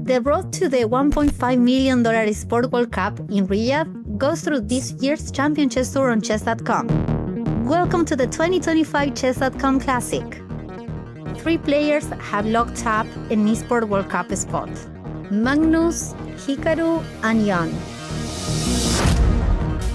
The road to the $1.5 million Esports World Cup in Riyadh goes through this year's Champion Chess Tour on Chess.com. Welcome to the 2025 Chess.com Classic. 3 players have locked up an Esports World Cup spot: Magnus, Hikaru, and Jan.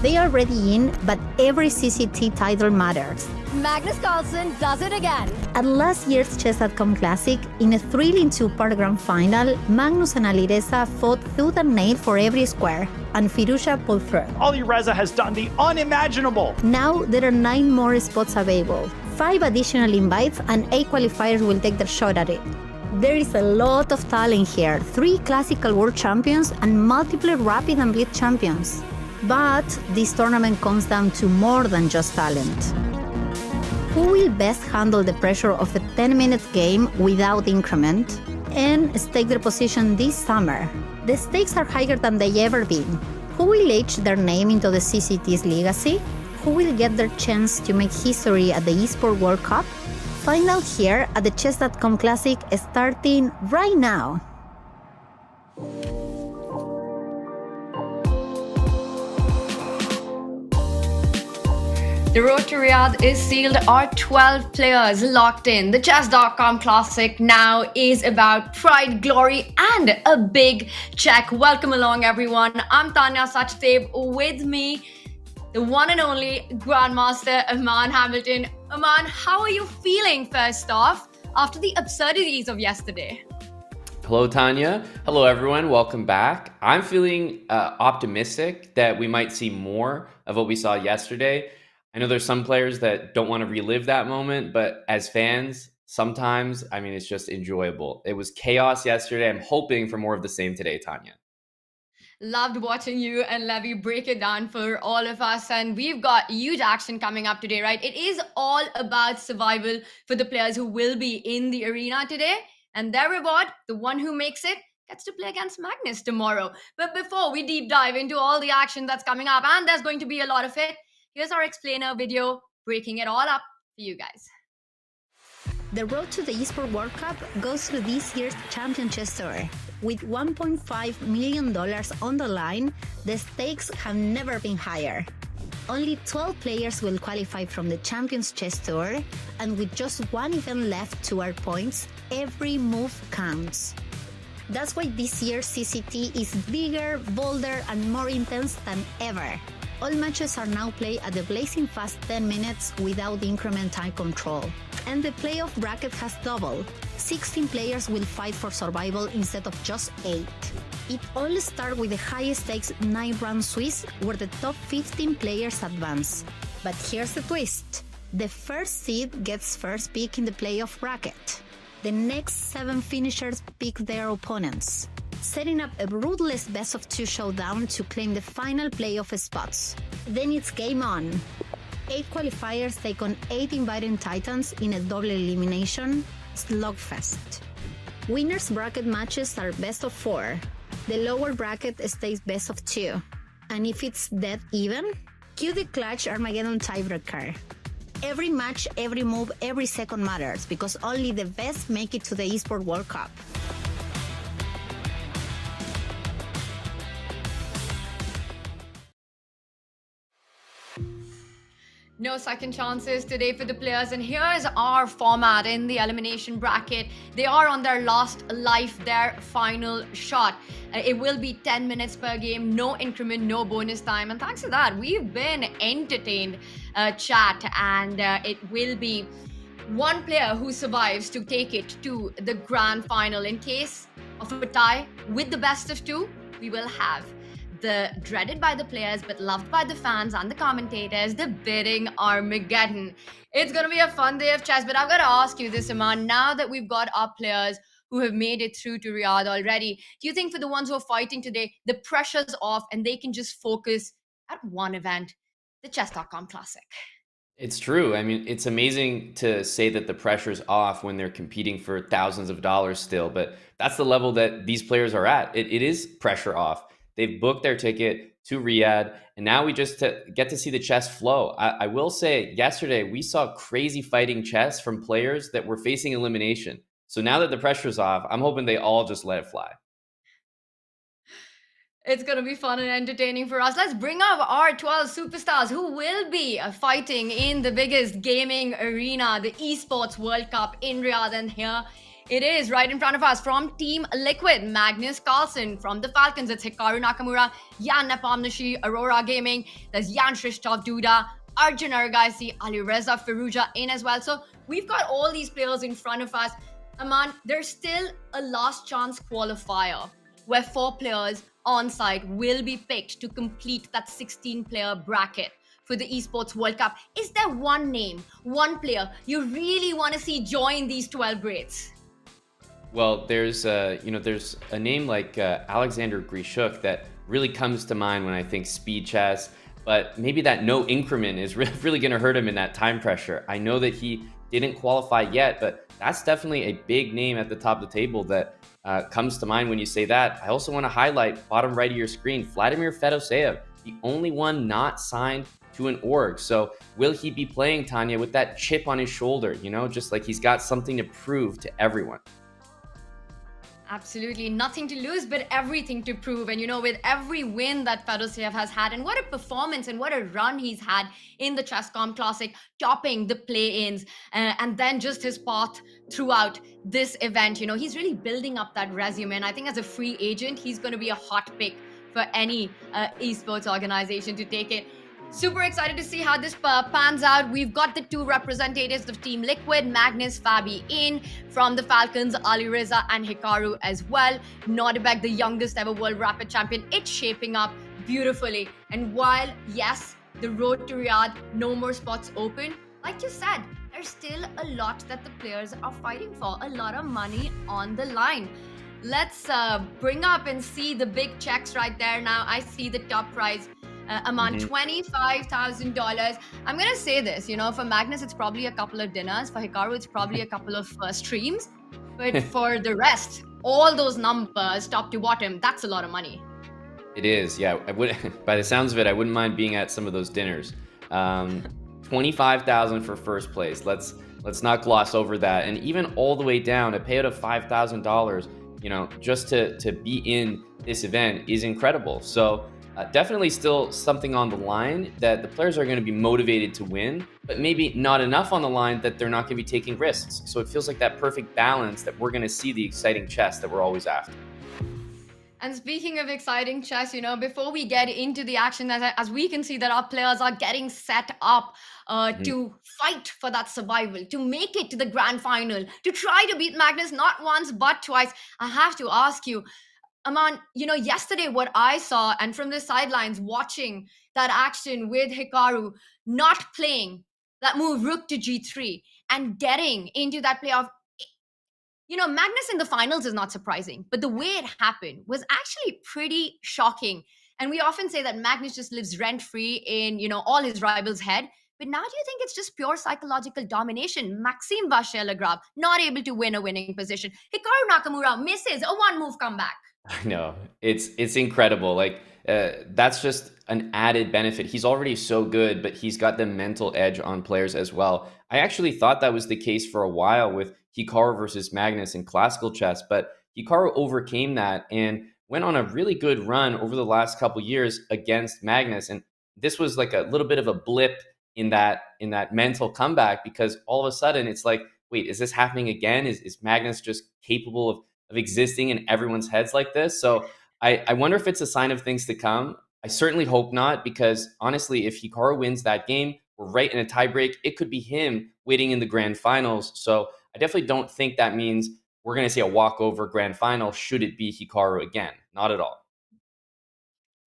They are already in, but every CCT title matters. Magnus Carlsen does it again. At last year's Chess.com Classic, in a thrilling 2-part grand final, Magnus and Alireza fought tooth and nail for every square, and Firouzja pulled through. Alireza has done the unimaginable. Now there are 9 more spots available, 5 additional invites, and 8 qualifiers will take their shot at it. There is a lot of talent here, 3 classical world champions and multiple rapid and blitz champions. But this tournament comes down to more than just talent. Who will best handle the pressure of a 10-minute game without increment and stake their position this summer? The stakes are higher than they ever been. Who will etch their name into the CCT's legacy? Who will get their chance to make history at the Esports World Cup? Find out here at the Chess.com Classic starting right now. The road to Riyadh is sealed. Our 12 players locked in. The Chess.com Classic now is about pride, glory, and a big check. Welcome along, everyone. I'm Tanya Sachdev. With me, the one and only Grandmaster Aman Hamilton. Aman, how are you feeling first off after the absurdities of yesterday? Hello, Tanya. Hello, everyone. Welcome back. I'm feeling optimistic that we might see more of what we saw yesterday. I know there's some players that don't want to relive that moment, but as fans, sometimes, it's just enjoyable. It was chaos yesterday. I'm hoping for more of the same today, Tanya. Loved watching you and Levy break it down for all of us. And we've got huge action coming up today, right? It is all about survival for the players who will be in the arena today. And their reward, the one who makes it, gets to play against Magnus tomorrow. But before we deep dive into all the action that's coming up, and there's going to be a lot of it, here's our explainer video breaking it all up for you guys. The road to the Esports World Cup goes through this year's Champion Chess Tour. With $1.5 million on the line, the stakes have never been higher. Only 12 players will qualify from the Champions Chess Tour, and with just 1 event left to earn points, every move counts. That's why this year's CCT is bigger, bolder, and more intense than ever. All matches are now played at the blazing fast 10 minutes without increment time control. And the playoff bracket has doubled. 16 players will fight for survival instead of just 8. It all starts with the highest stakes 9-round Swiss, where the top 15 players advance. But here's the twist. The first seed gets first pick in the playoff bracket. The next 7 finishers pick their opponents, setting up a ruthless best-of-2 showdown to claim the final playoff spots. Then it's game on. 8 qualifiers take on 8 invited titans in a double elimination slugfest. Winners bracket matches are best of 4. The lower bracket stays best of 2. And if it's dead even, cue the clutch Armageddon tiebreaker. Every match, every move, every second matters, because only the best make it to the Esports World Cup. No second chances today for the players, and here's our format in the elimination bracket. They are on their last life, their final shot. It will be 10 minutes per game, no increment, no bonus time, and thanks to that, we've been entertained chat, and it will be one player who survives to take it to the grand final. In case of a tie with the best of 2, we will have the dreaded by the players but loved by the fans and the commentators, the bidding Armageddon. It's going to be a fun day of chess, but I've got to ask you this, Aman. Now that we've got our players who have made it through to Riyadh already, do you think for the ones who are fighting today, the pressure's off and they can just focus at one event, the Chess.com Classic? It's true. It's amazing to say that the pressure's off when they're competing for thousands of dollars still, but that's the level that these players are at. It is pressure off. They've booked their ticket to Riyadh, and now we just get to see the chess flow. I will say, yesterday we saw crazy fighting chess from players that were facing elimination. So now that the pressure's off, I'm hoping they all just let it fly. It's going to be fun and entertaining for us. Let's bring up our 12 superstars who will be fighting in the biggest gaming arena, the Esports World Cup in Riyadh. And here it is right in front of us from Team Liquid, Magnus Carlsen. From the Falcons, it's Hikaru Nakamura, Jan Nepomniachtchi, Aurora Gaming. There's Jan Shrishtov Duda, Arjun Aragaisi, Alireza Firouzja in as well. So we've got all these players in front of us. Aman, there's still a last chance qualifier where 4 players on site will be picked to complete that 16-player bracket for the Esports World Cup. Is there one name, one player you really want to see join these 12 Braids? Well, there's a name like Alexander Grishuk that really comes to mind when I think speed chess, but maybe that no increment is really going to hurt him in that time pressure. I know that he didn't qualify yet, but that's definitely a big name at the top of the table that comes to mind when you say that. I also want to highlight bottom right of your screen, Vladimir Fedoseev, the only one not signed to an org. So will he be playing, Tanya, with that chip on his shoulder, just like he's got something to prove to everyone? Absolutely nothing to lose, but everything to prove. And with every win that Fedoseev has had, and what a performance and what a run he's had in the Chess.com Classic, topping the play-ins, and then just his path throughout this event. He's really building up that resume. And I think as a free agent, he's going to be a hot pick for any esports organization to take it. Super excited to see how this pans out. We've got the 2 representatives of Team Liquid, Magnus, Fabi in. From the Falcons, Alireza and Hikaru as well. Nodirbek, the youngest ever World Rapid Champion. It's shaping up beautifully. And while, yes, the road to Riyadh, no more spots open, like you said, there's still a lot that the players are fighting for. A lot of money on the line. Let's bring up and see the big checks right there now. I see the top prize. Aman, $25,000. I'm going to say this, for Magnus, it's probably a couple of dinners. For Hikaru, it's probably a couple of streams. But for the rest, all those numbers, top to bottom, that's a lot of money. It is, yeah. I would, by the sounds of it, I wouldn't mind being at some of those dinners. $25,000 for first place. Let's not gloss over that. And even all the way down, a payout of $5,000, just to be in this event is incredible. So definitely still something on the line that the players are going to be motivated to win, but maybe not enough on the line that they're not going to be taking risks. So it feels like that perfect balance that we're going to see the exciting chess that we're always after. And speaking of exciting chess, before we get into the action, as we can see that our players are getting set up to fight for that survival, to make it to the grand final, to try to beat Magnus not once but twice. I have to ask you, Aman, yesterday what I saw, and from the sidelines watching that action with Hikaru not playing that move rook to g3 and getting into that playoff, Magnus in the finals is not surprising, but the way it happened was actually pretty shocking. And we often say that Magnus just lives rent-free in, all his rivals' head. But now do you think it's just pure psychological domination? Maxime Vachier-Lagrave not able to win a winning position. Hikaru Nakamura misses a one-move comeback. I know, it's incredible. Like that's just an added benefit. He's already so good, but he's got the mental edge on players as well. I actually thought that was the case for a while with Hikaru versus Magnus in classical chess, but Hikaru overcame that and went on a really good run over the last couple years against Magnus. And this was like a little bit of a blip in that mental comeback, because all of a sudden it's like, wait, is this happening again? Is Magnus just capable of existing in everyone's heads like this? So I wonder if it's a sign of things to come. I certainly hope not, because honestly, if Hikaru wins that game, we're right in a tiebreak. It could be him waiting in the grand finals. So I definitely don't think that means we're going to see a walkover grand final should it be Hikaru again. Not at all.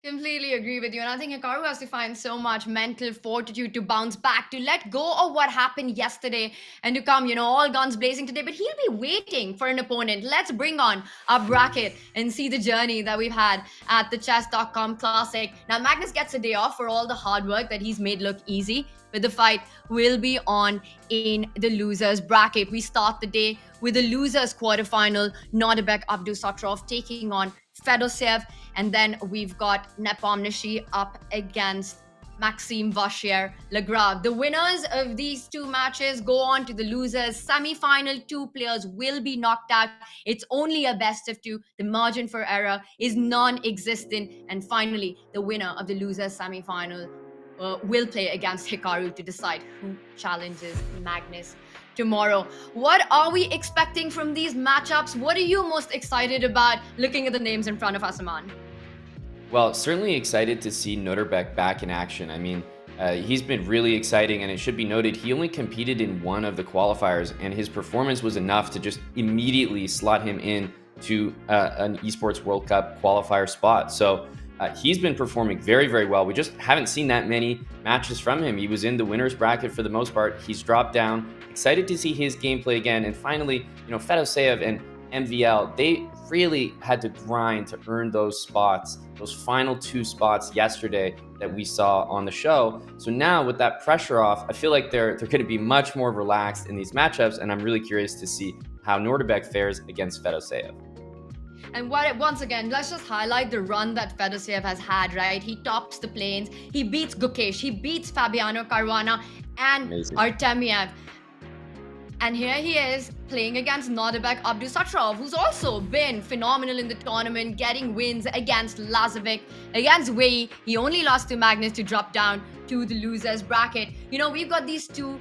Completely agree with you. And I think Hikaru has to find so much mental fortitude to bounce back, to let go of what happened yesterday and to come, all guns blazing today. But he'll be waiting for an opponent. Let's bring on our bracket and see the journey that we've had at the Chess.com Classic. Now, Magnus gets a day off for all the hard work that he's made look easy, but the fight will be on in the losers bracket. We start the day with the losers quarterfinal, Nodirbek Abdusatrov taking on Fedoseev, and then we've got Nepomniachtchi up against Maxime Vachier-Lagrave. The winners of these two matches go on to the losers semi-final. Two players will be knocked out. It's only a best of two. The margin for error is non-existent. And finally, the winner of the losers semi-final will play against Hikaru to decide who challenges Magnus tomorrow. What are we expecting from these matchups? What are you most excited about looking at the names in front of us, Aman? Well, certainly excited to see Nodirbek back in action. I mean, he's been really exciting, and it should be noted he only competed in one of the qualifiers, and his performance was enough to just immediately slot him in to an Esports World Cup qualifier spot. So he's been performing very, very well. We just haven't seen that many matches from him. He was in the winner's bracket for the most part. He's dropped down. Excited to see his gameplay again. And finally, Fedoseev and MVL, they really had to grind to earn those spots, those final two spots yesterday that we saw on the show. So now with that pressure off, I feel like they're going to be much more relaxed in these matchups, and I'm really curious to see how Nodirbek fares against Fedoseev. And once again, let's just highlight the run that Fedoseev has had, right? He tops the plains, he beats Gukesh, he beats Fabiano Caruana and Artemiev. And here he is playing against Nodirbek Abdusattorov, who's also been phenomenal in the tournament, getting wins against Lazovic, against Wei. He only lost to Magnus to drop down to the losers bracket. We've got these two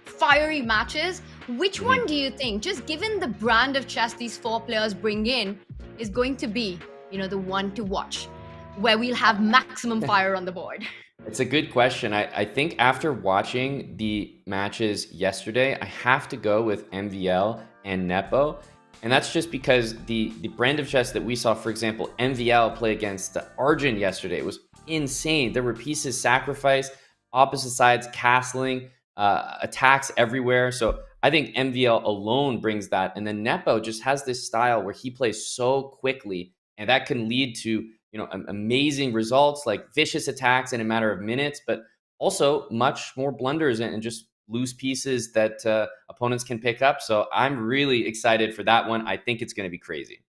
fiery matches. Which one do you think, just given the brand of chess these four players bring in, is going to be, the one to watch, where we'll have maximum fire on the board? It's a good question. I think after watching the matches yesterday, I have to go with MVL and Nepo. And that's just because the brand of chess that we saw, for example, MVL play against Arjun yesterday, was insane. There were pieces sacrificed, opposite sides castling, attacks everywhere. So I think MVL alone brings that. And then Nepo just has this style where he plays so quickly, and that can lead to amazing results, like vicious attacks in a matter of minutes, but also much more blunders and just loose pieces that opponents can pick up. So I'm really excited for that one. I think it's going to be crazy.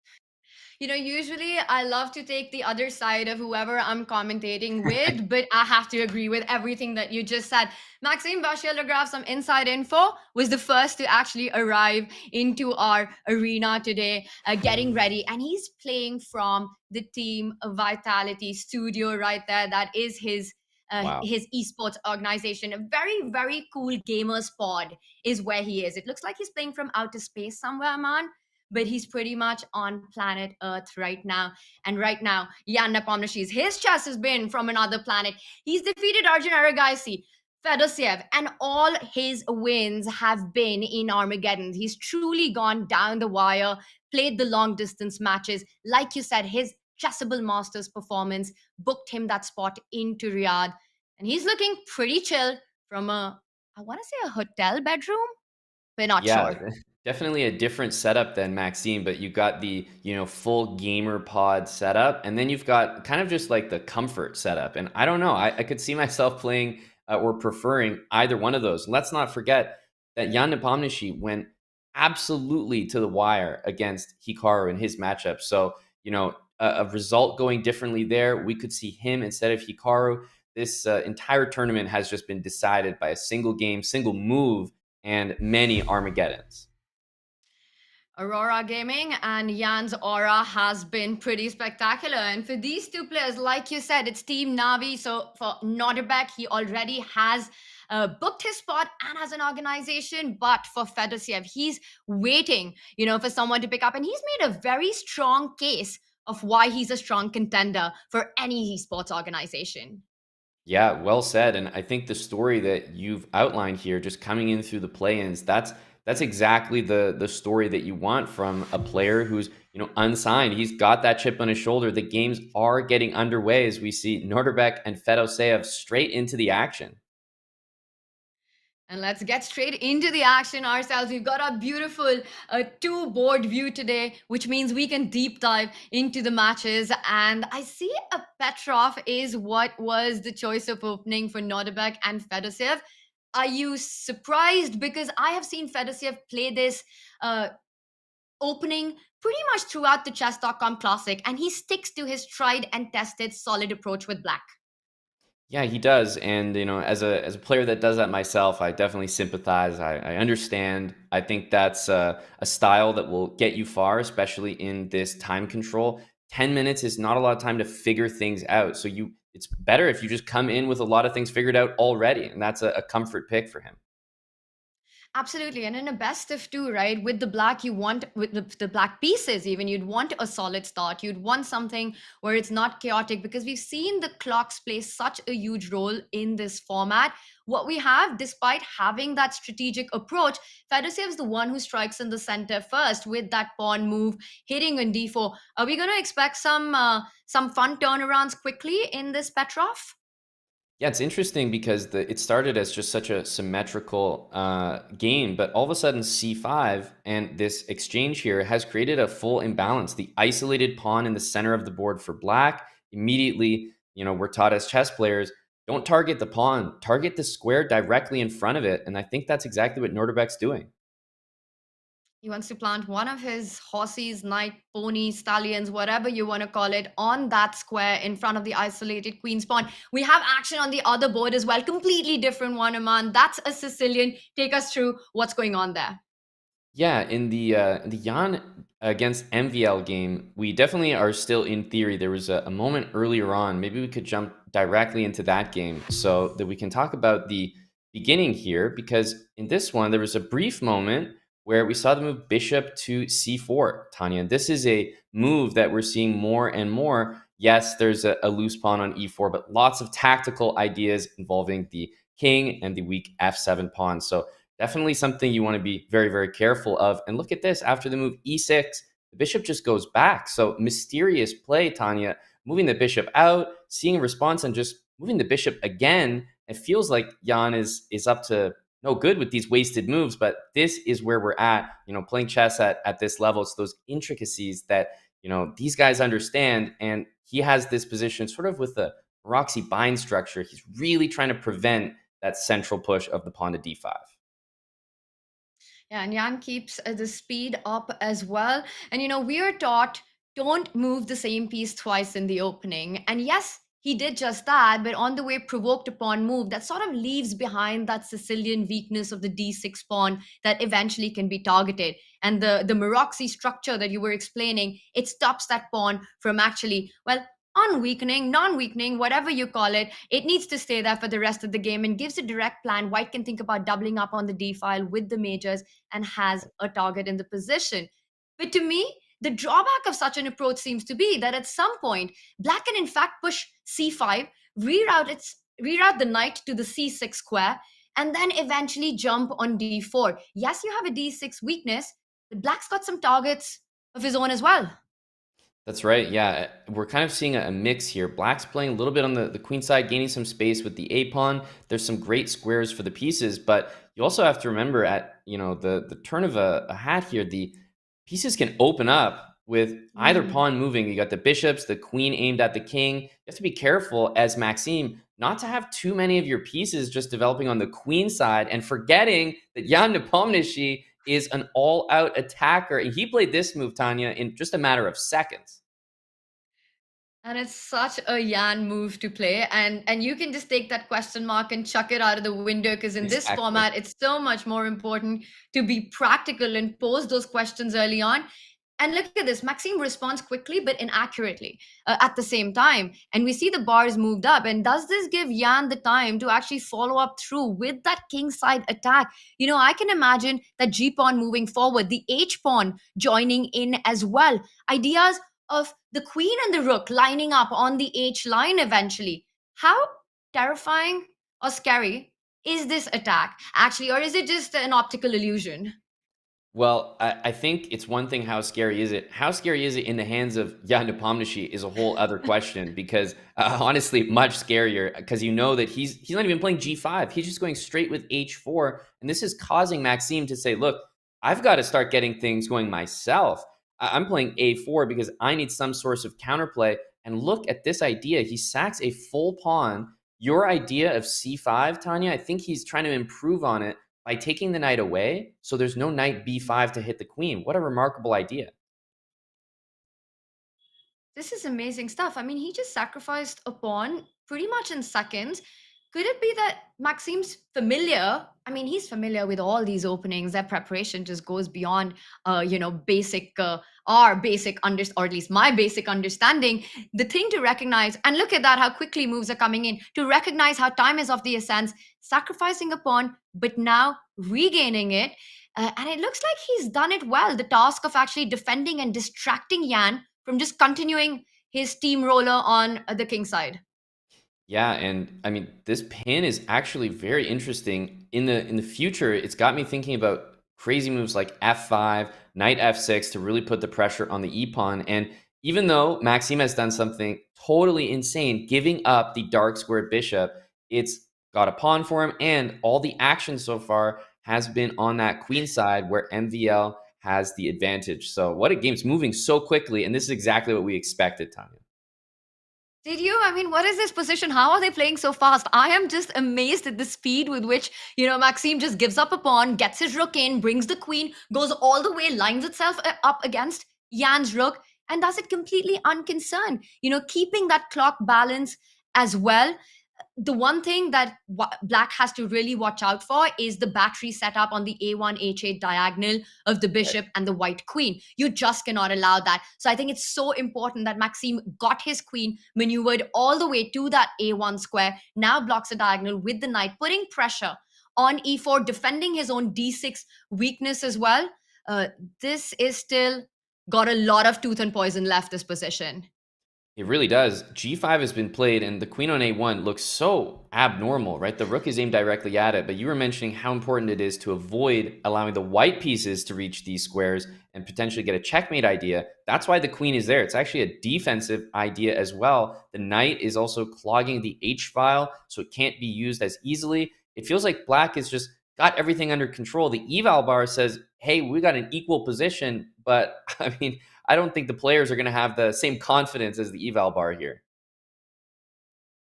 Usually I love to take the other side of whoever I'm commentating with, but I have to agree with everything that you just said. Maxime Vachier-Lagrave, some inside info, was the first to actually arrive into our arena today, getting ready. And he's playing from the Team Vitality studio right there. That is his esports organization. A very, very cool gamers pod is where he is. It looks like he's playing from outer space somewhere, man. But he's pretty much on planet Earth right now. And right now, Jan Nepomniachtchi's, his chess has been from another planet. He's defeated Arjun Aragaisi, Fedoseev, and all his wins have been in Armageddon. He's truly gone down the wire, played the long distance matches. Like you said, his Chessable Masters performance booked him that spot into Riyadh. And he's looking pretty chill from I want to say a hotel bedroom. We're not sure. Definitely a different setup than Maxime, but you've got the, full gamer pod setup, and then you've got kind of just like the comfort setup. And I don't know, I could see myself playing or preferring either one of those. Let's not forget that Jan Nepomniachtchi went absolutely to the wire against Hikaru in his matchup. So, a result going differently there, we could see him instead of Hikaru. This entire tournament has just been decided by a single game, single move, and many Armageddons. Aurora Gaming and Jan's aura has been pretty spectacular. And for these two players, like you said, it's Team Navi. So for Nodirbek, he already has booked his spot and has an organization. But for Fedoseev, he's waiting, for someone to pick up. And he's made a very strong case of why he's a strong contender for any esports organization. Yeah, well said. And I think the story that you've outlined here, just coming in through the play-ins, that's exactly the story that you want from a player who's unsigned. He's got that chip on his shoulder. The games are getting underway as we see Nodirbek and Fedoseev straight into the action. And let's get straight into the action ourselves. We've got a beautiful two-board view today, which means we can deep dive into the matches. And I see a Petrov is what was the choice of opening for Nodirbek and Fedoseev. Are you surprised? Because I have seen Fedoseev play this opening pretty much throughout the Chess.com Classic, and he sticks to his tried and tested solid approach with black. Yeah, he does, and as a player that does that myself, I definitely sympathize. I understand. I think that's a style that will get you far, especially in this time control. 10 minutes is not a lot of time to figure things out, so it's better if you just come in with a lot of things figured out already, and that's a comfort pick for him. Absolutely. And in a best of two, right? With the black, you want, with the black pieces, even, you'd want a solid start. You'd want something where it's not chaotic because we've seen the clocks play such a huge role in this format. What we have, despite having that strategic approach, Fedoseev is the one who strikes in the center first with that pawn move hitting on d4. Are we going to expect some fun turnarounds quickly in this Petrov? Yeah, it's interesting because it started as just such a symmetrical game, but all of a sudden C5 and this exchange here has created a full imbalance. The isolated pawn in the center of the board for black, immediately, we're taught as chess players, don't target the pawn, target the square directly in front of it. And I think that's exactly what Nordebek's doing. He wants to plant one of his horses, knight, pony, stallions, whatever you want to call it, on that square in front of the isolated queen's pawn. We have action on the other board as well. Completely different one, Aman. That's a Sicilian. Take us through what's going on there. Yeah, in the Jan against MVL game, we definitely are still in theory. There was a moment earlier on. Maybe we could jump directly into that game so that we can talk about the beginning here. Because in this one, there was a brief moment where we saw the move bishop to c4, Tanya. And this is a move that we're seeing more and more. Yes, there's a loose pawn on e4, but lots of tactical ideas involving the king and the weak f7 pawn. So definitely something you want to be very, very careful of. And look at this. After the move e6, the bishop just goes back. So mysterious play, Tanya, moving the bishop out, seeing a response, and just moving the bishop again. It feels like Jan is up to no good with these wasted moves, but this is where we're at, playing chess at this level. It's those intricacies that, these guys understand. And he has this position sort of with the Roxy bind structure. He's really trying to prevent that central push of the pawn to d5. Yeah, and Yang keeps the speed up as well. And we are taught don't move the same piece twice in the opening. And yes, he did just that, but on the way provoked a pawn move that sort of leaves behind that Sicilian weakness of the d6 pawn that eventually can be targeted. And the Maroczy structure that you were explaining, it stops that pawn from actually, well, unweakening, non-weakening, whatever you call it, it needs to stay there for the rest of the game and gives a direct plan. White can think about doubling up on the d file with the majors and has a target in the position. But to me, the drawback of such an approach seems to be that at some point, black can in fact push c5, reroute the knight to the c6 square, and then eventually jump on d4. Yes, you have a d6 weakness, but black's got some targets of his own as well. That's right. Yeah, we're kind of seeing a mix here. Black's playing a little bit on the queen side, gaining some space with the a pawn. There's some great squares for the pieces, but you also have to remember at the turn of a hat here, the pieces can open up with either pawn moving. You got the bishops, the queen aimed at the king. You have to be careful as Maxime not to have too many of your pieces just developing on the queen side and forgetting that Jan Nepomniachtchi is an all-out attacker. And he played this move, Tanya, in just a matter of seconds. And it's such a Yan move to play. And you can just take that question mark and chuck it out of the window because in this Exactly. format, it's so much more important to be practical and pose those questions early on. And look at this. Maxime responds quickly but inaccurately at the same time. And we see the bars moved up. And does this give Yan the time to actually follow up through with that king side attack? I can imagine that G pawn moving forward, the H pawn joining in as well. Ideas of the queen and the rook lining up on the H line eventually. How terrifying or scary is this attack actually, or is it just an optical illusion? Well, I think it's one thing. How scary is it? How scary is it in the hands of Jan Nepomniachtchi is a whole other question because honestly, much scarier because that he's not even playing G5. He's just going straight with H4. And this is causing Maxime to say, look, I've got to start getting things going myself. I'm playing A4 because I need some source of counterplay. And look at this idea. He sacks a full pawn. Your idea of C5, Tanya, I think he's trying to improve on it by taking the knight away, so there's no knight b5 to hit the queen. What a remarkable idea. This is amazing stuff. I mean, he just sacrificed a pawn pretty much in seconds. Could it be that Maxim's familiar? I mean, he's familiar with all these openings. Their preparation just goes beyond, basic, our basic or at least my basic understanding. The thing to recognize, and look at that, how quickly moves are coming in, to recognize how time is of the essence, sacrificing a pawn, but now regaining it. And it looks like he's done it well. The task of actually defending and distracting Yan from just continuing his steamroller on the king side. Yeah, and I mean this pin is actually very interesting. In the future, it's got me thinking about crazy moves like f5, knight f6 to really put the pressure on the e pawn. And even though Maxime has done something totally insane, giving up the dark squared bishop, it's got a pawn for him, and all the action so far has been on that queen side where MVL has the advantage. So what a game's moving so quickly, and this is exactly what we expected, Tanya. Did you? I mean, what is this position? How are they playing so fast? I am just amazed at the speed with which, Maxime just gives up a pawn, gets his rook in, brings the queen, goes all the way, lines itself up against Jan's rook, and does it completely unconcerned. Keeping that clock balance as well. The one thing that Black has to really watch out for is the battery setup on the A1 H8 diagonal of the bishop and the white queen. You just cannot allow that. So I think it's so important that Maxime got his queen maneuvered all the way to that A1 square, now blocks a diagonal with the knight, putting pressure on E4, defending his own D6 weakness as well. This is still got a lot of tooth and poison left, this position. It really does. G5 has been played, and the queen on A1 looks so abnormal, right? The rook is aimed directly at it, but you were mentioning how important it is to avoid allowing the white pieces to reach these squares and potentially get a checkmate idea. That's why the queen is there. It's actually a defensive idea as well. The knight is also clogging the H file, so it can't be used as easily. It feels like Black has just got everything under control. The eval bar says, hey, we got an equal position, but I mean, I don't think the players are going to have the same confidence as the eval bar here.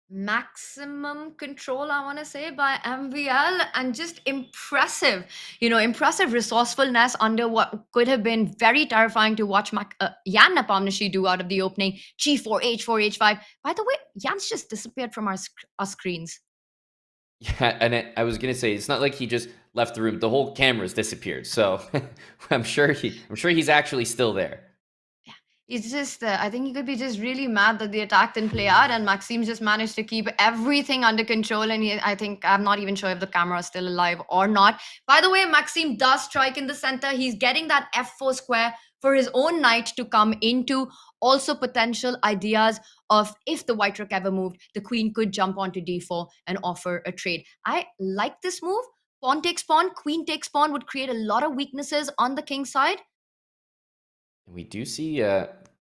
Maximum control, I want to say, by MVL, and just impressive resourcefulness under what could have been very terrifying to watch Jan Nepomniachtchi do out of the opening. G4, H4, H5. By the way, Jan's just disappeared from our screens. Yeah, and I was gonna say it's not like he just left the room; the whole camera's disappeared. So I'm sure he's actually still there. It's just, I think he could be just really mad that the attack didn't play out, and Maxime just managed to keep everything under control. And I think, I'm not even sure if the camera is still alive or not. By the way, Maxime does strike in the center. He's getting that F4 square for his own knight to come into. Also, potential ideas of if the white rook ever moved, the queen could jump onto D4 and offer a trade. I like this move. Pawn takes pawn, queen takes pawn would create a lot of weaknesses on the king side. And we do see the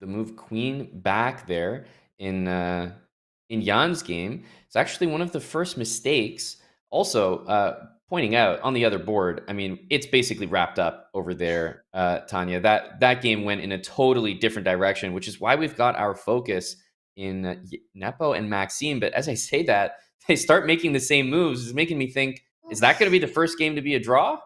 move queen back there in Jan's game. It's actually one of the first mistakes. Also, pointing out on the other board, I mean, it's basically wrapped up over there, Tanya. That game went in a totally different direction, which is why we've got our focus in Nepo and Maxime. But as I say that, they start making the same moves. It's making me think, is that going to be the first game to be a draw?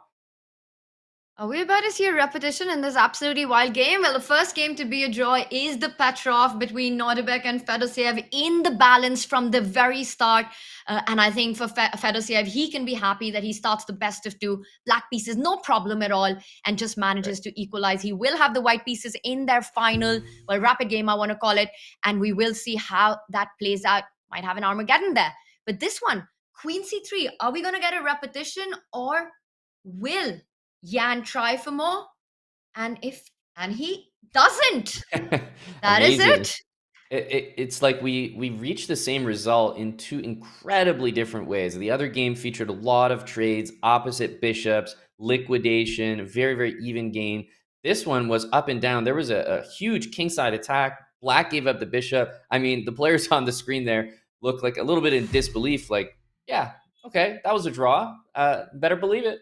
Are we about to see a repetition in this absolutely wild game? Well, the first game to be a draw is the Petrov between Nodirbek and Fedoseev in the balance from the very start. And I think for Fedoseev, he can be happy that he starts the best of two. Black pieces, no problem at all, and just manages to equalize. He will have the white pieces in their final, rapid game, I want to call it. And we will see how that plays out. Might have an Armageddon there. But this one, Queen C3, are we going to get a repetition, or will Jan try for more? And he doesn't. That is it. It's like we reached the same result in two incredibly different ways. The other game featured a lot of trades, opposite bishops, liquidation, very, very even game. This one was up and down. There was a huge kingside attack. Black gave up the bishop. I mean, the players on the screen there looked like a little bit in disbelief, like, yeah, okay, that was a draw. Better believe it.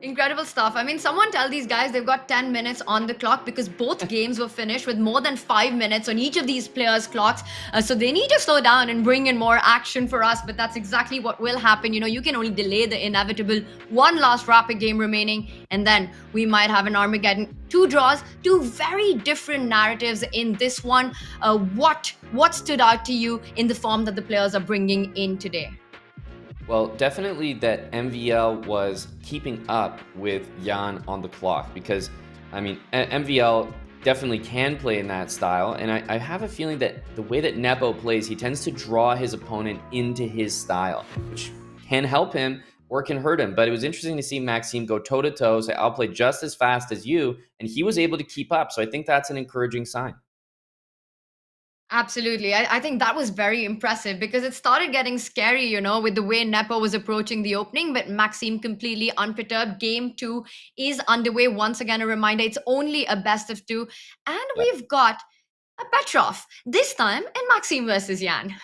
Incredible stuff. I mean, someone tell these guys they've got 10 minutes on the clock because both games were finished with more than 5 minutes on each of these players' clocks. So they need to slow down and bring in more action for us. But that's exactly what will happen. You know, you can only delay the inevitable. One last rapid game remaining, and then we might have an Armageddon. Two draws, two very different narratives in this one. What stood out to you in the form that the players are bringing in today? Well, definitely that MVL was keeping up with Jan on the clock because, I mean, MVL definitely can play in that style. And I have a feeling that the way that Nepo plays, he tends to draw his opponent into his style, which can help him or can hurt him. But it was interesting to see Maxime go toe-to-toe, say, I'll play just as fast as you. And he was able to keep up. So I think that's an encouraging sign. Absolutely. I think that was very impressive because it started getting scary, you know, with the way Nepo was approaching the opening, but Maxime completely unperturbed. Game two is underway. Once again, a reminder, it's only a best of two. And we've got a Petrov, this time in Maxime versus Jan.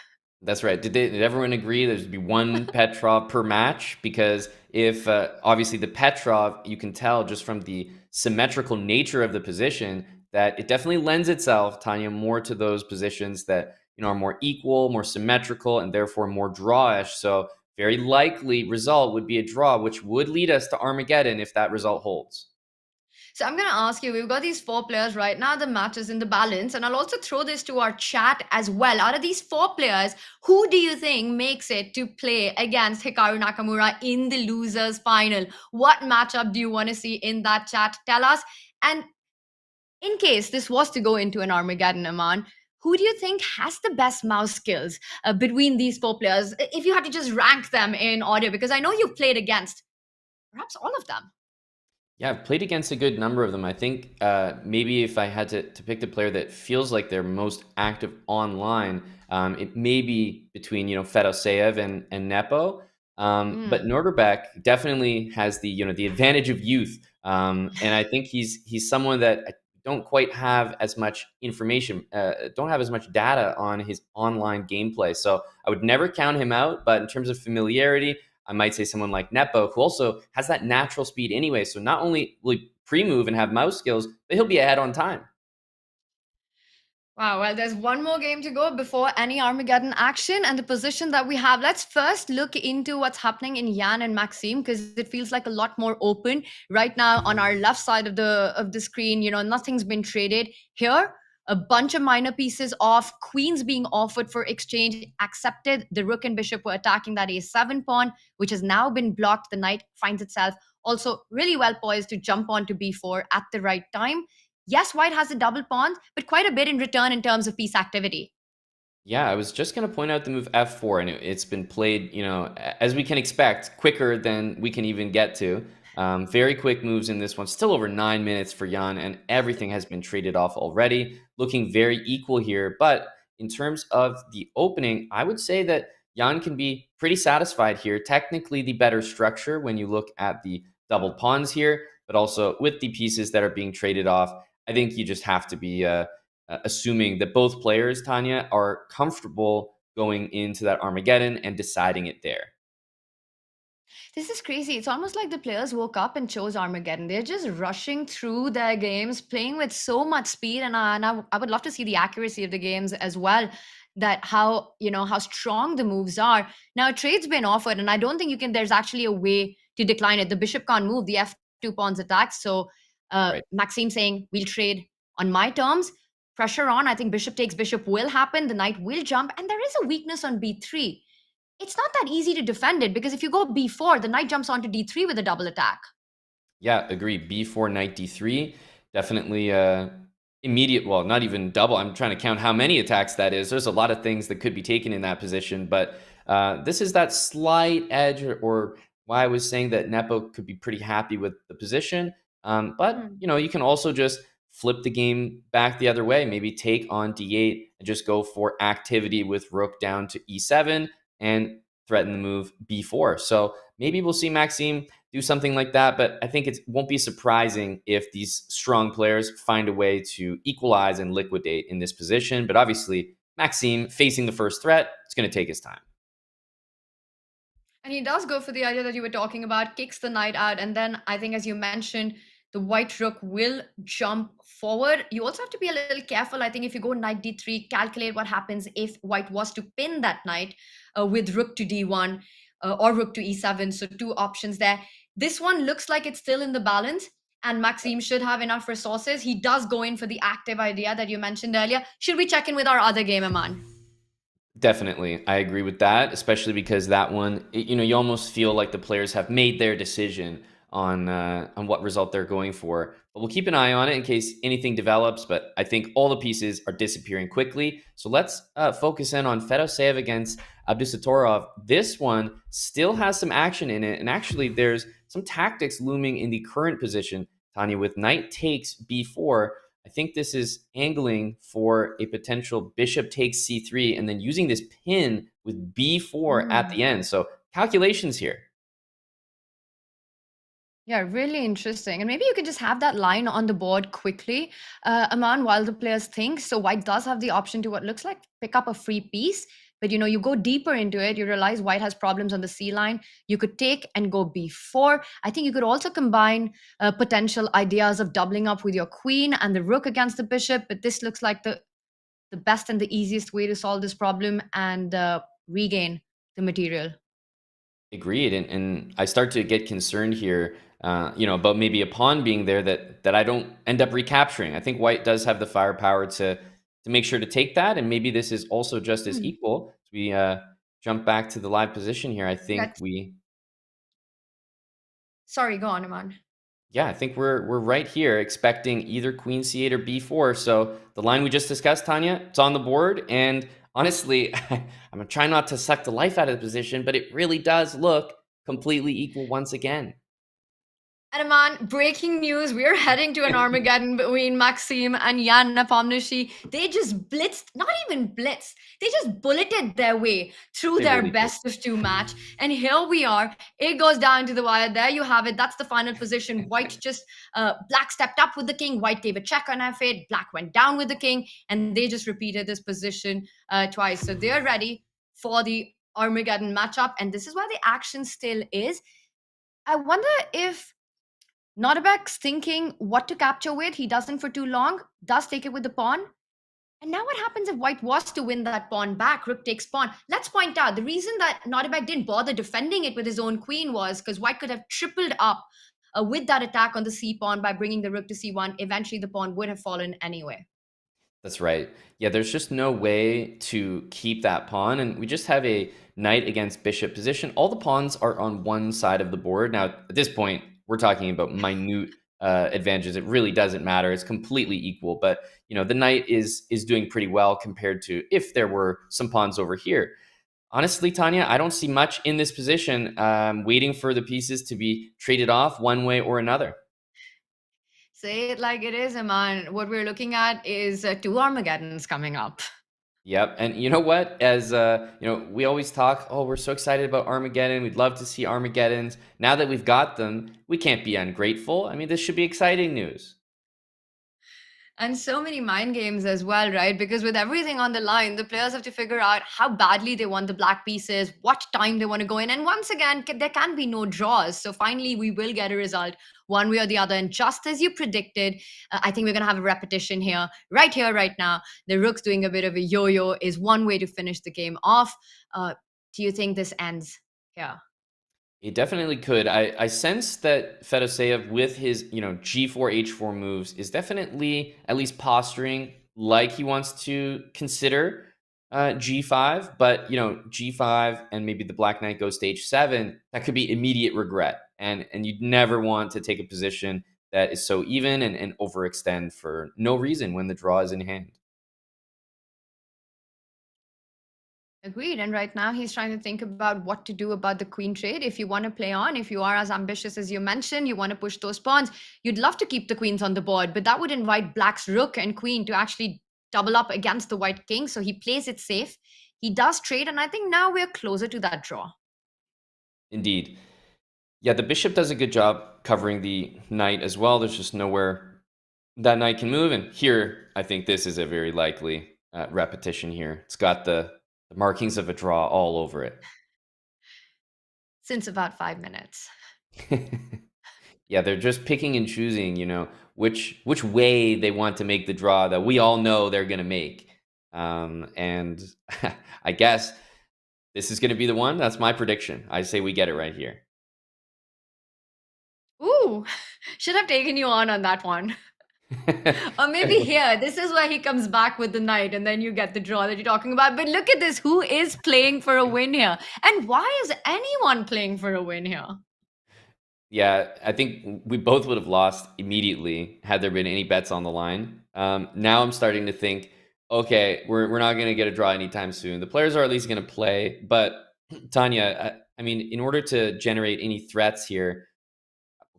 That's right. Did everyone agree there's be one Petrov per match? Because if obviously the Petrov, you can tell just from the symmetrical nature of the position that it definitely lends itself, Tanya, more to those positions that are more equal, more symmetrical, and therefore more drawish. So very likely result would be a draw, which would lead us to Armageddon if that result holds. So I'm going to ask you, we've got these four players right now, the match is in the balance. And I'll also throw this to our chat as well. Out of these four players, who do you think makes it to play against Hikaru Nakamura in the losers final? What matchup do you want to see in that chat? Tell us. And in case this was to go into an Armageddon, Aman, who do you think has the best mouse skills between these four players? If you had to just rank them in order, because I know you've played against perhaps all of them. Yeah, I've played against a good number of them. I think maybe if I had to pick the player that feels like they're most active online, it may be between Fedoseev and Nepo. But Nodirbek definitely has the advantage of youth, and I think he's someone that I don't quite have as much information, don't have as much data on his online gameplay. So I would never count him out. But in terms of familiarity, I might say someone like Nepo, who also has that natural speed anyway. So not only will he pre-move and have mouse skills, but he'll be ahead on time. Wow, well, there's one more game to go before any Armageddon action and the position that we have. Let's first look into what's happening in Jan and Maxime because it feels like a lot more open right now on our left side of the screen. You know, nothing's been traded here. A bunch of minor pieces off, queens being offered for exchange, accepted. The rook and bishop were attacking that a7 pawn, which has now been blocked. The knight finds itself also really well poised to jump on to b4 at the right time. Yes, white has a double pawn, but quite a bit in return in terms of piece activity. Yeah, I was just going to point out the move f4, and it's been played, as we can expect, quicker than we can even get to. Very quick moves in this one, still over 9 minutes for Jan, and everything has been traded off already. Looking very equal here, but in terms of the opening, I would say that Jan can be pretty satisfied here. Technically, the better structure when you look at the double pawns here, but also with the pieces that are being traded off. I think you just have to be assuming that both players, Tanya, are comfortable going into that Armageddon and deciding it there. This is crazy. It's almost like the players woke up and chose Armageddon. They're just rushing through their games, playing with so much speed, and I would love to see the accuracy of the games as well. That how strong the moves are. Now, a trade's been offered, and I don't think you can. There's actually a way to decline it. The bishop can't move. The f2 pawn's attack. So Right. Maxime saying we'll trade on my terms. Pressure on. I think bishop takes bishop will happen. The knight will jump, and there is a weakness on b3. It's not that easy to defend it because if you go b4, the knight jumps onto d3 with a double attack. Yeah, agree. B4, knight d3, definitely immediate. Well, not even double. I'm trying to count how many attacks that is. There's a lot of things that could be taken in that position, but this is that slight edge, or why I was saying that Nepo could be pretty happy with the position. But you can also just flip the game back the other way. Maybe take on d8 and just go for activity with rook down to e7 and threaten the move b4. So maybe we'll see Maxime do something like that, but I think it won't be surprising if these strong players find a way to equalize and liquidate in this position. But obviously, Maxime facing the first threat, it's going to take his time. And he does go for the idea that you were talking about, kicks the knight out, and then I think, as you mentioned, the white rook will jump forward. You also have to be a little careful. I think if you go knight d3, calculate what happens if white was to pin that knight with rook to d1 or rook to e7. So two options there. This one looks like it's still in the balance, and Maxime should have enough resources. He does go in for the active idea that you mentioned earlier. Should we check in with our other game, Aman? Definitely. I agree with that, especially because that one, you almost feel like the players have made their decision on what result they're going for. But we'll keep an eye on it in case anything develops. But I think all the pieces are disappearing quickly. So let's focus in on Fedoseev against Abdusatorov. This one still has some action in it. And actually, there's some tactics looming in the current position, Tanya, with knight takes b4. I think this is angling for a potential bishop takes c3 and then using this pin with b4 at the end. So calculations here. Yeah, really interesting. And maybe you can just have that line on the board quickly, Aman, while the players think. So white does have the option to what looks like pick up a free piece. But you go deeper into it, you realize white has problems on the C line. You could take and go b4. I think you could also combine potential ideas of doubling up with your queen and the rook against the bishop. But this looks like the best and the easiest way to solve this problem and regain the material. Agreed. And I start to get concerned here, about maybe a pawn being there that I don't end up recapturing. I think white does have the firepower to make sure to take that. And maybe this is also just as equal. As we jump back to the live position here, I think Sorry, go on, Aman. Yeah, I think we're right here expecting either queen c8 or b4. So the line we just discussed, Tanya, it's on the board. And honestly, I'm trying not to suck the life out of the position, but it really does look completely equal once again. And Aman, breaking news, we're heading to an Armageddon between Maxime and Jan Nepomniachtchi. They just blitzed, not even blitzed, they just bulleted their way through They their really did. best of two match. And here we are. It goes down to the wire. There you have it. That's the final position. White just, black stepped up with the king. White gave a check on f8. Black went down with the king. And they just repeated this position twice. So they're ready for the Armageddon matchup. And this is where the action still is. I wonder if Nodirbek's thinking what to capture with. He doesn't for too long, does take it with the pawn. And now what happens if white was to win that pawn back? Rook takes pawn. Let's point out the reason that Nodirbek didn't bother defending it with his own queen was because white could have tripled up with that attack on the c pawn by bringing the rook to c1. Eventually, the pawn would have fallen anyway. That's right. Yeah, there's just no way to keep that pawn. And we just have a knight against bishop position. All the pawns are on one side of the board. Now, at this point, we're talking about minute advantages. It really doesn't matter. It's completely equal. But, the knight is doing pretty well compared to if there were some pawns over here. Honestly, Tanya, I don't see much in this position, waiting for the pieces to be traded off one way or another. Say it like it is, Aman. What we're looking at is two Armageddons coming up. Yep. And you know what? As we always talk, oh, we're so excited about Armageddon. We'd love to see Armageddons. Now that we've got them, we can't be ungrateful. I mean, this should be exciting news. And so many mind games as well, right? Because with everything on the line, the players have to figure out how badly they want the black pieces, what time they want to go in. And once again, there can be no draws. So finally, we will get a result one way or the other. And just as you predicted, I think we're going to have a repetition here, right now. The rook's doing a bit of a yo-yo is one way to finish the game off. Do you think this ends here? It definitely could. I sense that Fedoseev with his, G4, H4 moves is definitely at least posturing like he wants to consider G5, but, G5 and maybe the Black Knight goes to H7, that could be immediate regret. And you'd never want to take a position that is so even and overextend for no reason when the draw is in hand. Agreed. And right now, he's trying to think about what to do about the queen trade. If you want to play on, if you are as ambitious as you mentioned, you want to push those pawns, you'd love to keep the queens on the board, but that would invite black's rook and queen to actually double up against the white king. So he plays it safe. He does trade. And I think now we're closer to that draw. Indeed. Yeah, the bishop does a good job covering the knight as well. There's just nowhere that knight can move. And here, I think this is a very likely repetition here. It's got the markings of a draw all over it. since about 5 minutes. Yeah, they're just picking and choosing, which way they want to make the draw that we all know they're going to make. And I guess this is going to be the one. That's my prediction. I say we get it right here. Ooh, should have taken you on that one. Or maybe here, this is where he comes back with the knight, and then you get the draw that you're talking about. But look at this. Who is playing for a win here? And why is anyone playing for a win here? Yeah, I think we both would have lost immediately had there been any bets on the line. Now I'm starting to think, okay, we're not going to get a draw anytime soon. The players are at least going to play. But Tanya, I mean, in order to generate any threats here,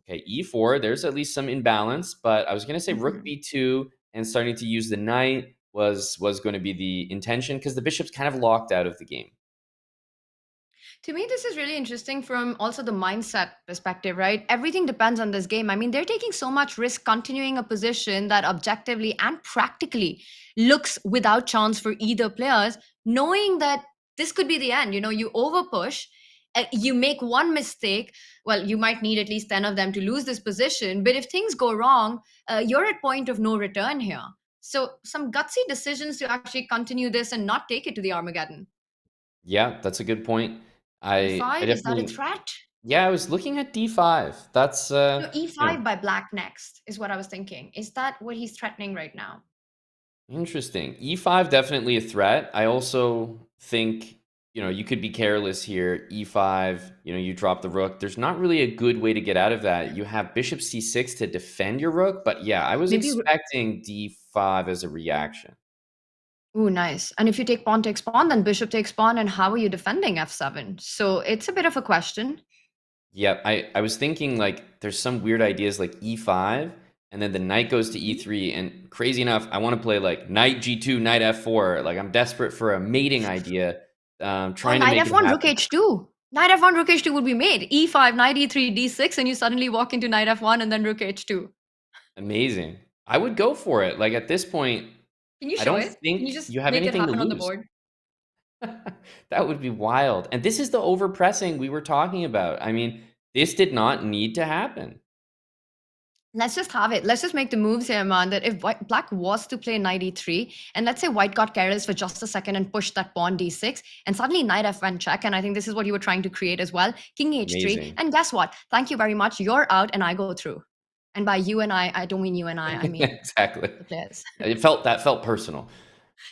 okay, e4, there's at least some imbalance. But I was going to say rook Mhm. b2 and starting to use the knight was going to be the intention because the bishop's kind of locked out of the game. To me, this is really interesting from also the mindset perspective, right? Everything depends on this game. I mean, they're taking so much risk continuing a position that objectively and practically looks without chance for either players, knowing that this could be the end. You overpush, you make one mistake. Well, you might need at least 10 of them to lose this position. But if things go wrong, you're at point of no return here. So, some gutsy decisions to actually continue this and not take it to the Armageddon. Yeah, that's a good point. I E5, is that a definitely, threat? yeah, I was looking at d5. That's No, you know e5 by black next is what I was thinking. Is that what he's threatening right now? Interesting. E5 definitely a threat. I also think, you could be careless here. E5, you drop the rook. There's not really a good way to get out of that. You have bishop c6 to defend your rook, but yeah, I was Maybe. expecting d5 as a reaction. Ooh, nice. And if you take pawn takes pawn, then bishop takes pawn, and how are you defending f7? So it's a bit of a question. Yep, I was thinking like there's some weird ideas like e5 and then the knight goes to e3 and crazy enough, I want to play like knight g2, knight f4. Like I'm desperate for a mating idea, Or trying to knight make it f1, rook happen. h2. Knight f1, rook h2 would be made. e5, knight e3, d6, and you suddenly walk into knight f1 and then rook h2. Amazing. I would go for it. Like at this point, Can you I show don't it? Can you think just you have make it anything to happen on the lose. board? That would be wild. And this is the overpressing we were talking about. I mean, this did not need to happen. Let's just have it. Let's just make the moves here, man. That if black was to play knight e3, and let's say white got careless for just a second and pushed that pawn d6, and suddenly knight f1 check, and I think this is what you were trying to create as well. King h3, Amazing. and guess what? Thank you very much. You're out, and I go through. And by you and I don't mean you and I mean Exactly. the players. That felt personal.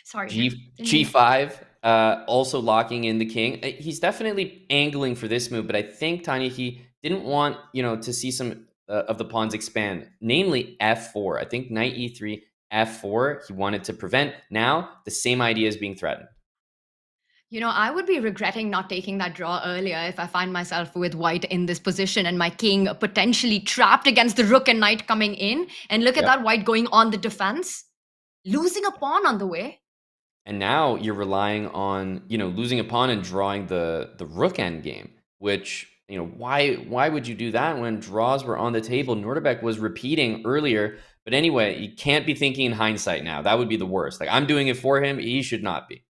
Sorry, didn't mean it. G5, also locking in the king. He's definitely angling for this move, but I think Tanya, he didn't want to see some of the pawns expand, namely f4. I think knight e3, f4. He wanted to prevent. Now the same idea is being threatened. I would be regretting not taking that draw earlier if I find myself with white in this position and my king potentially trapped against the rook and knight coming in. And look at Yep. that white going on the defense, losing a pawn on the way. And now you're relying on losing a pawn and drawing the rook end game, which why would you do that when draws were on the table? Nordebek was repeating earlier, but anyway, you can't be thinking in hindsight now. That would be the worst. Like I'm doing it for him, he should not be.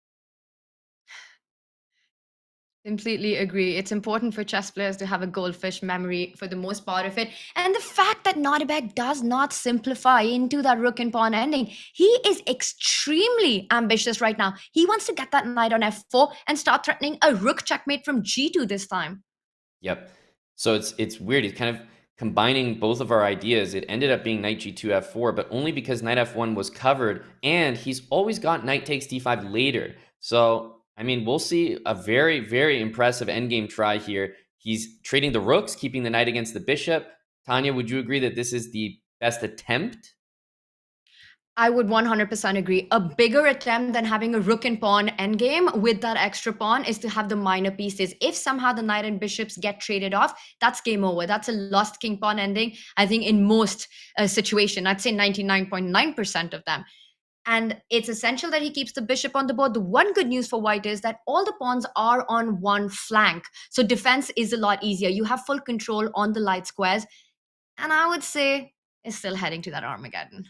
Completely agree. It's important for chess players to have a goldfish memory for the most part of it. And the fact that Nodirbek does not simplify into that rook and pawn ending, he is extremely ambitious right now. He wants to get that knight on f4 and start threatening a rook checkmate from g2 this time. Yep. So it's weird. He's kind of combining both of our ideas. It ended up being knight g2 f4, but only because knight f1 was covered, and he's always got knight takes d5 later. So I mean, we'll see a very, very impressive endgame try here. He's trading the rooks, keeping the knight against the bishop. Tanya, would you agree that this is the best attempt? I would 100% agree. A bigger attempt than having a rook and pawn endgame with that extra pawn is to have the minor pieces. If somehow the knight and bishops get traded off, that's game over. That's a lost king pawn ending, I think, in most situations. I'd say 99.9% of them. And it's essential that he keeps the bishop on the board. The one good news for white is that all the pawns are on one flank. So defense is a lot easier. You have full control on the light squares. And I would say it's still heading to that Armageddon.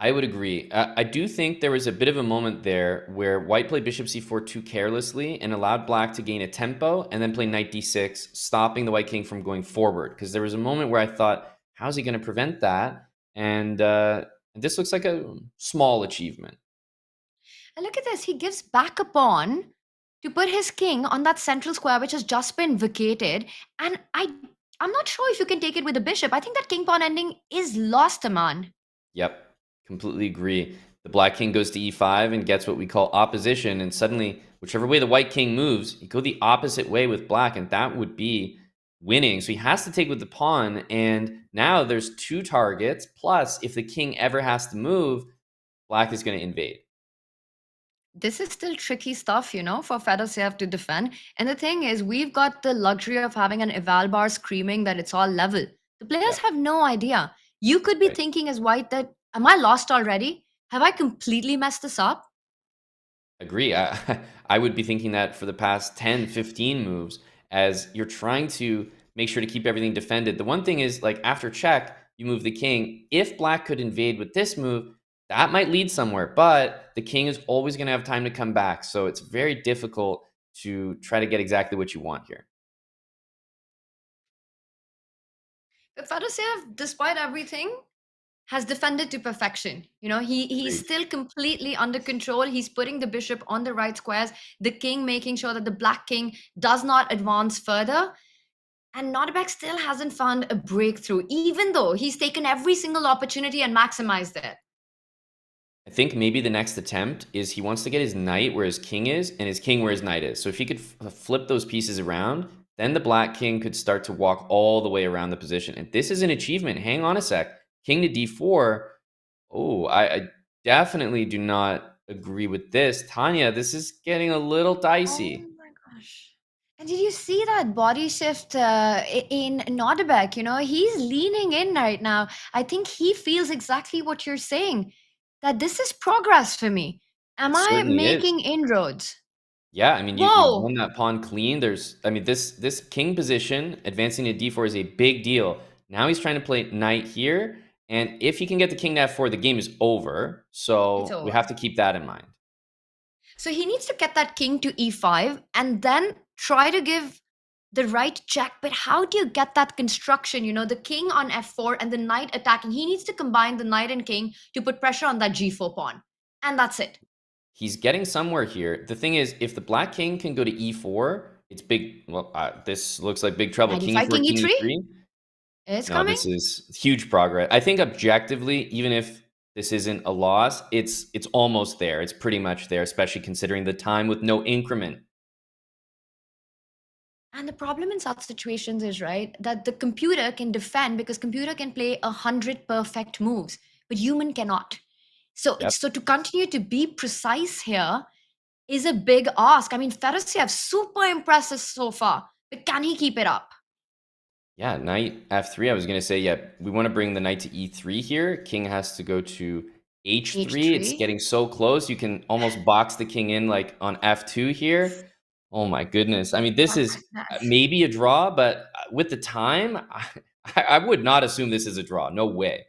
I would agree. I do think there was a bit of a moment there where white played bishop c4 too carelessly and allowed black to gain a tempo and then play knight d6, stopping the white king from going forward. Because there was a moment where I thought, how's he going to prevent that? And this looks like a small achievement. And look at this. He gives back a pawn to put his king on that central square, which has just been vacated. And I'm not sure if you can take it with a bishop. I think that king pawn ending is lost, Aman. Yep, completely agree. The black king goes to e5 and gets what we call opposition. And suddenly, whichever way the white king moves, you go the opposite way with black, and that would be winning. So he has to take with the pawn. And now there's two targets. Plus, if the king ever has to move, black is going to invade. This is still tricky stuff, for Fedoseev to defend. And the thing is, we've got the luxury of having an eval bar screaming that it's all level. The players Yeah, have no idea. You could be right. thinking as white that, am I lost already? Have I completely messed this up? Agree. I would be thinking that for the past 10, 15 moves as you're trying to make sure to keep everything defended. The one thing is, like, after check, you move the king. If black could invade with this move, that might lead somewhere, but the king is always going to have time to come back. So it's very difficult to try to get exactly what you want here. But Fedoseev, despite everything, has defended to perfection. He's Agreed. still completely under control. He's putting the bishop on the right squares, the king making sure that the black king does not advance further. And Nodirbek still hasn't found a breakthrough, even though he's taken every single opportunity and maximized it. I think maybe the next attempt is he wants to get his knight where his king is and his king where his knight is. So if he could flip those pieces around, then the black king could start to walk all the way around the position. And this is an achievement. Hang on a sec. King to d4. Oh, I definitely do not agree with this. Tanya, this is getting a little Oh dicey. my gosh. And did you see that body shift in Nodirbek? He's leaning in right now. I think he feels exactly what you're saying, that this is progress for me. Am It I certainly is. making inroads? Yeah, I mean, you've Whoa. won that pawn clean. I mean, this king position advancing to d4 is a big deal. Now he's trying to play knight here, and if he can get the king to f4, the game is over. It's So we have over. to keep that in mind. So he needs to get that king to e5 and then try to give the right check. But how do you get that construction? The king on f4 and the knight attacking. He needs to combine the knight and king to put pressure on that g4 pawn. And that's it. He's getting somewhere here. The thing is, if the black king can go to e4, it's big. Well, this looks like big trouble. Knight King e5, e4, king king e3. e3. It's No, coming. this is huge progress. I think objectively, even if this isn't a loss, it's almost there. It's pretty much there, especially considering the time with no increment. And the problem in such situations is, right, that the computer can defend because computer can play 100 perfect moves, but human cannot. So, Yep. so to continue to be precise here is a big ask. I mean, Fedoseev super impressive so far, but can he keep it up? Yeah, knight f3. I was going to say, yeah, we want to bring the knight to e3 here. King has to go to h3. It's H3. getting so close. You can almost box the king in like on f2 here. Oh my goodness. I mean, this My is goodness. maybe a draw, but with the time, I would not assume this is a draw. No way.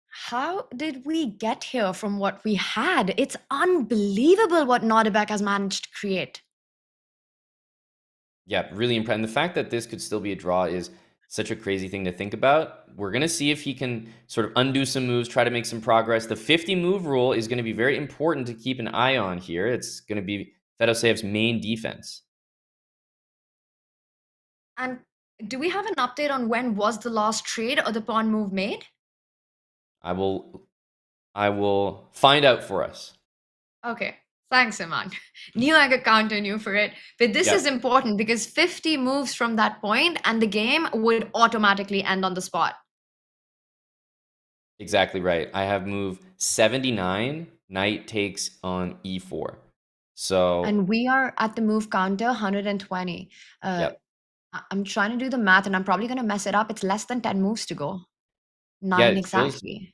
How did we get here from what we had? It's unbelievable what Nodirbek has managed to create. Yeah, really impressed. And the fact that this could still be a draw is such a crazy thing to think about. We're going to see if he can sort of undo some moves, try to make some progress. The 50 move rule is going to be very important to keep an eye on here. It's going to be Fedoseev's main defense. And do we have an update on when was the last trade or the pawn move made? I will find out for us. Okay. Thanks, Iman. Knew I could count on you for it. But this Yep, is important because 50 moves from that point and the game would automatically end on the spot. exactly right. I have move 79. Knight takes on e4. So, And we are at the move counter 120. Uh, yep. I'm trying to do the math and I'm probably going to mess it up. It's less than 10 moves to go. Yeah, Nine exactly.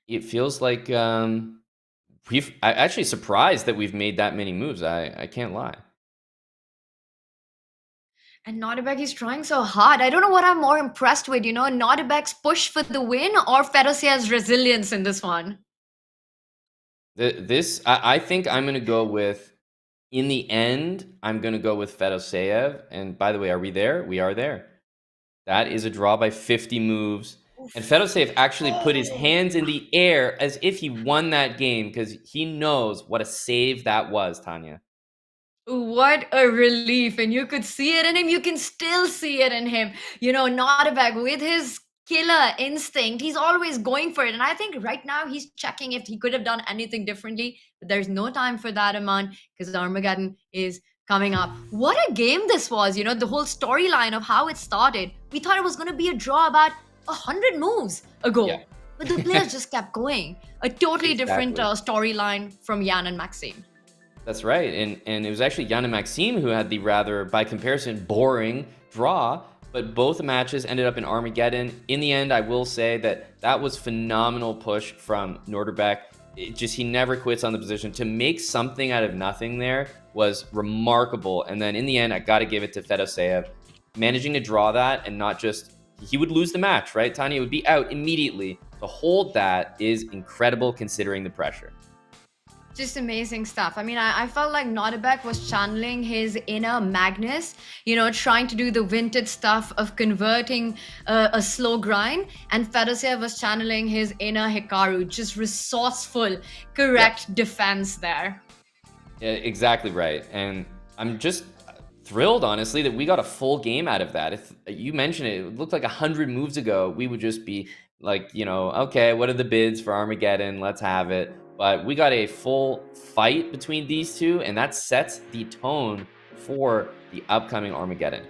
it feels like I actually surprised that we've made that many moves. I can't lie. And Nodirbek is trying so hard. I don't know what I'm more impressed with, Nodirbek's push for the win or Fedosia's resilience in this one. I think I'm going to go with, in the end, I'm going to go with Fedoseev. And by the way, are we there? We are there. That is a draw by 50 moves. And Fedoseev actually put his hands in the air as if he won that game because he knows what a save that was, Tanya. What a relief. And you could see it in him. You can still see it in him. You know, Nodirbek with his killer instinct, he's always going for it. And I think right now he's checking if he could have done anything differently. But there's no time for that, Aman, because Armageddon is coming up. What a game this was. You know, the whole storyline of how it started. We thought it was going to be a draw about 100 moves ago. Yeah. But the players just kept going. A totally different storyline from Jan and Maxime. That's right. And it was actually Jan and Maxime who had the rather, by comparison, boring draw. But both matches ended up in Armageddon. In the end, I will say that was phenomenal push from Nodirbek. He never quits on the position. To make something out of nothing there was remarkable. And then in the end, I got to give it to Fedoseev. Managing to draw that and not just, he would lose the match, right? Tanya would be out immediately. To hold that is incredible considering the pressure. Just amazing stuff. I mean, I felt like Nodirbek was channeling his inner Magnus, you know, trying to do the vintage stuff of converting a slow grind. And Fedoseev was channeling his inner Hikaru, just resourceful, correct defense there. Yeah, exactly right. And I'm just thrilled, honestly, that we got a full game out of that. If you mentioned it, it looked like 100 moves ago, we would just be like, you know, okay, what are the bids for Armageddon? Let's have it. But we got a full fight between these two, and that sets the tone for the upcoming Armageddon.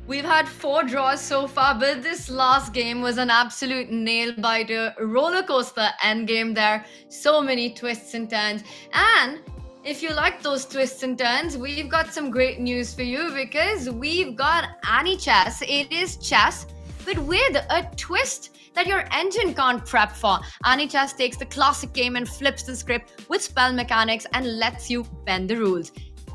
We've had 4 draws so far, but this last game was an absolute nail-biter, roller coaster endgame there. So many twists and turns. And if you like those twists and turns, we've got some great news for you because we've got AniChess. It is chess, but with a twist that your engine can't prep for. AniChess takes the classic game and flips the script with spell mechanics and lets you bend the rules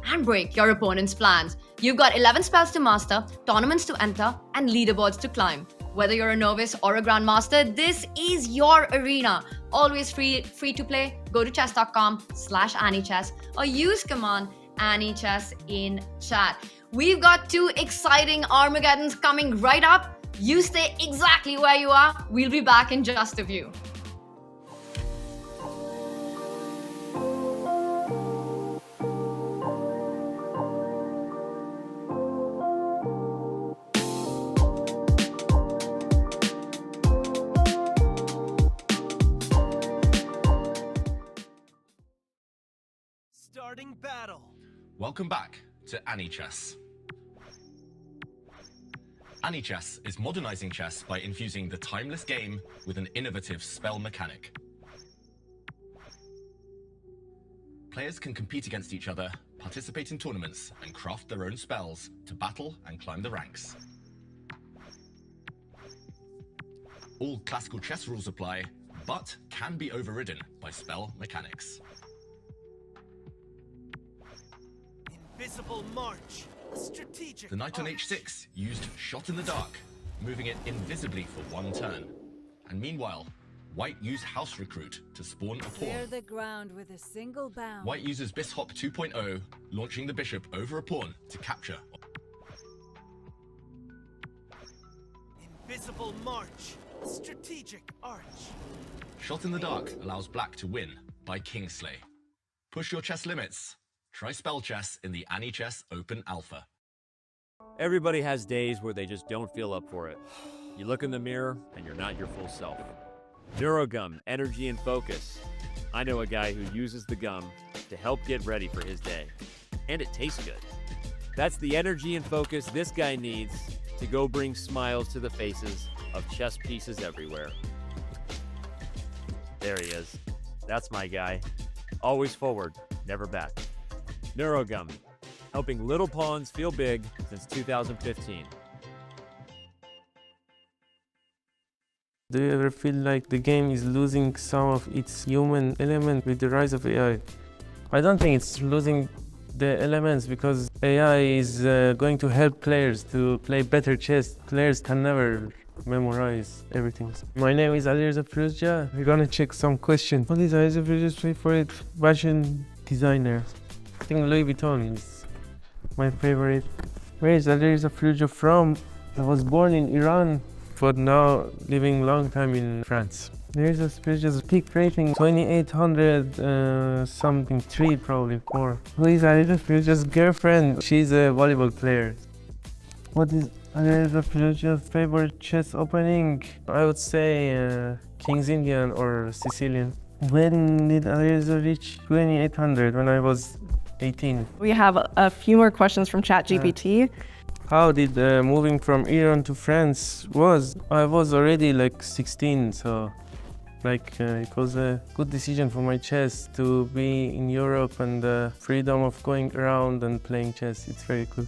and break your opponent's plans. You've got 11 spells to master, tournaments to enter, and leaderboards to climb. Whether you're a novice or a grandmaster, this is your arena. Always free to play. Go to chess.com/AniChess or use command AniChess in chat. We've got 2 exciting Armageddons coming right up. You stay exactly where you are. We'll be back in just a few. Starting battle. Welcome back to AniChess. AniChess is modernizing chess by infusing the timeless game with an innovative spell mechanic. Players can compete against each other, participate in tournaments, and craft their own spells to battle and climb the ranks. All classical chess rules apply, but can be overridden by spell mechanics. Invisible march. A strategic The knight on h6 used Shot in the Dark, moving it invisibly for 1 turn. And meanwhile, white used House Recruit to spawn a Clear pawn. the ground with a single bound. White uses Bishop 2.0, launching the bishop over a pawn to capture. Invisible march. A strategic arch. Shot in the Dark allows black to win by Kingsley. Push your chess limits. Try spell chess in the AniChess Open Alpha. Everybody has days where they just don't feel up for it. You look in the mirror and you're not your full self. Neurogum, energy and focus. I know a guy who uses the gum to help get ready for his day. And it tastes good. That's the energy and focus this guy needs to go bring smiles to the faces of chess pieces everywhere. There he is. That's my guy. Always forward, never back. Neurogum, helping little pawns feel big since 2015. Do you ever feel like the game is losing some of its human element with the rise of AI? I don't think it's losing the elements because AI is going to help players to play better chess. Players can never memorize everything. My name is Alireza Firuzja. We're gonna check some questions. What is Alireza Firuzja's favorite fashion designer? I think Louis Vuitton is my favorite. Where is Alireza Firuzja from? I was born in Iran, but now living long time in France. Alireza Firuzja's peak rating 2800 something 3 probably 4. Who is Alireza Firuzja's girlfriend? She's a volleyball player. What is Alireza Firuzja's favorite chess opening? I would say King's Indian or Sicilian. When did Alireza reach 2800? When I was 18. We have a few more questions from ChatGPT. How did moving from Iran to France was? I was already like 16, so it was a good decision for my chess to be in Europe and the freedom of going around and playing chess. It's very cool.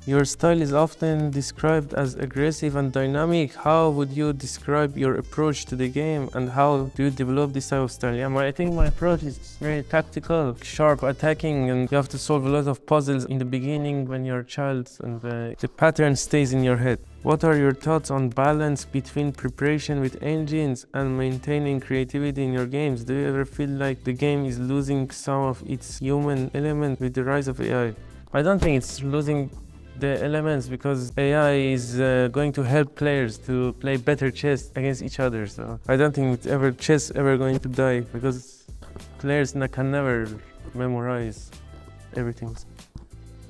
Your style is often described as aggressive and dynamic. How would you describe your approach to the game and how do you develop this type of style? Yeah, I think my approach is very tactical, sharp attacking, and you have to solve a lot of puzzles in the beginning when you're a child, and the pattern stays in your head. What are your thoughts on balance between preparation with engines and maintaining creativity in your games? Do you ever feel like the game is losing some of its human element with the rise of AI? I don't think it's losing the elements because AI is going to help players to play better chess against each other. So I don't think chess ever going to die because players can never memorize everything.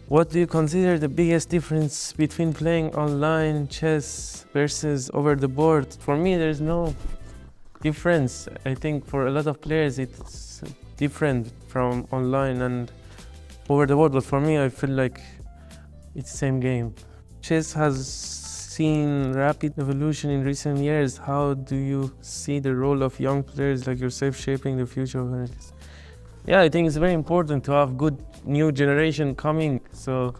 What do you consider the biggest difference between playing online chess versus over the board? For me, there's no difference. I think for a lot of players it's different from online and over the board, but for me I feel like it's the same game. Chess has seen rapid evolution in recent years. How do you see the role of young players like yourself shaping the future of chess? Yeah, I think it's very important to have good new generation coming. So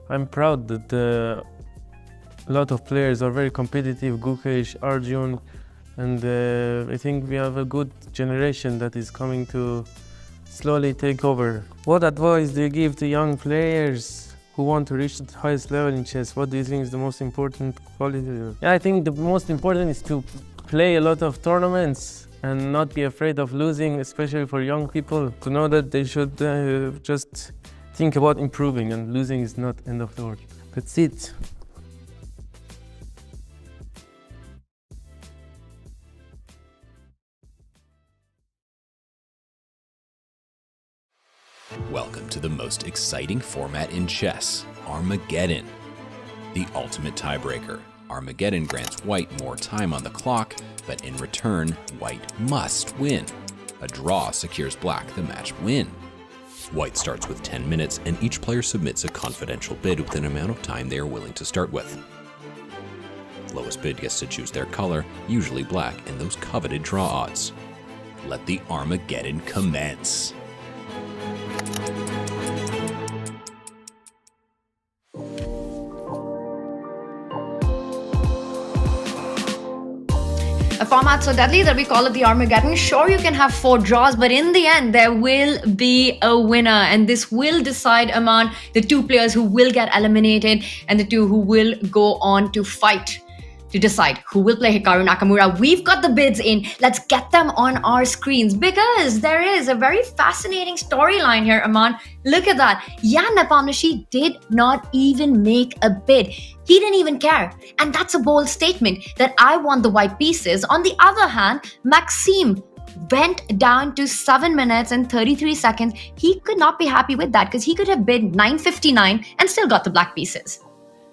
I'm proud that a lot of players are very competitive, Gukesh, Arjun, and I think we have a good generation that is coming to slowly take over. What advice do you give to young players who want to reach the highest level in chess? What do you think is the most important quality? Yeah, I think the most important is to play a lot of tournaments and not be afraid of losing, especially for young people, to know that they should just think about improving, and losing is not end of the world. That's it. Welcome to the most exciting format in chess, Armageddon. The ultimate tiebreaker. Armageddon grants white more time on the clock, but in return, white must win. A draw secures black the match win. White starts with 10 minutes, and each player submits a confidential bid with an amount of time they are willing to start with. Lowest bid gets to choose their color, usually black, and those coveted draw odds. Let the Armageddon commence. A format so deadly that we call it the Armageddon. Sure, you can have 4 draws, but in the end, there will be a winner. And this will decide among the 2 players who will get eliminated and the 2 who will go on to fight to decide who will play Hikaru Nakamura. We've got the bids in. Let's get them on our screens because there is a very fascinating storyline here, Aman. Look at that. Jan Nepomniachtchi did not even make a bid. He didn't even care. And that's a bold statement that I want the white pieces. On the other hand, Maxime went down to 7 minutes and 33 seconds. He could not be happy with that because he could have bid 9:59 and still got the black pieces.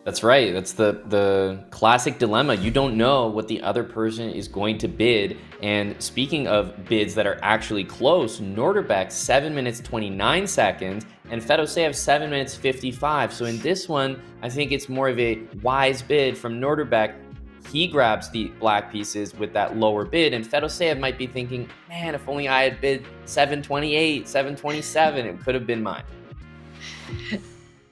That's right. That's the classic dilemma. You don't know what the other person is going to bid. And speaking of bids that are actually close, Nodirbek 7 minutes 29 seconds and Fedoseev 7 minutes 55. So in this one, I think it's more of a wise bid from Nodirbek. He grabs the black pieces with that lower bid, and Fedoseev might be thinking, man, if only I had bid 728, 727, it could have been mine.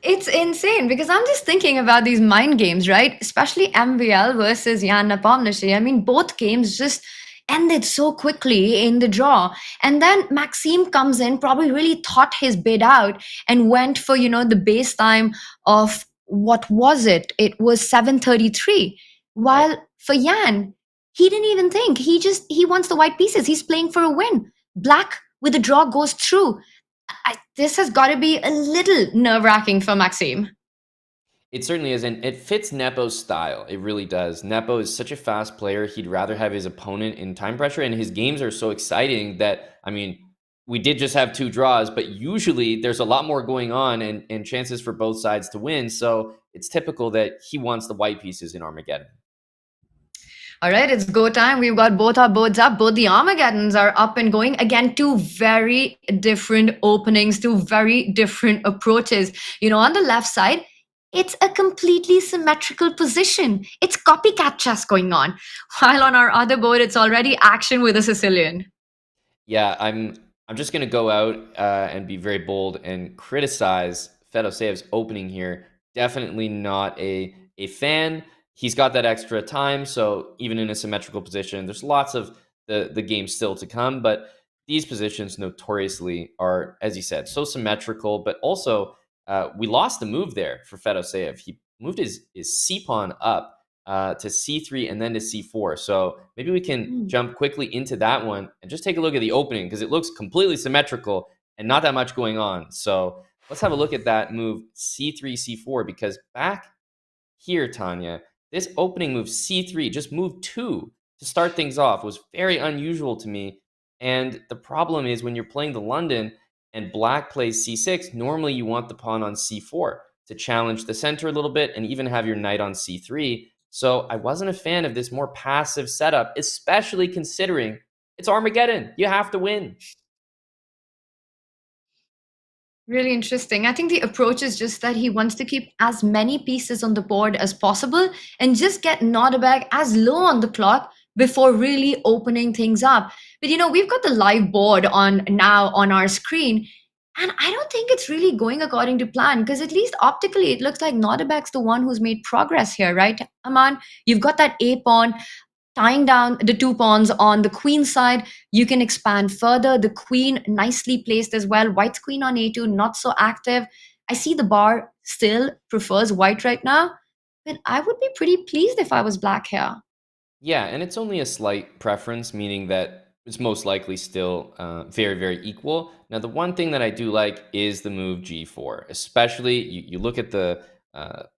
It's insane because I'm just thinking about these mind games, right? Especially MVL versus Jan Nepomniachtchi. I mean, both games just ended so quickly in the draw. And then Maxime comes in, probably really thought his bid out and went for, the base time of, what was it? It was 7:33. While for Yan, he didn't even think. He wants the white pieces. He's playing for a win. Black with a draw goes through. This has got to be a little nerve-wracking for Maxime. It certainly is, and it fits Nepo's style. It really does. Nepo is such a fast player. He'd rather have his opponent in time pressure, and his games are so exciting that, I mean, we did just have 2 draws, but usually there's a lot more going on and chances for both sides to win. So it's typical that he wants the white pieces in Armageddon. All right, it's go time. We've got both our boards up. Both the Armageddons are up and going. Again, 2 very different openings, 2 very different approaches. On the left side, it's a completely symmetrical position. It's copycat chess going on. While on our other board, it's already action with a Sicilian. Yeah, I'm just going to go out and be very bold and criticize Fedoseev's opening here. Definitely not a fan. He's got that extra time, so even in a symmetrical position, there's lots of the game still to come, but these positions notoriously are, as you said, so symmetrical, but also we lost the move there for Fedoseev. He moved his c-pawn up to c3 and then to c4. So maybe we can jump quickly into that one and just take a look at the opening because it looks completely symmetrical and not that much going on. So let's have a look at that move c3, c4, because back here, Tanya, this opening move c3, just move 2 to start things off, was very unusual to me. And the problem is when you're playing the London and black plays c6, normally you want the pawn on c4 to challenge the center a little bit and even have your knight on c3. So I wasn't a fan of this more passive setup, especially considering it's Armageddon. You have to win. Really interesting. I think the approach is just that he wants to keep as many pieces on the board as possible and just get Nodirbek as low on the clock before really opening things up. But we've got the live board now on our screen, and I don't think it's really going according to plan because at least optically it looks like Nodirbek's the one who's made progress here, right, Aman? You've got that A pawn tying down the 2 pawns on the queen side. You can expand further. The queen nicely placed as well. White's queen on a2, not so active. I see the bar still prefers white right now, but I would be pretty pleased if I was black here. Yeah, and it's only a slight preference, meaning that it's most likely still very, very equal. Now, the one thing that I do like is the move g4, especially you look at the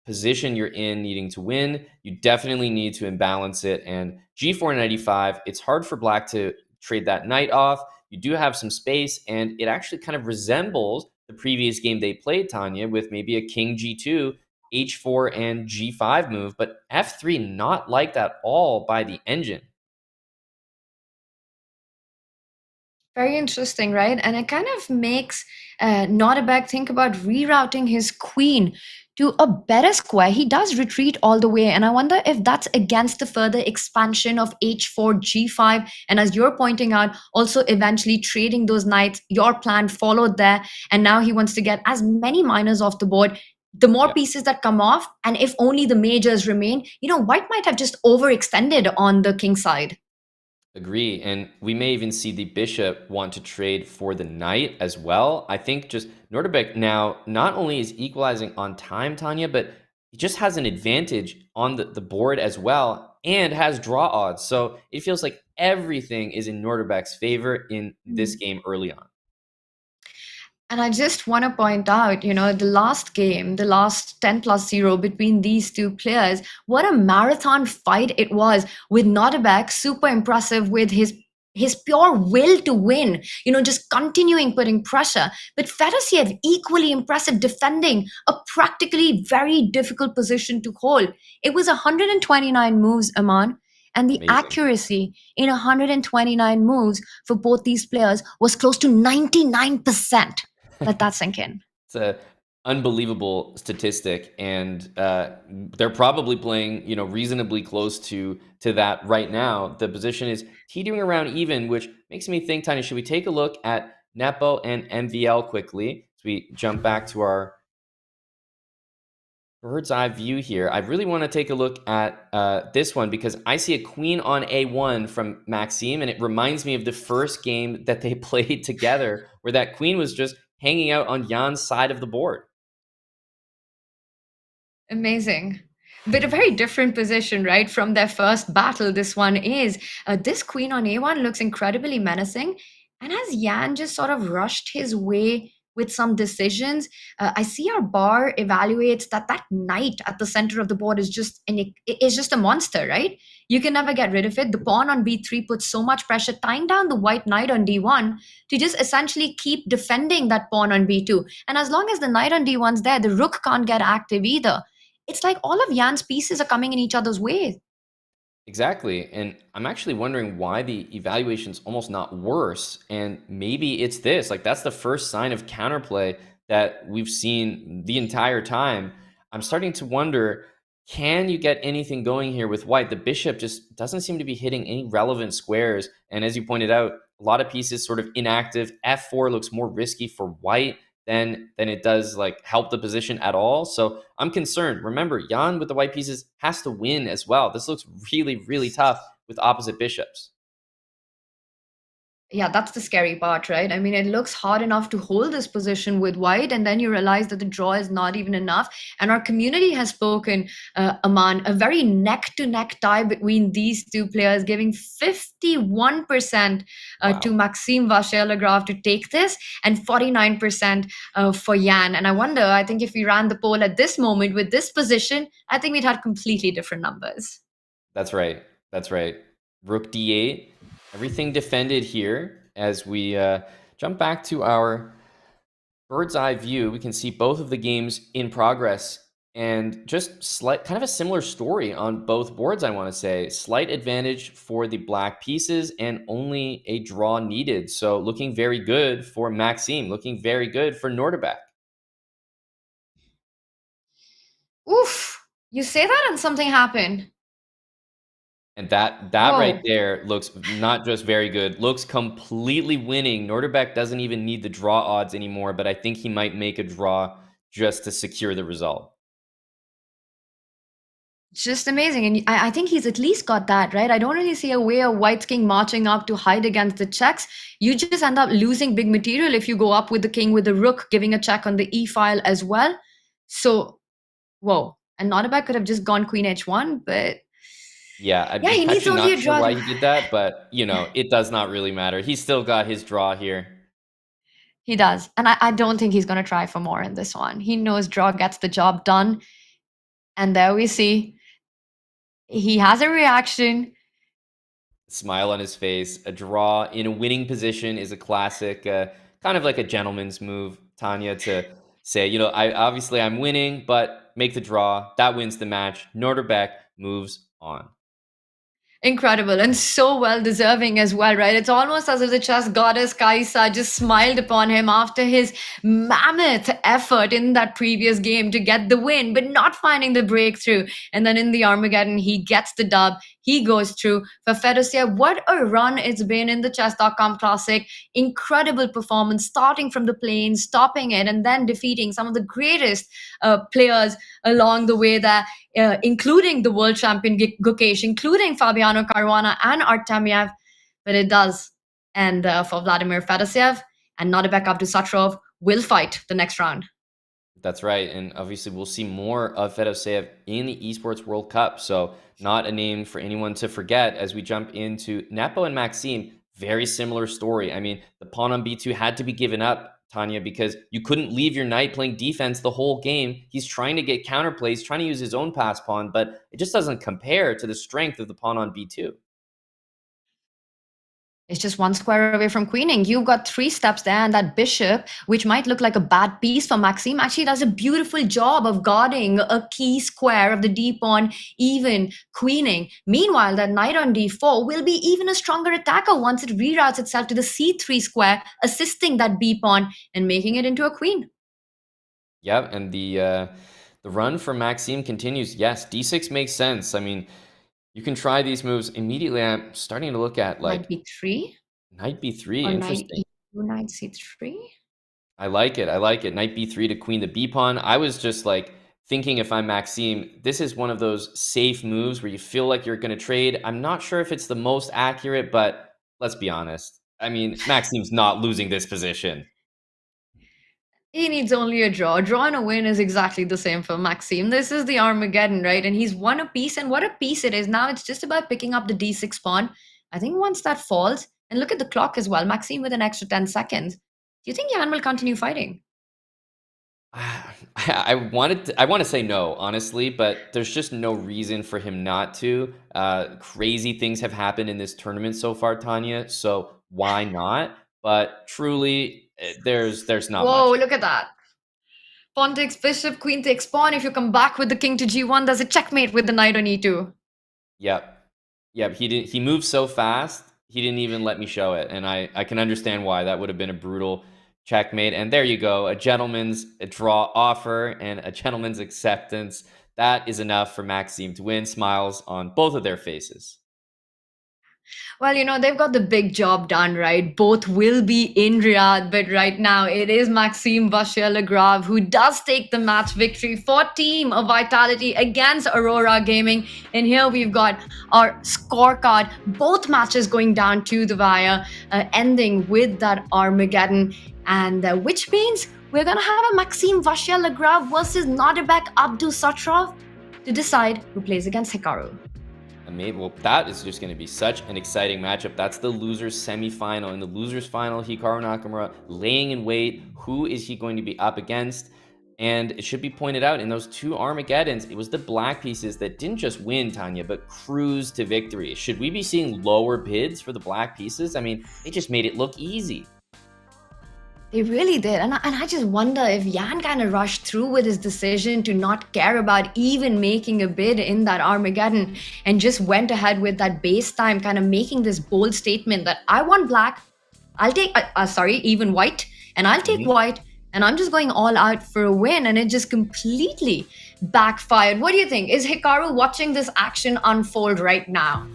position you're in needing to win. You definitely need to imbalance it. And g4 knight e5, it's hard for black to trade that knight off. You do have some space, and it actually kind of resembles the previous game they played, Tanya, with maybe a king g2, h4, and g5 move, but f3 not liked at all by the engine. Very interesting, right? And it kind of makes Nodirbek think about rerouting his queen to a better square. He does retreat all the way, and I wonder if that's against the further expansion of h4, g5, and as you're pointing out, also eventually trading those knights. Your plan followed there, and now he wants to get as many minors off the board. The more pieces that come off, and if only the majors remain, white might have just overextended on the king side. Agree. And we may even see the bishop want to trade for the knight as well. I think just Nodirbek now not only is equalizing on time, Tanya, but he just has an advantage on the board as well and has draw odds. So it feels like everything is in Nordirbek's favor in this game early on. And I just want to point out, the last game, the last 10+0 between these 2 players, what a marathon fight it was, with Nodirbek super impressive with his pure will to win, just continuing putting pressure. But Fedoseev equally impressive defending a practically very difficult position to hold. It was 129 moves, Aman. And the accuracy in 129 moves for both these players was close to 99%. Let that sink in. It's an unbelievable statistic, and they're probably playing, reasonably close to that right now. The position is teetering around even, which makes me think, Tanya, should we take a look at Nepo and MVL quickly? So we jump back to our bird's eye view here. I really want to take a look at this one because I see a queen on a1 from Maxime, and it reminds me of the first game that they played together where that queen was just hanging out on Jan's side of the board. Amazing. But a very different position, right, from their first battle. This one is this queen on a1 looks incredibly menacing, and as Yan just sort of rushed his way with some decisions, I see our bar evaluates that knight at the center of the board is just a monster, right? You can never get rid of it. The pawn on b3 puts so much pressure, tying down the white knight on d1 to just essentially keep defending that pawn on b2. And as long as the knight on d1's there, the rook can't get active either. It's like all of Jan's pieces are coming in each other's way. Exactly. And I'm actually wondering why the evaluation's almost not worse. And maybe it's this. Like, that's the first sign of counterplay that we've seen the entire time. I'm starting to wonder, can you get anything going here with white? The bishop just doesn't seem to be hitting any relevant squares. And as you pointed out, a lot of pieces sort of inactive. F4 looks more risky for white than it does like help the position at all. So I'm concerned. Remember, Jan with the white pieces has to win as well. This looks really, really tough with opposite bishops. Yeah, that's the scary part, right? I mean, it looks hard enough to hold this position with white, and then you realize that the draw is not even enough. And our community has spoken, Aman, a very neck-to-neck tie between these two players, giving 51% to Maxime Vachier-Lagrave to take this, and 49% for Jan. And I wonder, I think if we ran the poll at this moment with this position, I think we'd have completely different numbers. That's right. That's right. Rook d8. Everything defended here. As we jump back to our bird's eye view, we can see both of the games in progress, and just kind of a similar story on both boards, I want to say. Slight advantage for the black pieces and only a draw needed. So looking very good for Maxime, looking very good for Nodirbek. Oof, you say that and something happened. And that right there looks not just very good, looks completely winning. Nodirbek doesn't even need the draw odds anymore, but I think he might make a draw just to secure the result. Just amazing. And I think he's at least got that, right? I don't really see a way of White's king marching up to hide against the checks. You just end up losing big material if you go up with the king with the rook, giving a check on the e-file as well. So, whoa. And Nodirbek could have just gone queen h1, but yeah, I'm he needs actually only not a sure draw. why he did that, but, you know, it does not really matter. He's still got his draw here. He does. And I don't think he's going to try for more in this one. He knows draw gets the job done. And there we see he has a reaction. Smile on his face. A draw in a winning position is a classic, kind of like a gentleman's move, Tanya, to say, you know, I'm winning, but make the draw. That wins the match. Nodirbek moves on. Incredible and so well deserving as well, right? It's almost as if the chess goddess Kaisa just smiled upon him after his mammoth effort in that previous game to get the win, but not finding the breakthrough. And then in the Armageddon, he gets the dub. He goes through. For Fedoseev, what a run it's been in the Chess.com Classic. Incredible performance, starting from the plane, stopping it, and then defeating some of the greatest players along the way there, including the world champion Gukesh, including Fabiano Caruana and Artemiev. But it does. And for Vladimir Fedoseev and Nodirbek Abdusatrov will fight the next round. That's right. And obviously we'll see more of Fedoseev in the Esports World Cup. So not a name for anyone to forget as we jump into Nepo and Maxime. Very similar story. I mean, the pawn on b2 had to be given up, Tanya, because you couldn't leave your knight playing defense the whole game. He's trying to get counterplays, trying to use his own pass pawn, but it just doesn't compare to the strength of the pawn on b2. It's just one square away from queening. You've got 3 steps there, and that bishop, which might look like a bad piece for Maxime, actually does a beautiful job of guarding a key square of the d pawn, even queening. Meanwhile, that knight on d4 will be even a stronger attacker once it reroutes itself to the c3 square, assisting that b pawn and making it into a queen. Yeah, and the run for Maxime continues. Yes, d6 makes sense. I mean, you can try these moves immediately. I'm starting to look at like knight b3. Knight b3, or interesting. Knight c3. I like it. I like it. Knight b3 to queen the b pawn. I was just like thinking, if I'm Maxime, this is one of those safe moves where you feel like you're going to trade. I'm not sure if it's the most accurate, but let's be honest. I mean, Maxime's not losing this position. He needs only a draw. A draw and a win is exactly the same for Maxime. This is the Armageddon, right? And he's won a piece, and what a piece it is. Now it's just about picking up the d6 pawn. I think once that falls, and look at the clock as well, Maxime with an extra 10 seconds. Do you think Jan will continue fighting? I want to say no, honestly, but there's just no reason for him not to. Crazy things have happened in this tournament so far, Tanya. So why not? But truly, there's not Whoa, much. look at that. Pawn takes bishop, queen takes pawn. If you come back with the king to g1, there's a checkmate with the knight on e2. Yep. He moved so fast, he didn't even let me show it. And I can understand why. That would have been a brutal checkmate. And there you go, a gentleman's draw offer and a gentleman's acceptance. That is enough for Maxime to win. Smiles on both of their faces. Well, they've got the big job done, right? Both will be in Riyadh, but right now it is Maxime Vachier-Lagrave who does take the match victory for Team of Vitality against Aurora Gaming. And here we've got our scorecard, both matches going down to the wire, ending with that Armageddon. And which means we're going to have a Maxime Vachier-Lagrave versus Nodirbek Abdusatrov to decide who plays against Hikaru. Well, that is just going to be such an exciting matchup. That's the losers semifinal. In the losers final, Hikaru Nakamura laying in wait. Who is he going to be up against? And it should be pointed out, in those two Armageddons, it was the black pieces that didn't just win, Tanya, but cruise to victory. Should we be seeing lower bids for the black pieces? I mean, they just made it look easy. They really did. And I just wonder if Jan kind of rushed through with his decision to not care about even making a bid in that Armageddon and just went ahead with that base time, kind of making this bold statement that I want black, I'll take, even white, and I'll take white, and I'm just going all out for a win. And it just completely backfired. What do you think? Is Hikaru watching this action unfold right now?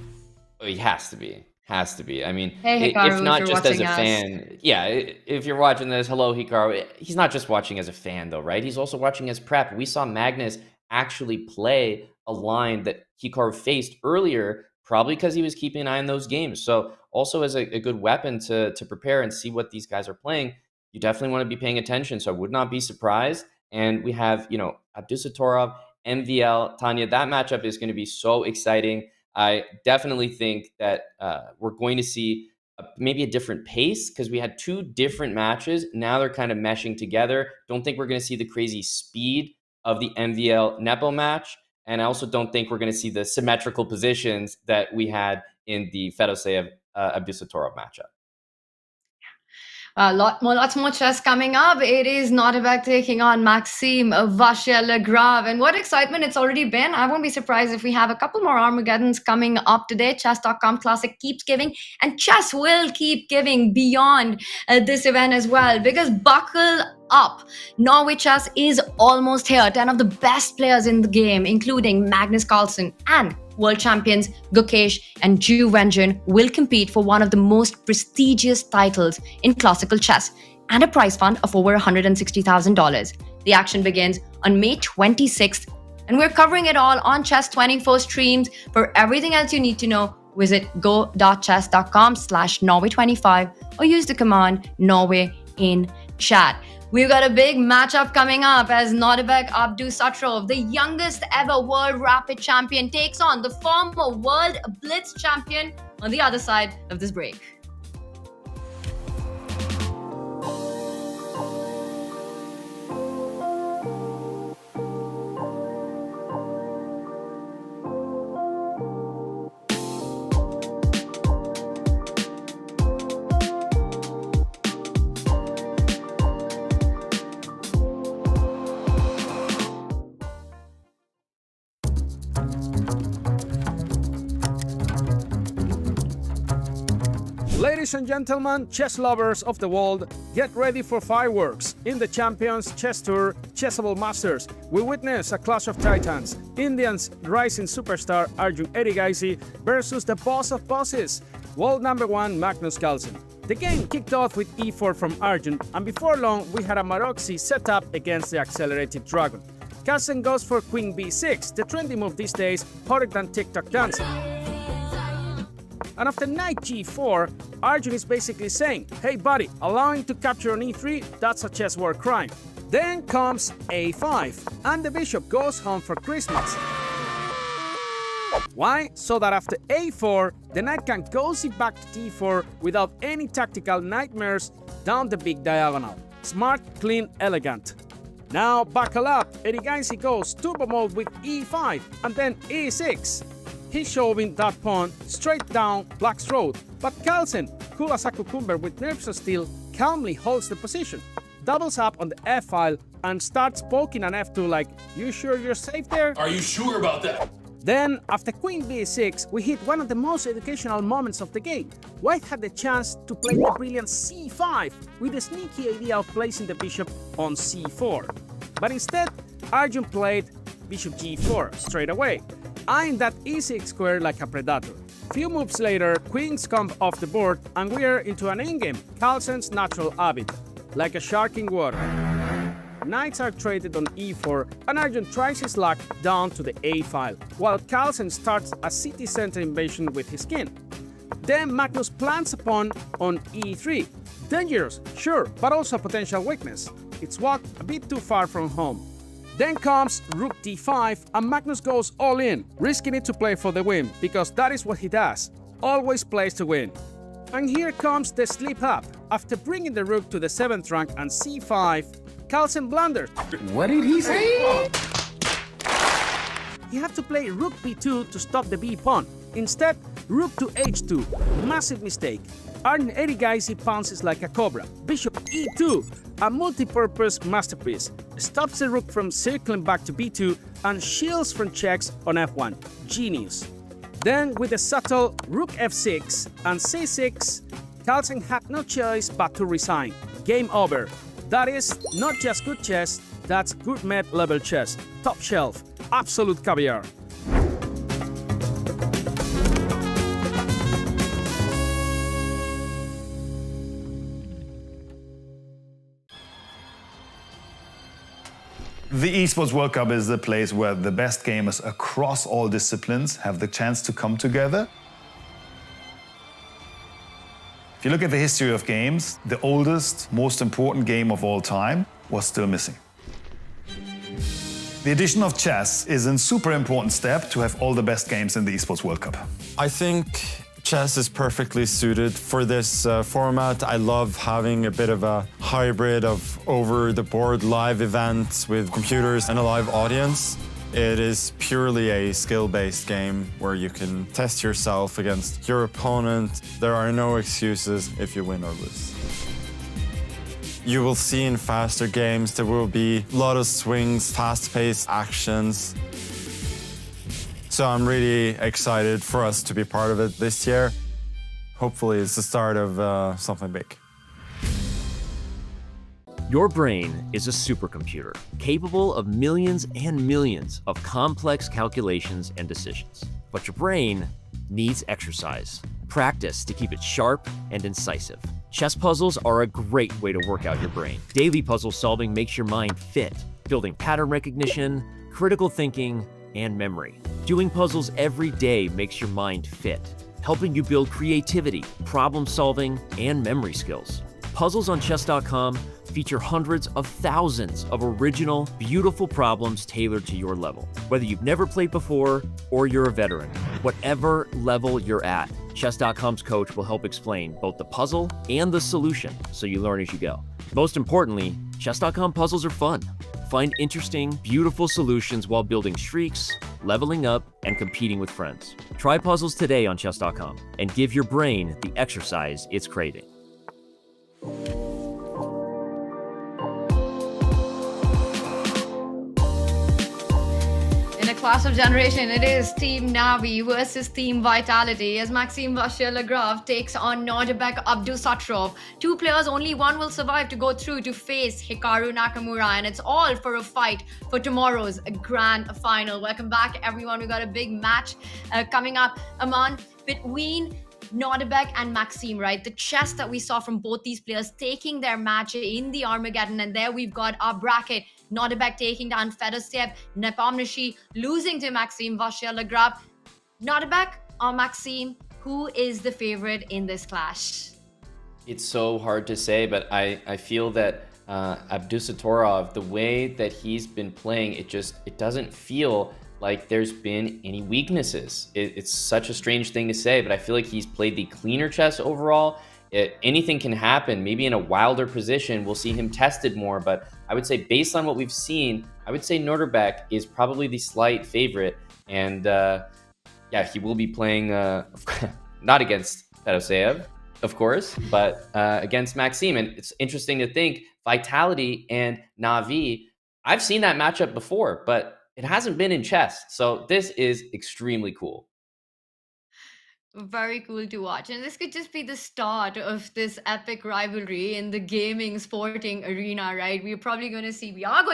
Oh, he has to be. Has to be. I mean, hey, Hikaru, if not just as a fan, if you're watching this, hello, Hikaru. He's not just watching as a fan, though, right? He's also watching as prep. We saw Magnus actually play a line that Hikaru faced earlier, probably because he was keeping an eye on those games. So also as a good weapon to prepare and see what these guys are playing, you definitely want to be paying attention. So I would not be surprised. And we have, Abdusatorov, MVL, Tanya. That matchup is going to be so exciting. I definitely think that we're going to see maybe a different pace because we had two different matches. Now they're kind of meshing together. Don't think we're going to see the crazy speed of the MVL Nepo match. And I also don't think we're going to see the symmetrical positions that we had in the Fedoseev Abdusatorov matchup. Lots more chess coming up. It is Nodirbek taking on Maxime Vachier-Lagrave. And what excitement it's already been. I won't be surprised if we have a couple more Armageddons coming up today. Chess.com Classic keeps giving, and chess will keep giving beyond this event as well, because buckle up. Norway Chess is almost here. 10 of the best players in the game, including Magnus Carlsen and world champions Gukesh and Ju Wenjun, will compete for one of the most prestigious titles in classical chess and a prize fund of over $160,000. The action begins on May 26th, and we're covering it all on Chess24 streams. For everything else you need to know, visit go.chess.com/Norway25 or use the command Norway in chat. We've got a big matchup coming up as Nodirbek Abdusatrov, the youngest ever world rapid champion, takes on the former world blitz champion on the other side of this break. Ladies and gentlemen, chess lovers of the world, get ready for fireworks. In the Champions Chess Tour Chessable Masters, we witness a clash of titans. Indians' rising superstar Arjun Erigaisi versus the boss of bosses, world number one Magnus Carlsen. The game kicked off with e4 from Arjun, and before long we had a Maroczy set up against the accelerated dragon. Carlsen goes for queen b6, the trendy move these days, hotter than TikTok dancing. And after knight g4, Arjun is basically saying, hey buddy, allowing to capture on e3, that's a chess war crime. Then comes a5, and the bishop goes home for Christmas. Why? So that after a4, the knight can cozy back to d4 without any tactical nightmares down the big diagonal. Smart, clean, elegant. Now buckle up, Erigaisi goes turbo mode with e5 and then e6. He's shoving that pawn straight down black's road, but Carlsen, cool as a cucumber with nerves of steel, calmly holds the position, doubles up on the f-file and starts poking an f2 like, you sure you're safe there? Are you sure about that? Then, after queen b6, we hit one of the most educational moments of the game. White had the chance to play the brilliant c5 with the sneaky idea of placing the bishop on c4. But instead, Arjun played bishop g4 straight away, eyeing that e6 square like a predator. Few moves later, queens come off the board and we're into an endgame, Carlsen's natural habitat, like a shark in water. Knights are traded on e4 and Arjun tries his luck down to the a-file, while Carlsen starts a city center invasion with his king. Then Magnus plants a pawn on e3. Dangerous, sure, but also a potential weakness. It's walked a bit too far from home. Then comes rook d5 and Magnus goes all in, risking it to play for the win, because that is what he does, always plays to win. And here comes the slip up. After bringing the rook to the 7th rank and c5, Carlsen blundered. What did he say? He had to play rook b2 to stop the b pawn. Instead, rook to h2. Massive mistake. Arden Erigaisi pounces like a cobra. Bishop e2, a multi-purpose masterpiece. Stops the rook from circling back to b2 and shields from checks on f1. Genius. Then, with a subtle rook f6 and c6, Carlsen had no choice but to resign. Game over. That is not just good chess, that's good med level chess. Top shelf, absolute caviar. The Esports World Cup is the place where the best gamers across all disciplines have the chance to come together. If you look at the history of games, the oldest, most important game of all time was still missing. The addition of chess is a super important step to have all the best games in the Esports World Cup. I think chess is perfectly suited for this format. I love having a bit of a hybrid of over-the-board live events with computers and a live audience. It is purely a skill-based game where you can test yourself against your opponent. There are no excuses if you win or lose. You will see in faster games there will be a lot of swings, fast-paced actions. So I'm really excited for us to be part of it this year. Hopefully it's the start of something big. Your brain is a supercomputer, capable of millions and millions of complex calculations and decisions. But your brain needs exercise, practice to keep it sharp and incisive. Chess puzzles are a great way to work out your brain. Daily puzzle solving makes your mind fit, building pattern recognition, critical thinking, and memory. Doing puzzles every day makes your mind fit, helping you build creativity, problem solving, and memory skills. Puzzles on Chess.com feature hundreds of thousands of original, beautiful problems tailored to your level. Whether you've never played before or you're a veteran, whatever level you're at, Chess.com's coach will help explain both the puzzle and the solution so you learn as you go. Most importantly, Chess.com puzzles are fun. Find interesting, beautiful solutions while building streaks, leveling up, and competing with friends. Try puzzles today on Chess.com and give your brain the exercise it's craving. In a clash of generation, it is Team Navi versus Team Vitality as Maxime Vachier-Lagrave takes on Nodirbek Abdusatrov. Two players, only one will survive to go through to face Hikaru Nakamura, and it's all for a fight for tomorrow's grand final. Welcome back, everyone. We got a big match coming up, Aman, between Nodirbek and Maxime, right? The chess that we saw from both these players taking their match in the Armageddon, and there we've got our bracket. Nodirbek taking down Fedoseev, Nepomniachtchi losing to Maxime Vachier-Lagrave. Nodirbek or Maxime, who is the favorite in this clash? It's so hard to say, but I feel that Abdusattorov, the way that he's been playing, it doesn't feel like there's been any weaknesses. It's such a strange thing to say, but I feel like he's played the cleaner chess overall. Anything can happen. Maybe in a wilder position, we'll see him tested more, but I would say based on what we've seen, I would say Nodirbek is probably the slight favorite. And yeah, he will be playing not against Fedoseev, of course, but against Maxime. And it's interesting to think Vitality and Navi, I've seen that matchup before, but it hasn't been in chess. So this is extremely cool. Very cool to watch. And this could just be the start of this epic rivalry in the gaming sporting arena, right? We are going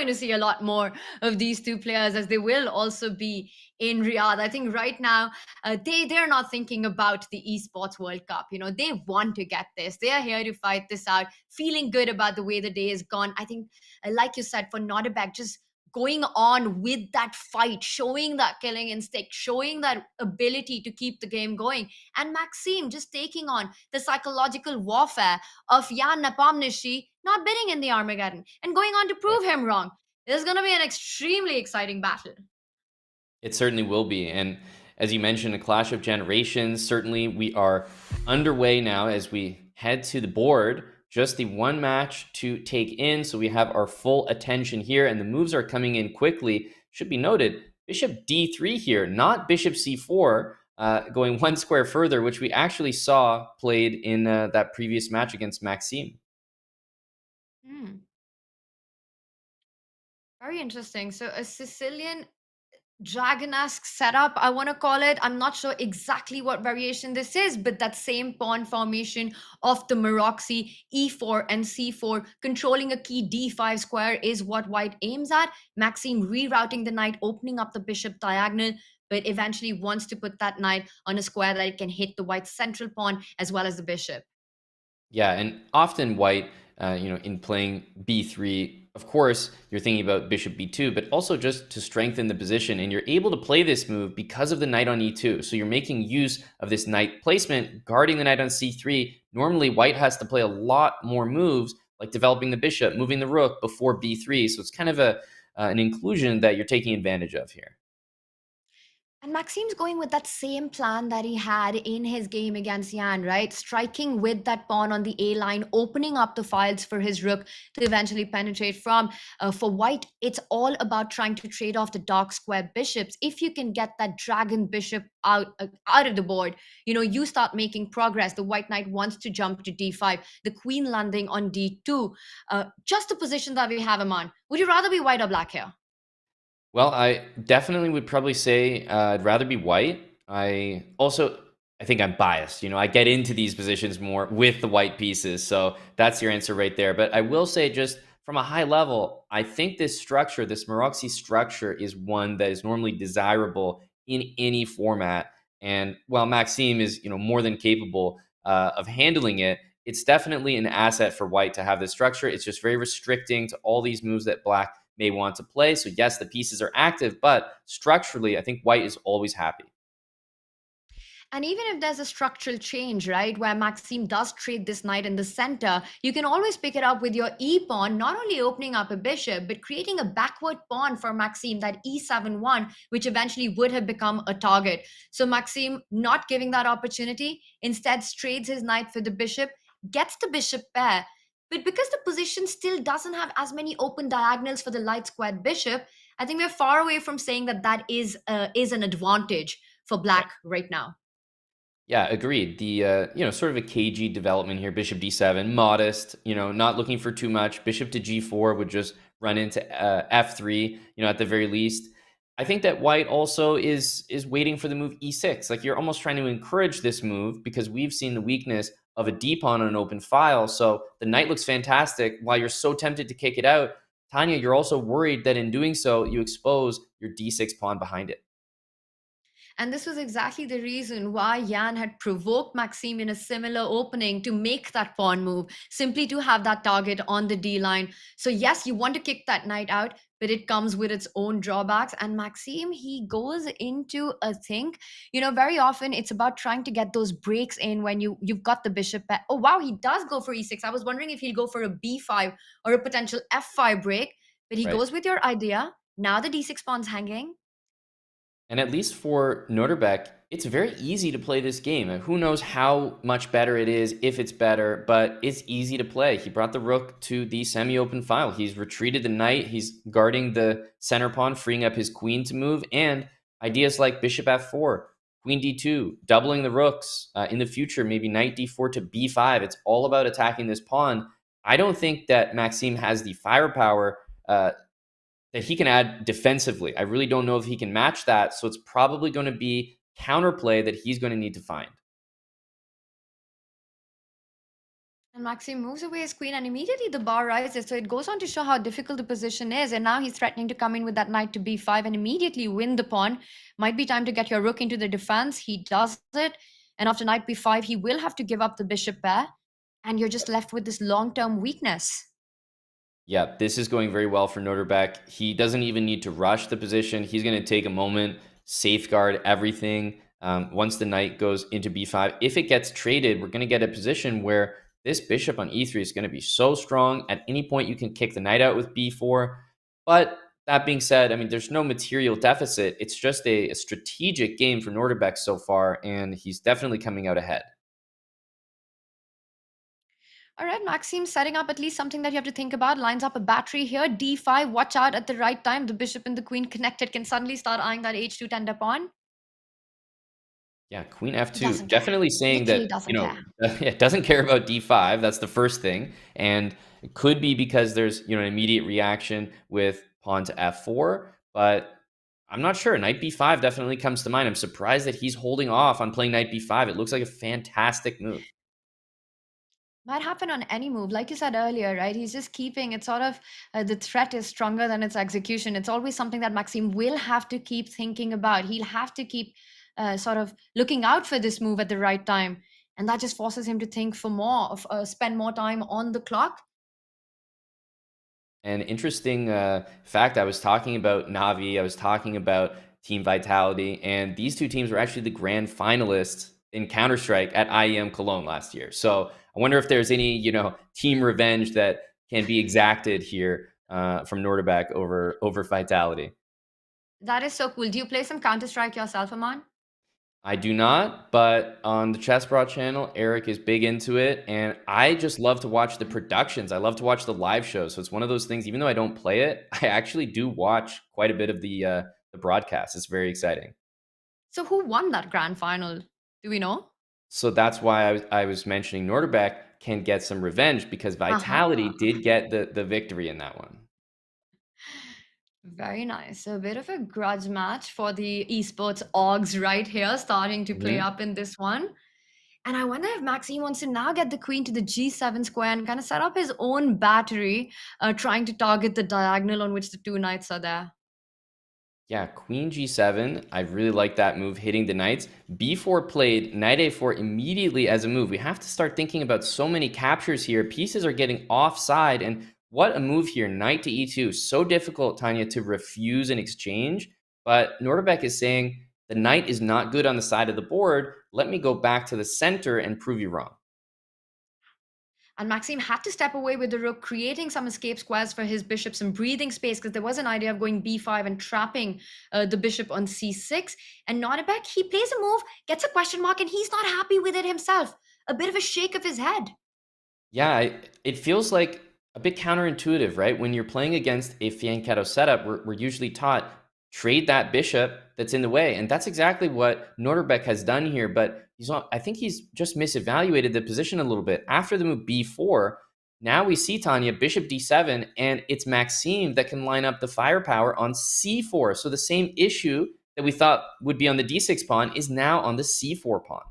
to see a lot more of these two players, as they will also be in Riyadh. I think right now, they're not thinking about the Esports World Cup. They want to get this. They are here to fight this out, feeling good about the way the day is gone. I think, like you said, for Nodirbek, just going on with that fight, showing that killing instinct, showing that ability to keep the game going. And Maxime just taking on the psychological warfare of Jan Nepomniachtchi not bidding in the Armageddon and going on to prove him wrong. This is going to be an extremely exciting battle. It certainly will be. And as you mentioned, a clash of generations. Certainly we are underway now as we head to the board. Just the one match to take in, so we have our full attention here, and the moves are coming in quickly. Should be noted, bishop d3 here, not bishop c4, going one square further, which we actually saw played in that previous match against Maxime. Very interesting. So a Sicilian dragon-esque setup, I want to call it. I'm not sure exactly what variation this is, but that same pawn formation of the Maroczy e4 and c4 controlling a key d5 square is what white aims at. Maxime rerouting the knight, opening up the bishop diagonal, but eventually wants to put that knight on a square that it can hit the white central pawn as well as the bishop. Yeah, and often white, in playing b3, of course, you're thinking about bishop b2, but also just to strengthen the position. And you're able to play this move because of the knight on e2. So you're making use of this knight placement, guarding the knight on c3. Normally, white has to play a lot more moves, like developing the bishop, moving the rook before b3. So it's kind of an inclusion that you're taking advantage of here. And Maxime's going with that same plan that he had in his game against Jan, right? Striking with that pawn on the A line, opening up the files for his rook to eventually penetrate from. For white, it's all about trying to trade off the dark square bishops. If you can get that dragon bishop out of the board, you start making progress. The white knight wants to jump to d5, the queen landing on d2. Just the position that we have him on. Would you rather be white or black here? Well, I definitely would probably say I'd rather be white. I think I'm biased. I get into these positions more with the white pieces. So that's your answer right there. But I will say, just from a high level, I think this structure, this Maroczy structure, is one that is normally desirable in any format. And while Maxime is, more than capable of handling it, it's definitely an asset for white to have this structure. It's just very restricting to all these moves that black may want to play. So yes, the pieces are active, but structurally, I think white is always happy. And even if there's a structural change, right, where Maxime does trade this knight in the center, you can always pick it up with your e-pawn, not only opening up a bishop, but creating a backward pawn for Maxime, that e7-1, which eventually would have become a target. So Maxime not giving that opportunity, instead trades his knight for the bishop, gets the bishop pair. But because the position still doesn't have as many open diagonals for the light squared bishop, I think we're far away from saying that is an advantage for black right now. Yeah, agreed. The sort of a cagey development here. Bishop d7, modest. Not looking for too much. Bishop to g4 would just run into f3. At the very least. I think that white also is waiting for the move e6. Like, you're almost trying to encourage this move because we've seen the weakness of a d-pawn on an open file. So the knight looks fantastic. While you're so tempted to kick it out, Tanya, you're also worried that in doing so, you expose your d6 pawn behind it. And this was exactly the reason why Yan had provoked Maxime in a similar opening to make that pawn move, simply to have that target on the D line. So, yes, you want to kick that knight out, but it comes with its own drawbacks. And Maxime, he goes into a think, very often it's about trying to get those breaks in when you've got the bishop. Oh, wow, he does go for e6. I was wondering if he'll go for a b5 or a potential f5 break, but he Right. goes with your idea. Now the d6 pawn's hanging. And at least for Nodirbek, it's very easy to play this game. And who knows how much better it is, if it's better, but it's easy to play. He brought the rook to the semi-open file. He's retreated the knight. He's guarding the center pawn, freeing up his queen to move. And ideas like bishop f4, queen d2, doubling the rooks. In the future, maybe knight d4 to b5. It's all about attacking this pawn. I don't think that Maxime has the firepower that he can add defensively. I really don't know if he can match that. So it's probably going to be counterplay that he's going to need to find. And Maxime moves away his queen, and immediately the bar rises. So it goes on to show how difficult the position is. And now he's threatening to come in with that knight to b5 and immediately win the pawn. Might be time to get your rook into the defense. He does it. And after knight b5, he will have to give up the bishop pair. And you're just left with this long-term weakness. Yeah, this is going very well for Nodirbek. He doesn't even need to rush the position. He's going to take a moment, safeguard everything. Once the knight goes into b5, if it gets traded, we're going to get a position where this bishop on e3 is going to be so strong. At any point, you can kick the knight out with b4. But that being said, I mean, there's no material deficit. It's just a strategic game for Nodirbek so far, and he's definitely coming out ahead. All right, Maxime setting up at least something that you have to think about. Lines up a battery here. d5, watch out at the right time. The bishop and the queen connected can suddenly start eyeing that h2 tender pawn. Yeah, queen f2, Doesn't definitely saying Literally that, doesn't care. it doesn't care about d5. That's the first thing. And it could be because there's, an immediate reaction with pawn to f4, but I'm not sure. Knight b5 definitely comes to mind. I'm surprised that he's holding off on playing knight b5. It looks like a fantastic move. Might happen on any move. Like you said earlier, right? He's just keeping it sort of, the threat is stronger than its execution. It's always something that Maxime will have to keep thinking about. He'll have to keep sort of looking out for this move at the right time. And that just forces him to think for more, spend more time on the clock. An interesting fact, I was talking about Navi, I was talking about Team Vitality, and these two teams were actually the grand finalists in Counter-Strike at IEM Cologne last year. So I wonder if there's any, team revenge that can be exacted here from Nodirbek over Vitality. That is so cool. Do you play some Counter-Strike yourself, Aman? I do not, but on the Chess.com channel, Eric is big into it, and I just love to watch the productions. I love to watch the live shows. So it's one of those things, even though I don't play it, I actually do watch quite a bit of the broadcast. It's very exciting. So who won that grand final? Do we know? So that's why I was mentioning Nodirbek can get some revenge, because Vitality did get the victory in that one. Very nice. So a bit of a grudge match for the esports orgs right here, starting to play up in this one. And I wonder if Maxime wants to now get the queen to the g7 square and kind of set up his own battery, trying to target the diagonal on which the two knights are there. Yeah, queen g7. I really like that move, hitting the knights. b4 played, knight a4 immediately as a move. We have to start thinking about so many captures here. Pieces are getting offside, and what a move here, knight to e2. So difficult, Tanya, to refuse an exchange. But Nodirbek is saying, the knight is not good on the side of the board. Let me go back to the center and prove you wrong. And Maxime had to step away with the rook, creating some escape squares for his bishop, some breathing space, because there was an idea of going b5 and trapping the bishop on c6. And Nodirbek, he plays a move, gets a question mark, and he's not happy with it himself. A bit of a shake of his head. Yeah, it feels like a bit counterintuitive, right? When you're playing against a fianchetto setup, we're usually taught, trade that bishop that's in the way. And that's exactly what Nodirbek has done here. But I think he's just misevaluated the position a little bit. After the move b4, now we see, Tanya, bishop d7, and it's Maxime that can line up the firepower on c4. So the same issue that we thought would be on the d6 pawn is now on the c4 pawn.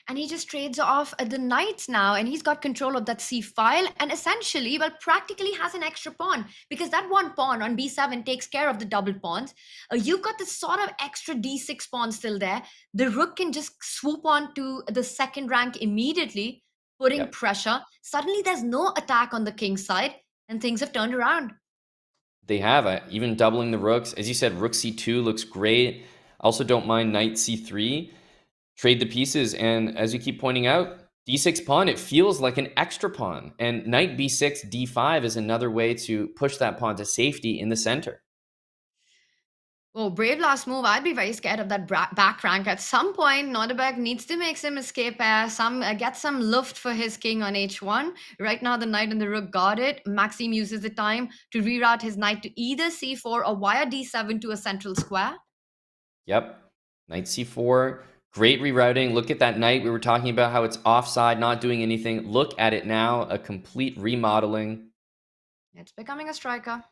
and he just trades off the knights now, and he's got control of that c file, and essentially, well, practically has an extra pawn, because that one pawn on b7 takes care of the double pawns. You've got this sort of extra d6 pawn still there. The rook can just swoop on to the second rank immediately, putting pressure. Suddenly there's no attack on the king's side, and things have turned around. They have, even doubling the rooks. As you said, rook c2 looks great. Also don't mind knight c3. Trade the pieces, and as you keep pointing out, d6 pawn, it feels like an extra pawn. And knight b6, d5 is another way to push that pawn to safety in the center. Oh, brave last move. I'd be very scared of that back rank. At some point, Nodirbek needs to make some escape pair, get some luft for his king on h1. Right now, the knight and the rook got it. Maxime uses the time to reroute his knight to either c4 or via d7 to a central square. Yep, knight c4. Great rerouting. Look at that knight. We were talking about how it's offside, not doing anything. Look at it now, a complete remodeling. It's becoming a striker.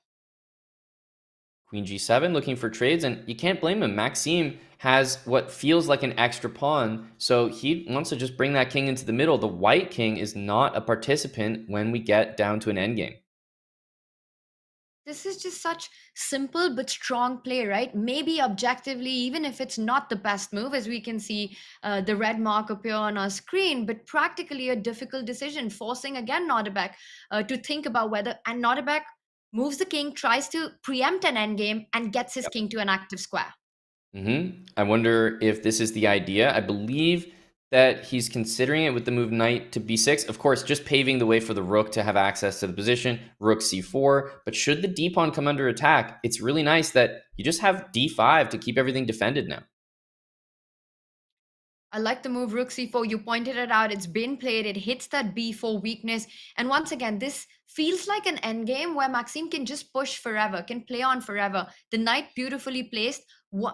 Queen g7 looking for trades, and you can't blame him. Maxime has what feels like an extra pawn, so he wants to just bring that king into the middle. The white king is not a participant when we get down to an endgame. This is just such simple but strong play, right? Maybe objectively, even if it's not the best move, as we can see the red mark appear on our screen, but practically a difficult decision, forcing again Nodirbek to think about whether, and Nodirbek moves the king, tries to preempt an endgame, and gets his king to an active square. I wonder if this is the idea. I believe that he's considering it with the move knight to b6. Of course, just paving the way for the rook to have access to the position, rook c4. But should the d pawn come under attack, it's really nice that you just have d5 to keep everything defended now. I like the move rook c4. You pointed it out. It's been played. It hits that b4 weakness. And once again, this feels like an endgame where Maxime can just push forever, can play on forever. The knight beautifully placed,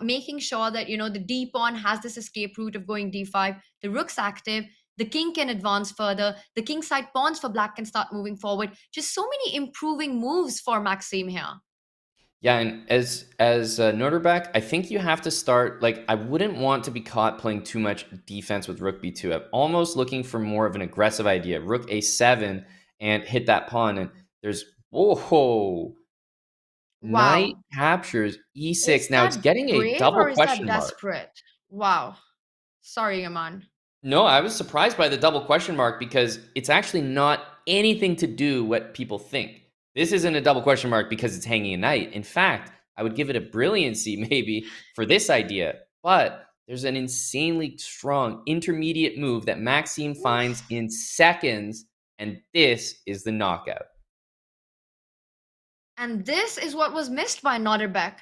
making sure that, the d pawn has this escape route of going d5. The rook's active. The king can advance further. The king side pawns for black can start moving forward. Just so many improving moves for Maxime here. Yeah, and as Nodirbek, I think you have to start, I wouldn't want to be caught playing too much defense with rook b2. I'm almost looking for more of an aggressive idea. Rook a7 and hit that pawn, and there's, whoa. Knight captures e6. Now it's getting a double question mark. Desperate? Wow. Sorry, Aman. No, I was surprised by the double question mark because it's actually not anything to do what people think. This isn't a double question mark because it's hanging a knight. In fact, I would give it a brilliancy maybe for this idea, but there's an insanely strong intermediate move that Maxime finds in seconds, and this is the knockout. And this is what was missed by Nodirbek.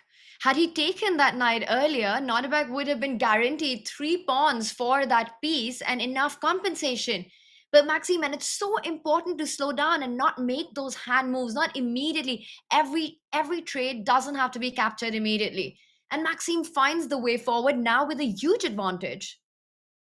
Had he taken that knight earlier, Nodirbek would have been guaranteed 3 pawns for that piece and enough compensation. But Maxime, and it's so important to slow down and not make those hand moves, not immediately. Every trade doesn't have to be captured immediately. And Maxime finds the way forward now with a huge advantage.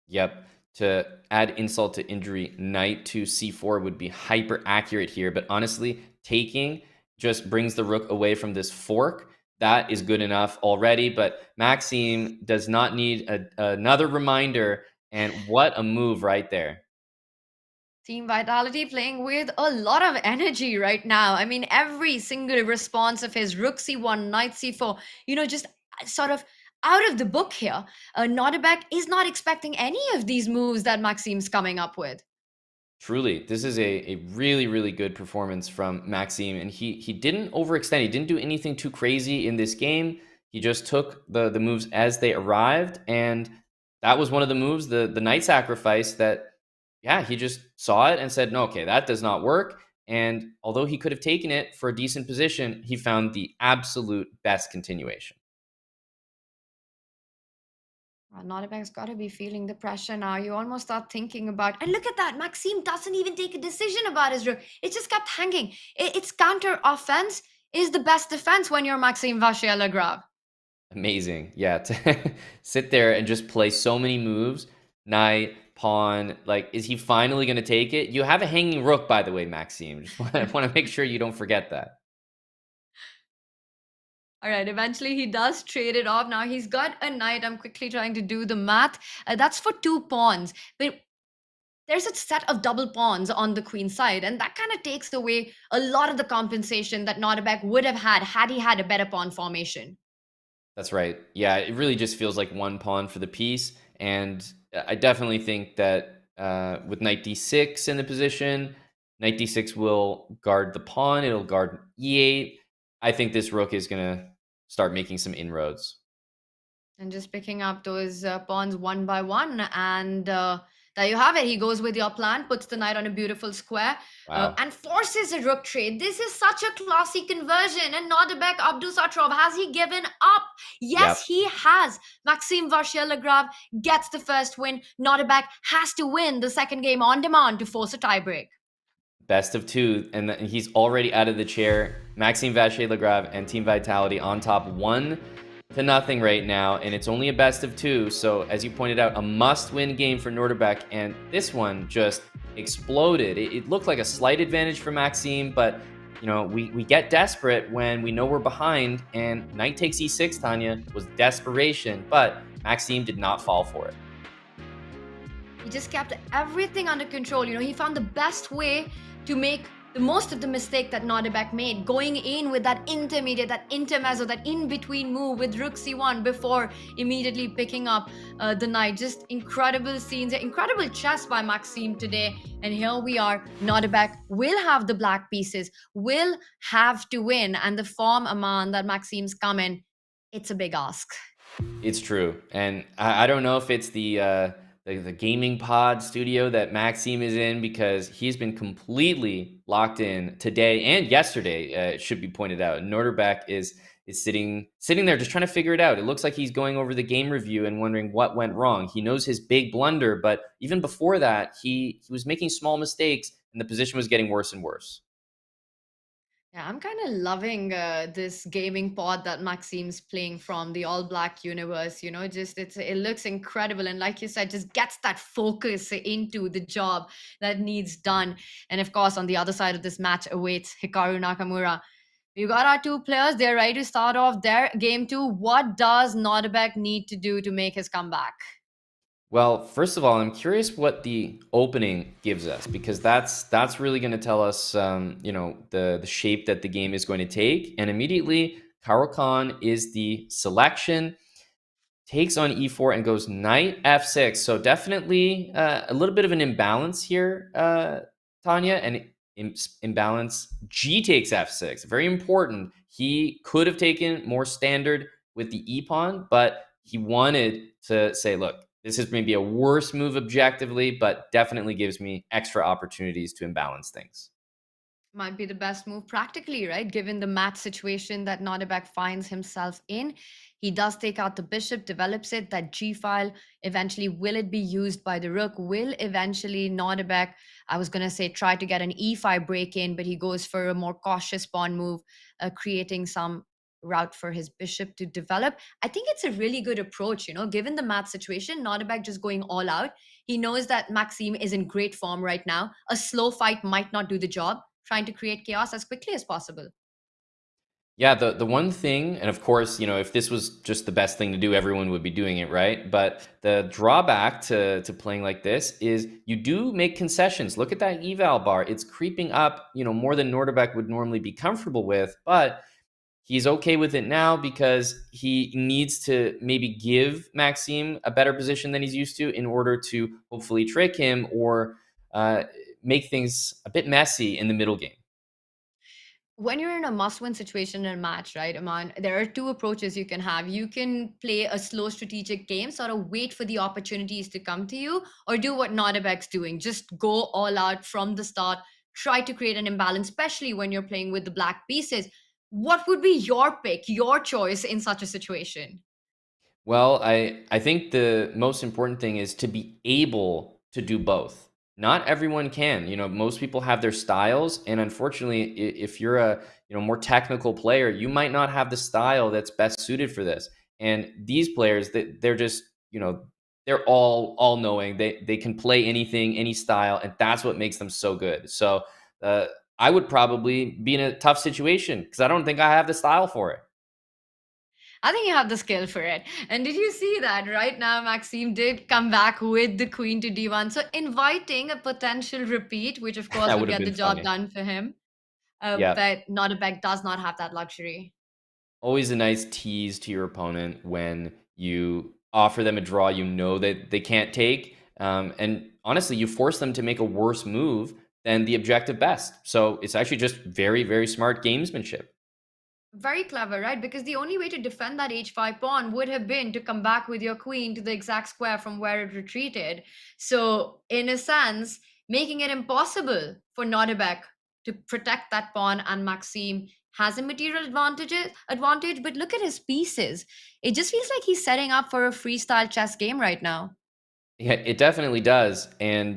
Yep. To add insult to injury, knight to c4 would be hyper accurate here. But honestly, taking just brings the rook away from this fork. That is good enough already. But Maxime does not need another reminder. And what a move right there. Team Vitality playing with a lot of energy right now. I mean, every single response of his rook c1, knight c4, just sort of out of the book here. Nodirbek is not expecting any of these moves that Maxime's coming up with. Truly, this is a really, really good performance from Maxime. And he didn't overextend. He didn't do anything too crazy in this game. He just took the moves as they arrived. And that was one of the moves, the knight sacrifice that, yeah, he just saw it and said, no, okay, that does not work. And although he could have taken it for a decent position, he found the absolute best continuation. Nodirbek's got to be feeling the pressure now. You almost start thinking about, and look at that, Maxime doesn't even take a decision about his rook. It just kept hanging. Its counter offense is the best defense when you're Maxime Vachier-Lagrave. Amazing. Yeah, to sit there and just play so many moves, knight, pawn, is he finally going to take it? You have a hanging rook, by the way, Maxime. Just want to make sure you don't forget that. All right, eventually he does trade it off. Now he's got a knight. I'm quickly trying to do the math. That's for 2 pawns. But there's a set of double pawns on the queen side, and that kind of takes away a lot of the compensation that Nodirbek would have had he had a better pawn formation. That's right. Yeah, it really just feels like one pawn for the piece. And I definitely think that with knight d6 in the position, knight d6 will guard the pawn. It'll guard e8. I think this rook is going to start making some inroads. And just picking up those pawns one by one. And there you have it. He goes with your plan, puts the knight on a beautiful square, Wow. and forces a rook trade. This is such a classy conversion. And Nodirbek Abdusattorov, has he given up? Yes, he has. Maxime Vachier-Lagrave gets the first win. Nodirbek has to win the second game on demand to force a tiebreak. Best of two, and he's already out of the chair. Maxime Vachier-Lagrave and Team Vitality on top 1-0 right now, and it's only a best of two. So as you pointed out, a must-win game for Nodirbek, and this one just exploded. It looked like a slight advantage for Maxime, but you know, we get desperate when we know we're behind, and knight takes e6, Tanya, was desperation, but Maxime did not fall for it. He just kept everything under control. You know, he found the best way to make the most of the mistake that Nodirbek made, going in with that intermediate, that intermezzo, that in-between move with rook c1 before immediately picking up the knight. Just incredible scenes, incredible chess by Maxime today. And here we are. Nodirbek will have the black pieces, will have to win. And the form, Aman, that Maxime's come in, it's a big ask. It's true. And I don't know if it's the gaming pod studio that Maxime is in, because he's been completely locked in today and yesterday, it should be pointed out. Nodirbek is sitting there just trying to figure it out. It looks like he's going over the game review and wondering what went wrong. He knows his big blunder, but even before that, he was making small mistakes and the position was getting worse and worse. Yeah, I'm kind of loving this gaming pod that Maxime's playing from, the all black universe. You know, just it looks incredible, and like you said, just gets that focus into the job that needs done. And of course, on the other side of this match awaits Hikaru Nakamura. We've got our two players. They're ready to start off their game two. What does Nodirbek need to do to make his comeback? Well, first of all, I'm curious what the opening gives us, because that's really going to tell us, you know, the shape that the game is going to take. And immediately, Karo Khan is the selection, takes on e4 and goes knight f6. So definitely a little bit of an imbalance here, Tanya, and imbalance. G takes f6, very important. He could have taken more standard with the e pawn, but he wanted to say, look, this is maybe a worse move objectively, but definitely gives me extra opportunities to imbalance things. Might be the best move practically, right? Given the match situation that Nodirbek finds himself in. He does take out the bishop, develops it, that G file. Eventually, will it be used by the rook? Will eventually Nodirbek, I was going to say, try to get an E5 break in, but he goes for a more cautious pawn move, creating some route for his bishop to develop. I think it's a really good approach, you know, given the match situation. Nodirbek just going all out. He knows that Maxime is in great form right now. A slow fight might not do the job, trying to create chaos as quickly as possible. Yeah, the one thing, and of course, you know, if this was just the best thing to do, everyone would be doing it, right? But the drawback to playing like this is you do make concessions. Look at that eval bar. It's creeping up, you know, more than Nodirbek would normally be comfortable with, but he's okay with it now because he needs to maybe give Maxime a better position than he's used to in order to hopefully trick him or make things a bit messy in the middle game. When you're in a must-win situation in a match, right, Aman, there are two approaches you can have. You can play a slow strategic game, sort of wait for the opportunities to come to you, or do what Nodirbek's doing. Just go all out from the start, try to create an imbalance, especially when you're playing with the black pieces. What would be your pick, your choice in such a situation? Well, I think the most important thing is to be able to do both. Not everyone can. You know, most people have their styles, and unfortunately, if you're a more technical player, you might not have the style that's best suited for this. And these players, they're just, they're all knowing. They can play anything, any style, and that's what makes them so good. So I would probably be in a tough situation because I don't think I have the style for it. I think you have the skill for it. And did you see that right now Maxime did come back with the queen to d1, so inviting a potential repeat, which of course That would would have get the been job funny. done for him. Yeah. But Nodirbek does not have that luxury. Always a nice tease to your opponent when you offer them a draw you know that they can't take. And honestly, you force them to make a worse move than the objective best. So it's actually just very, very smart gamesmanship. Very clever, right? Because the only way to defend that h5 pawn would have been to come back with your queen to the exact square from where it retreated. So, in a sense, making it impossible for Nodirbek to protect that pawn, and Maxime has a material advantage, but look at his pieces. It just feels like he's setting up for a freestyle chess game right now. Yeah, it definitely does. And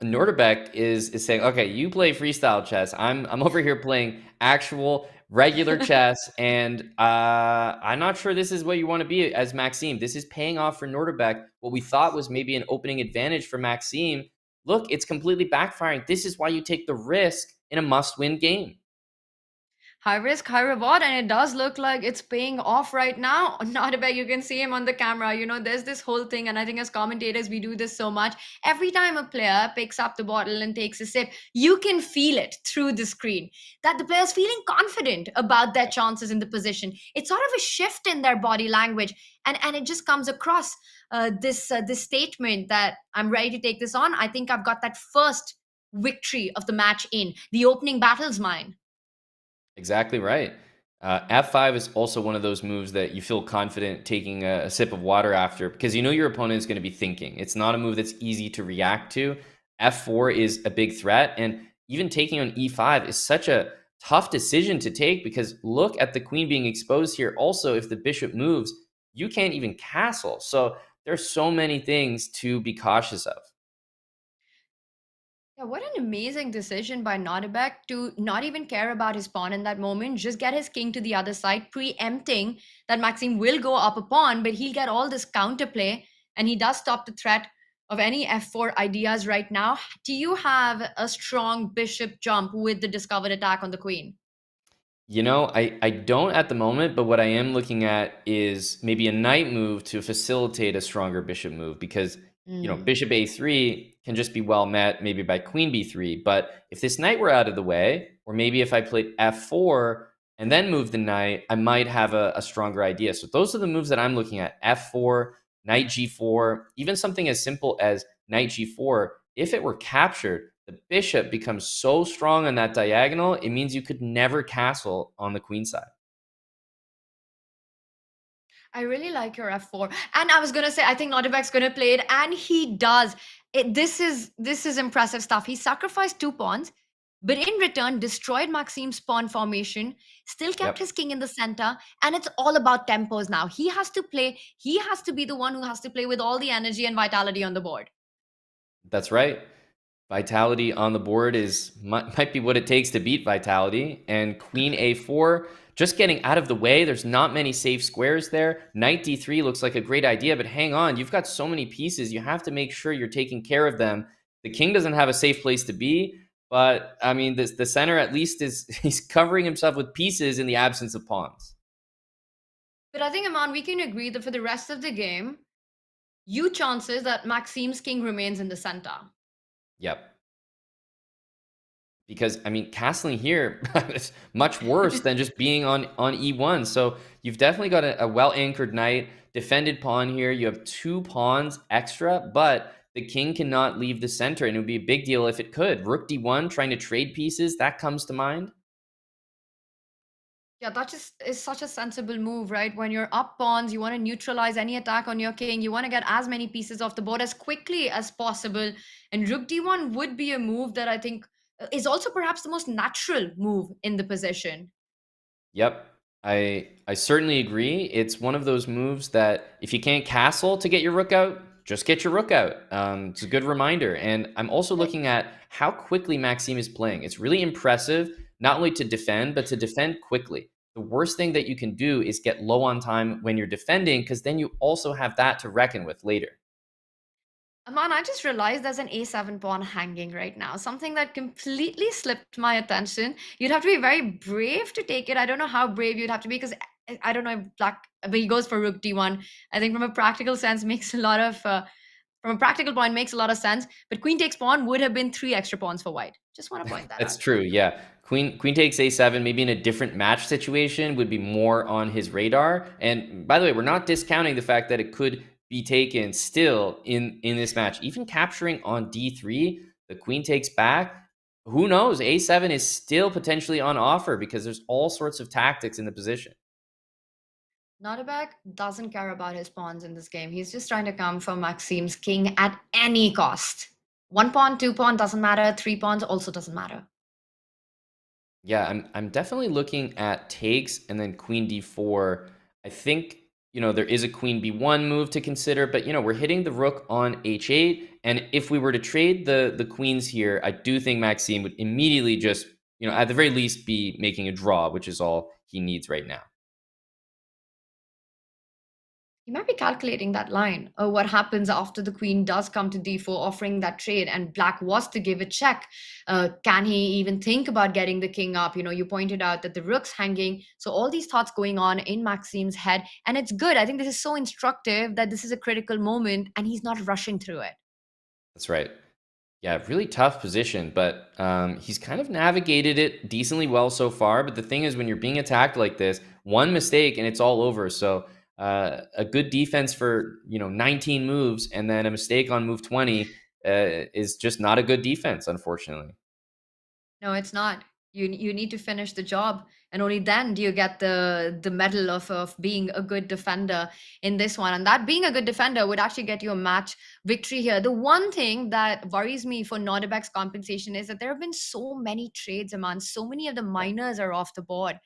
Nordebek is saying, okay, you play freestyle chess. I'm over here playing actual regular chess, and I'm not sure this is what you want to be as Maxime. This is paying off for Nordebek. What we thought was maybe an opening advantage for Maxime. Look, it's completely backfiring. This is why you take the risk in a must-win game. High risk, high reward, and it does look like it's paying off right now. Nodirbek, you can see him on the camera. You know, there's this whole thing, and I think as commentators, we do this so much. Every time a player picks up the bottle and takes a sip, you can feel it through the screen that the player's feeling confident about their chances in the position. It's sort of a shift in their body language, and it just comes across this statement that I'm ready to take this on. I think I've got that first victory of the match in. The opening battle's mine. Exactly right. F5 is also one of those moves that you feel confident taking a sip of water after because you know your opponent is going to be thinking. It's not a move that's easy to react to. F4 is a big threat, and even taking on E5 is such a tough decision to take because look at the queen being exposed here. Also, if the bishop moves, you can't even castle. So there's so many things to be cautious of. Yeah, what an amazing decision by Nodirbek to not even care about his pawn in that moment, just get his king to the other side, preempting that Maxime will go up a pawn, but he'll get all this counterplay, and he does stop the threat of any f4 ideas right now. Do you have a strong bishop jump with the discovered attack on the queen? You know, I don't at the moment, but what I am looking at is maybe a knight move to facilitate a stronger bishop move because, you know, bishop a3 can just be well met maybe by queen b3. But if this knight were out of the way, or maybe if I played f4 and then moved the knight, I might have a stronger idea. So those are the moves that I'm looking at. F4, knight g4, even something as simple as knight g4. If it were captured, the bishop becomes so strong on that diagonal, it means you could never castle on the queen side. I really like your f4. And I was going to say, I think Nodirbek's going to play it, and he does. This is impressive stuff. He sacrificed 2 pawns, but in return destroyed Maxime's pawn formation, still kept his king in the center, and it's all about tempos now. He has to play. He has to be the one who has to play with all the energy and vitality on the board. That's right. Vitality on the board might be what it takes to beat Vitality. And queen a4, just getting out of the way. There's not many safe squares there. Knight d3 looks like a great idea, but hang on. You've got so many pieces. You have to make sure you're taking care of them. The king doesn't have a safe place to be, but I mean, the center at least he's covering himself with pieces in the absence of pawns. But I think, Aman, we can agree that for the rest of the game, you chances that Maxime's king remains in the center. Yep. Because, I mean, castling here is much worse than just being on e1. So you've definitely got a well-anchored knight, defended pawn here. You have 2 pawns extra, but the king cannot leave the center, and it would be a big deal if it could. Rook d1, trying to trade pieces, that comes to mind. Yeah, that just is such a sensible move, right? When you're up pawns, you want to neutralize any attack on your king. You want to get as many pieces off the board as quickly as possible. And Rook d1 would be a move that I think is also perhaps the most natural move in the position. Yep. I certainly agree. It's one of those moves that if you can't castle to get your rook out, just get your rook out. It's a good reminder. And I'm also looking at how quickly Maxime is playing. It's really impressive, not only to defend, but to defend quickly. The worst thing that you can do is get low on time when you're defending, because then you also have that to reckon with later. Aman, I just realized there's an a7 pawn hanging right now, something that completely slipped my attention. You'd have to be very brave to take it. I don't know how brave you'd have to be because I don't know if black, but he goes for rook d1. I think from a practical sense makes a lot of from a practical point makes a lot of sense. But queen takes pawn would have been 3 extra pawns for white. Just want to point that That's out. true. Yeah. Queen takes a7, maybe in a different match situation would be more on his radar. And by the way, we're not discounting the fact that it could be taken still in this match. Even capturing on d3, the queen takes back. Who knows? a7 is still potentially on offer because there's all sorts of tactics in the position. Nodirbek doesn't care about his pawns in this game. He's just trying to come for Maxim's king at any cost. 1 pawn, 2 pawn doesn't matter. 3 pawns also doesn't matter. Yeah, I'm definitely looking at takes and then queen d4. I think, there is a queen b1 move to consider, but, we're hitting the rook on h8. And if we were to trade the queens here, I do think Maxime would immediately just, at the very least be making a draw, which is all he needs right now. He might be calculating that line. What happens after the queen does come to d4, offering that trade, and black was to give a check. Can he even think about getting the king up? You pointed out that the rook's hanging. So all these thoughts going on in Maxime's head. And it's good. I think this is so instructive that this is a critical moment and he's not rushing through it. That's right. Yeah, really tough position, but he's kind of navigated it decently well so far. But the thing is, when you're being attacked like this, one mistake and it's all over. So a good defense for 19 moves and then a mistake on move 20 is just not a good defense, unfortunately. No, it's not. You need to finish the job, and only then do you get the medal of being a good defender in this one. And that being a good defender would actually get you a match victory here. The one thing that worries me for Nodirbek's compensation is that there have been so many trades, Aman. So many of the minors are off the board.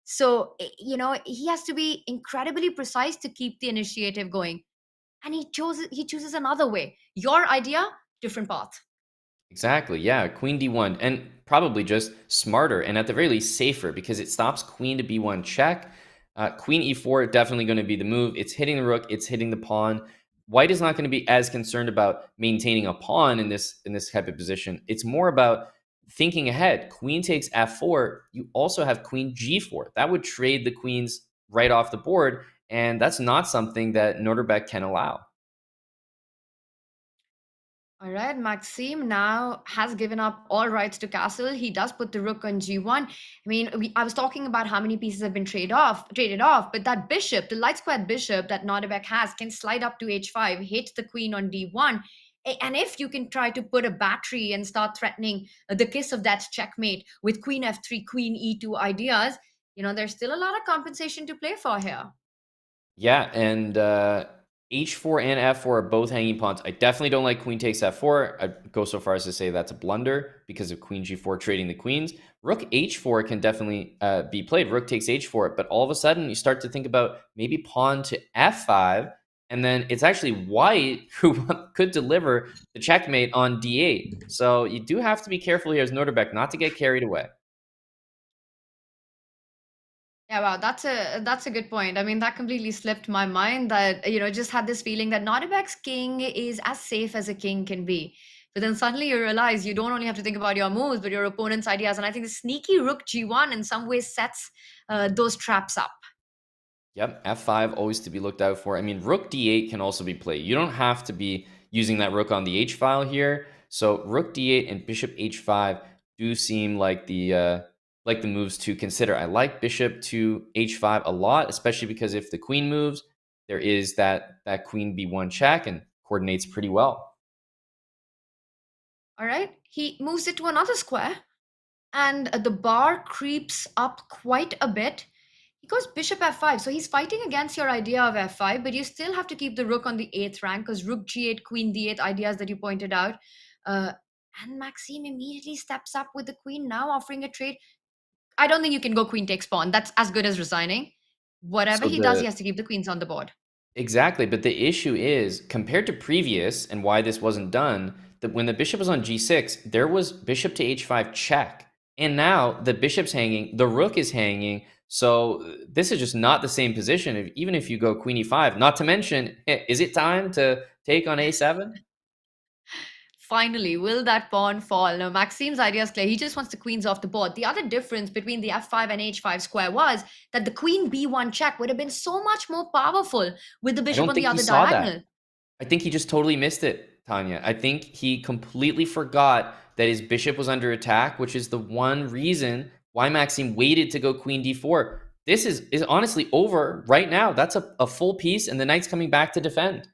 So, he has to be incredibly precise to keep the initiative going. And he chooses another way. Your idea, different path. Exactly. Yeah. Queen d1, and probably just smarter and at the very least safer because it stops queen to b1 check. Queen e4 definitely going to be the move. It's hitting the rook. It's hitting the pawn. White is not going to be as concerned about maintaining a pawn in this type of position. It's more about thinking ahead. Queen takes f4. You also have queen g4. That would trade the queens right off the board, and that's not something that Nodirbek can allow. All right, Maxime now has given up all rights to castle. He does put the rook on g1. I mean, I was talking about how many pieces have been traded off, but that bishop, the light squared bishop that Nodirbek has, can slide up to h5, hit the queen on d1. And if you can try to put a battery and start threatening the kiss of death checkmate with queen f3, queen e2 ideas, there's still a lot of compensation to play for here. Yeah, and h4 and f4 are both hanging pawns. I definitely don't like queen takes f4. I'd go so far as to say that's a blunder because of queen g4 trading the queens. Rook h4 can definitely be played. Rook takes h4, but all of a sudden you start to think about maybe pawn to f5, and then it's actually white who could deliver the checkmate on d8. So you do have to be careful here as Nodirbek not to get carried away. Yeah, wow, that's a good point. I mean, that completely slipped my mind that, just had this feeling that Nodirbek's king is as safe as a king can be. But then suddenly you realize you don't only have to think about your moves, but your opponent's ideas. And I think the sneaky rook g1 in some ways sets those traps up. Yep, f5 always to be looked out for. I mean, rook d8 can also be played. You don't have to be using that rook on the h file here. So rook d8 and bishop h5 do seem like the moves to consider. I like bishop to h5 a lot, especially because if the queen moves, there is that queen b1 check and coordinates pretty well. All right, he moves it to another square, and the bar creeps up quite a bit. He goes bishop f5, so he's fighting against your idea of f5, but you still have to keep the rook on the 8th rank because rook g8, queen d8 ideas that you pointed out. And Maxime immediately steps up with the queen now, offering a trade. I don't think you can go queen takes pawn. That's as good as resigning. Whatever So he does, he has to keep the queens on the board. Exactly, but the issue is, compared to previous and why this wasn't done, that when the bishop was on g6, there was bishop to h5 check. And now the bishop's hanging, the rook is hanging, so this is just not the same position, even if you go queen e5. Not to mention, is it time to take on a7? Finally, will that pawn fall? Now, Maxim's idea is clear. He just wants the queens off the board. The other difference between the f5 and h5 square was that the queen b1 check would have been so much more powerful with the I bishop don't on the think he other saw diagonal. that. I think he just totally missed it, Tanya. I think he completely forgot that his bishop was under attack, which is the one reason why Maxim waited to go queen d4. This is honestly over right now. That's a full piece, and the knight's coming back to defend.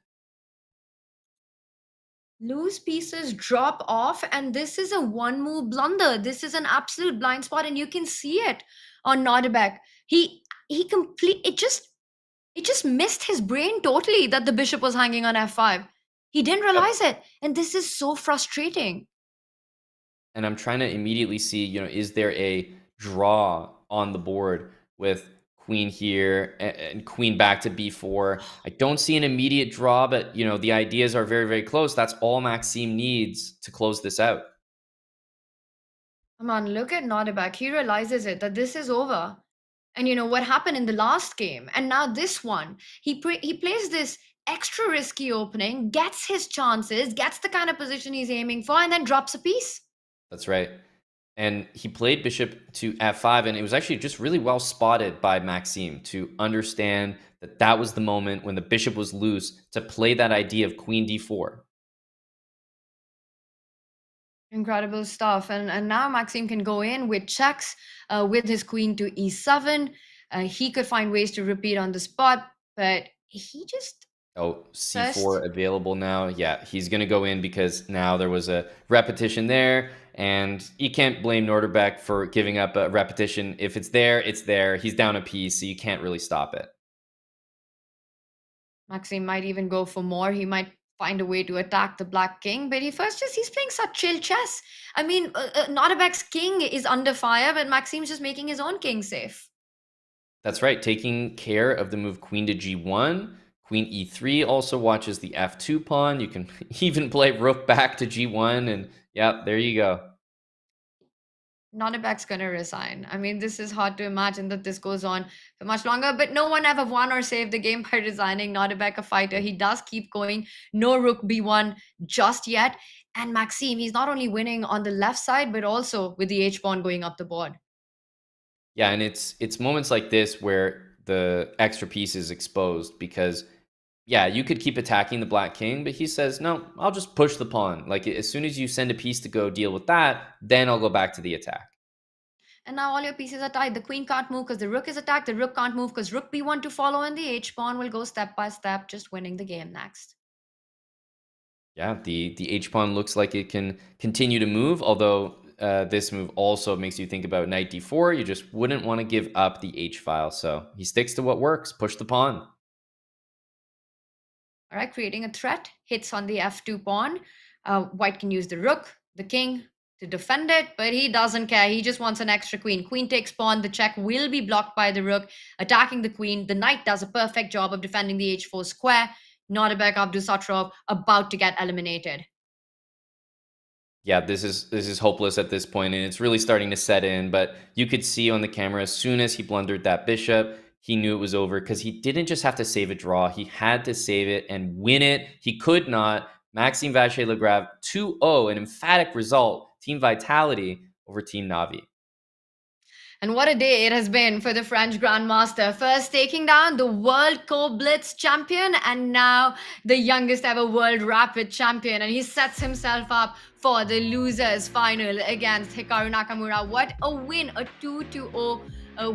Loose pieces drop off, and this is a one-move blunder. This is an absolute blind spot, and you can see it on Nodirbek. It just missed his brain totally that the bishop was hanging on f5. He didn't realize it, and this is so frustrating. And I'm trying to immediately see, is there a draw on the board with queen here and queen back to b4? I don't see an immediate draw, but the ideas are very, very close. That's all Maxim needs to close this out. Come on, look at Nodirbek. He realizes it, that this is over. And what happened in the last game, and now this one, he plays this extra risky opening, gets his chances, gets the kind of position he's aiming for, and then drops a piece. That's right. And he played bishop to f5, and it was actually just really well spotted by Maxim to understand that that was the moment when the bishop was loose to play that idea of queen d4. Incredible stuff. And now Maxim can go in with checks with his queen to e7. He could find ways to repeat on the spot, but he just... Oh, c4 available now. Yeah, he's going to go in because now there was a repetition there. And you can't blame Nodirbek for giving up a repetition. If it's there, it's there. He's down a piece, so you can't really stop it. Maxim might even go for more. He might find a way to attack the black king, but he's playing such chill chess. I mean, Nodirbek's king is under fire, but Maxim's just making his own king safe. That's right, taking care of the move queen to g1. Queen e3 also watches the f2 pawn. You can even play rook back to g1, and yeah, there you go. Nodirbek's going to resign. I mean, this is hard to imagine that this goes on for much longer, but no one ever won or saved the game by resigning. Nodirbek, a fighter, he does keep going. No rook b1 just yet. And Maxim, he's not only winning on the left side, but also with the h-pawn going up the board. Yeah, and it's moments like this where the extra piece is exposed because, yeah, you could keep attacking the black king, but he says, no, I'll just push the pawn. Like, as soon as you send a piece to go deal with that, then I'll go back to the attack. And now all your pieces are tied. The queen can't move because the rook is attacked. The rook can't move because rook b1 to follow, and the h-pawn will go step by step, just winning the game next. Yeah, the h-pawn looks like it can continue to move, although this move also makes you think about knight d4. You just wouldn't want to give up the h-file, so he sticks to what works, push the pawn. All right, creating a threat, hits on the f2 pawn. White can use the rook, the king, to defend it, but he doesn't care. He just wants an extra queen. Queen takes pawn. The check will be blocked by the rook, attacking the queen. The knight does a perfect job of defending the h4 square. Nodirbek Abdusatrov about to get eliminated. Yeah, this is hopeless at this point, and it's really starting to set in. But you could see on the camera, as soon as he blundered that bishop, he knew it was over because he didn't just have to save a draw. He had to save it and win it. He could not. Maxime Vachier-Lagrave 2-0, an emphatic result. Team Vitality over Team Navi. And what a day it has been for the French Grandmaster. First taking down the World Co-Blitz champion and now the youngest ever World Rapid champion. And he sets himself up for the losers final against Hikaru Nakamura. What a win, a 2-0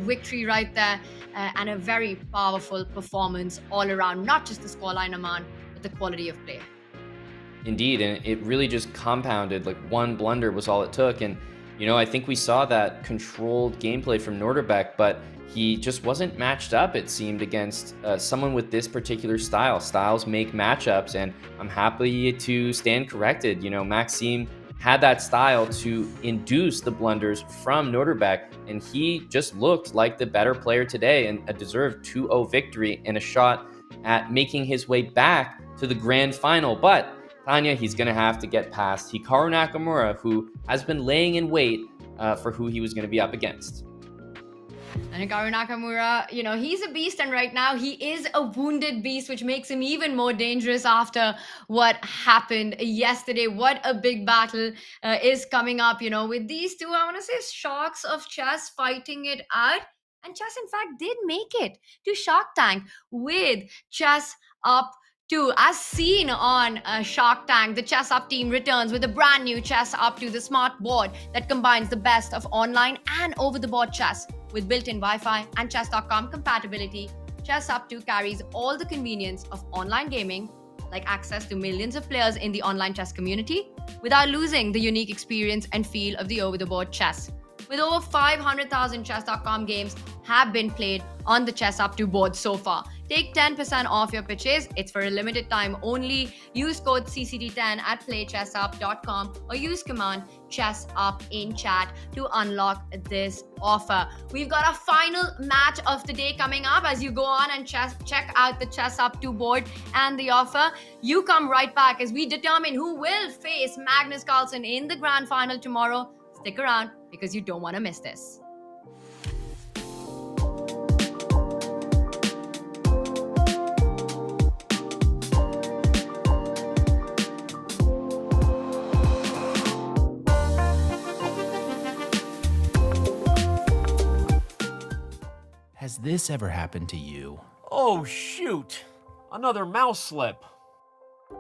victory right there. And a very powerful performance all around. Not just the scoreline, Aman, but the quality of play. Indeed, and it really just compounded. Like, one blunder was all it took. And I think we saw that controlled gameplay from Nodirbek, but he just wasn't matched up, it seemed, against someone with this particular style. Styles make matchups, and I'm happy to stand corrected. Maxime had that style to induce the blunders from Nodirbek, and he just looked like the better player today, and a deserved 2-0 victory and a shot at making his way back to the grand final. But Tanya, he's going to have to get past Hikaru Nakamura, who has been laying in wait for who he was going to be up against. And Hikaru Nakamura, he's a beast, and right now he is a wounded beast, which makes him even more dangerous after what happened yesterday. What a big battle is coming up, with these two, I want to say, sharks of chess fighting it out. And chess, in fact, did make it to Shark Tank with Chess Up 2. As seen on Shark Tank, the Chess Up team returns with a brand new Chess Up 2, the smart board that combines the best of online and over-the-board chess with built-in Wi-Fi and Chess.com compatibility. Chess Up 2 carries all the convenience of online gaming, like access to millions of players in the online chess community, without losing the unique experience and feel of the over-the-board chess. With over 500,000 Chess.com games have been played on the Chess Up 2 board so far. Take 10% off your purchase. It's for a limited time only. Use code CCT10 at playchessup.com or use command ChessUp in chat to unlock this offer. We've got a final match of the day coming up. As you go on and check out the Chess Up 2 board and the offer, you come right back as we determine who will face Magnus Carlsen in the grand final tomorrow. Stick around because you don't want to miss this. Has this ever happened to you? Oh, shoot. Another mouse slip.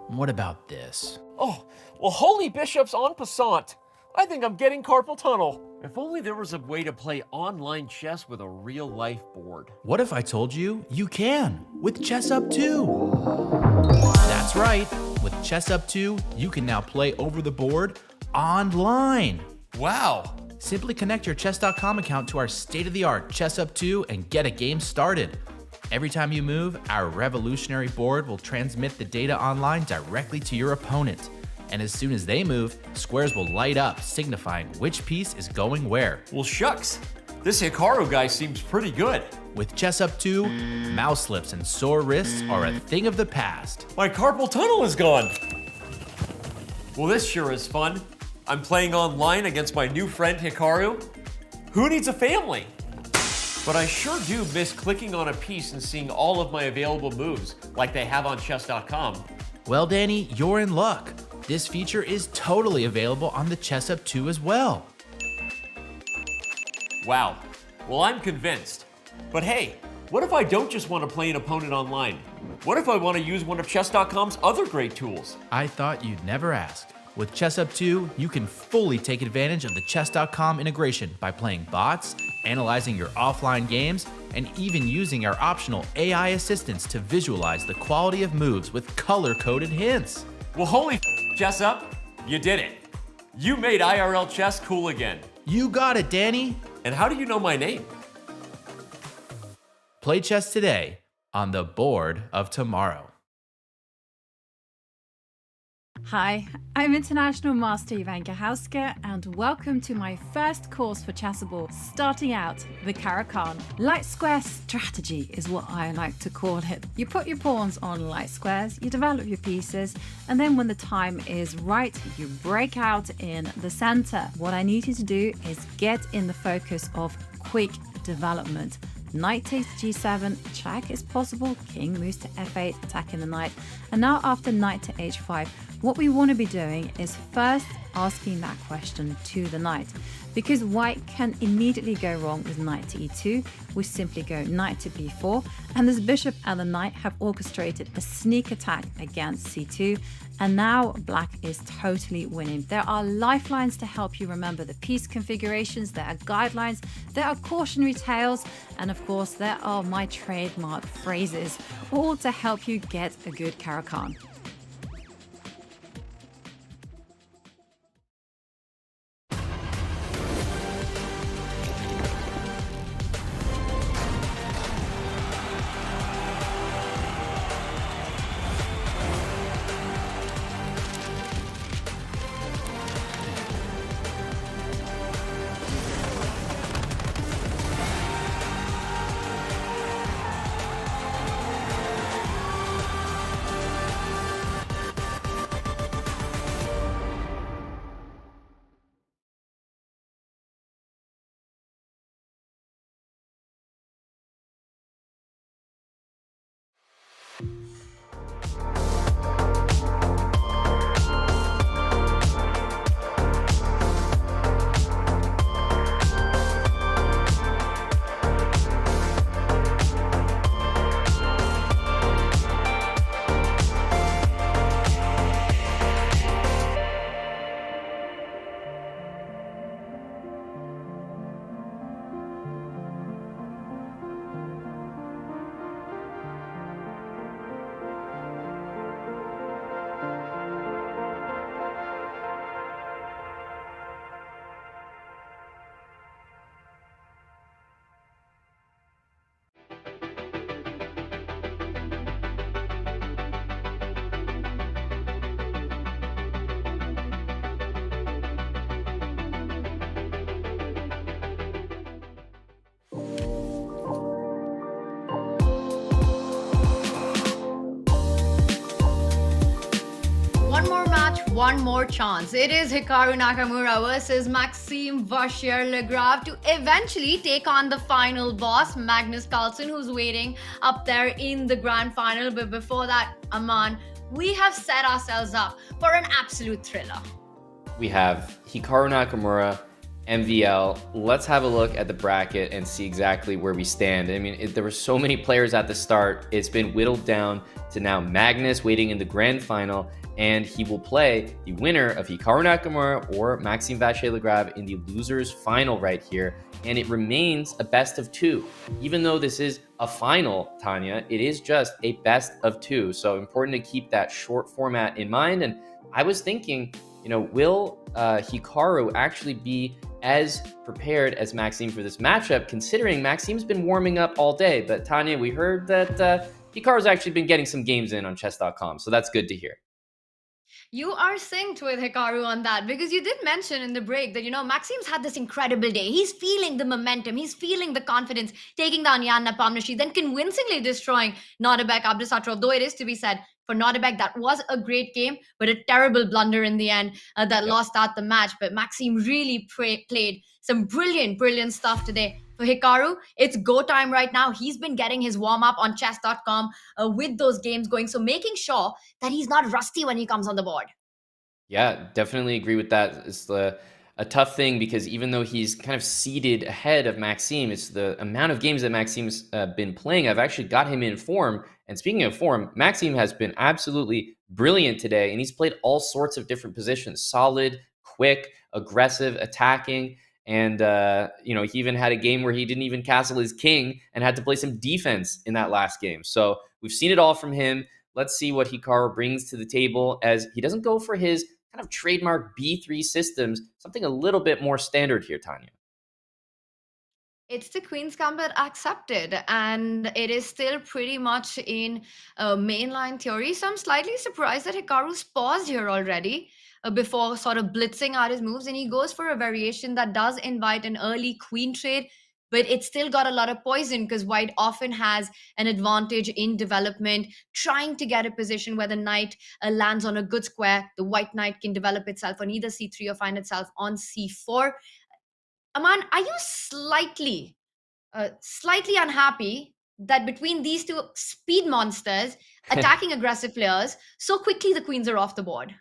What about this? Oh, well, holy bishops en passant. I think I'm getting carpal tunnel. If only there was a way to play online chess with a real-life board. What if I told you you can with Chess Up 2? That's right. With Chess Up 2, you can now play over the board online. Wow. Simply connect your Chess.com account to our state-of-the-art Chess Up 2 and get a game started. Every time you move, our revolutionary board will transmit the data online directly to your opponent. And as soon as they move, squares will light up, signifying which piece is going where. Well, shucks. This Hikaru guy seems pretty good. With Chess Up 2, mouse slips and sore wrists are a thing of the past. My carpal tunnel is gone. Well, this sure is fun. I'm playing online against my new friend Hikaru. Who needs a family? But I sure do miss clicking on a piece and seeing all of my available moves, like they have on Chess.com. Well, Danny, you're in luck. This feature is totally available on the Chess Up 2 as well. Wow. Well, I'm convinced. But hey, what if I don't just want to play an opponent online? What if I want to use one of Chess.com's other great tools? I thought you'd never ask. With Chess Up 2, you can fully take advantage of the Chess.com integration by playing bots, analyzing your offline games, and even using our optional AI assistants to visualize the quality of moves with color-coded hints. Well, holy Chess Up, you did it. You made IRL chess cool again. You got it, Danny. And how do you know my name? Play chess today on the board of tomorrow. Hi, I'm International Master Ivanka Hauske, and welcome to my first course for Chessable, starting out with Caro-Kann. Light square strategy is what I like to call it. You put your pawns on light squares, you develop your pieces, and then when the time is right, you break out in the center. What I need you to do is get in the focus of quick development. Knight takes g7, check is possible, king moves to f8, attacking the knight, and now after knight to h5, what we want to be doing is first asking that question to the knight, because white can immediately go wrong with knight to e2. We simply go knight to b4, and this bishop and the knight have orchestrated a sneak attack against c2, and now black is totally winning. There are lifelines to help you remember the piece configurations, there are guidelines, there are cautionary tales, and of course there are my trademark phrases, all to help you get a good Caro-Kann. One more match, one more chance. It is Hikaru Nakamura versus Maxime Vachier-Lagrave to eventually take on the final boss, Magnus Carlsen, who's waiting up there in the grand final. But before that, Aman, we have set ourselves up for an absolute thriller. We have Hikaru Nakamura, MVL. Let's have a look at the bracket and see exactly where we stand. I mean, there were so many players at the start. It's been whittled down to now Magnus waiting in the grand final, and he will play the winner of Hikaru Nakamura or Maxime Vachier-Lagrave in the losers final right here. And it remains a best of two. Even though this is a final, Tanya, it is just a best of two. So important to keep that short format in mind. And I was thinking, will Hikaru actually be as prepared as Maxime for this matchup, considering Maxime's been warming up all day? But Tanya, we heard that Hikaru's actually been getting some games in on Chess.com, so that's good to hear. You are synced with Hikaru on that, because you did mention in the break that, Maxime's had this incredible day. He's feeling the momentum. He's feeling the confidence, taking down Jan Nepomniachtchi, then convincingly destroying Nodirbek Abdusattorov. Though it is to be said, for Nodirbek, that was a great game, but a terrible blunder in the end that lost out the match. But Maxime really played some brilliant stuff today. For Hikaru, it's go time right now. He's been getting his warm-up on Chess.com with those games going, so making sure that he's not rusty when he comes on the board. Yeah, definitely agree with that. It's a tough thing because even though he's kind of seeded ahead of Maxime, it's the amount of games that Maxime's been playing. I've actually got him in form. And speaking of form, Maxime has been absolutely brilliant today, and he's played all sorts of different positions: solid, quick, aggressive, attacking. And, he even had a game where he didn't even castle his king and had to play some defense in that last game. So we've seen it all from him. Let's see what Hikaru brings to the table, as he doesn't go for his kind of trademark B3 systems, something a little bit more standard here, Tanya. It's the Queen's Gambit accepted, and it is still pretty much in mainline theory. So I'm slightly surprised that Hikaru's paused here already before sort of blitzing out his moves, and he goes for a variation that does invite an early queen trade, but it's still got a lot of poison because white often has an advantage in development, trying to get a position where the knight lands on a good square. The white knight can develop itself on either c3 or find itself on c4. Aman, are you slightly unhappy that between these two speed monsters attacking aggressive players, so quickly the queens are off the board?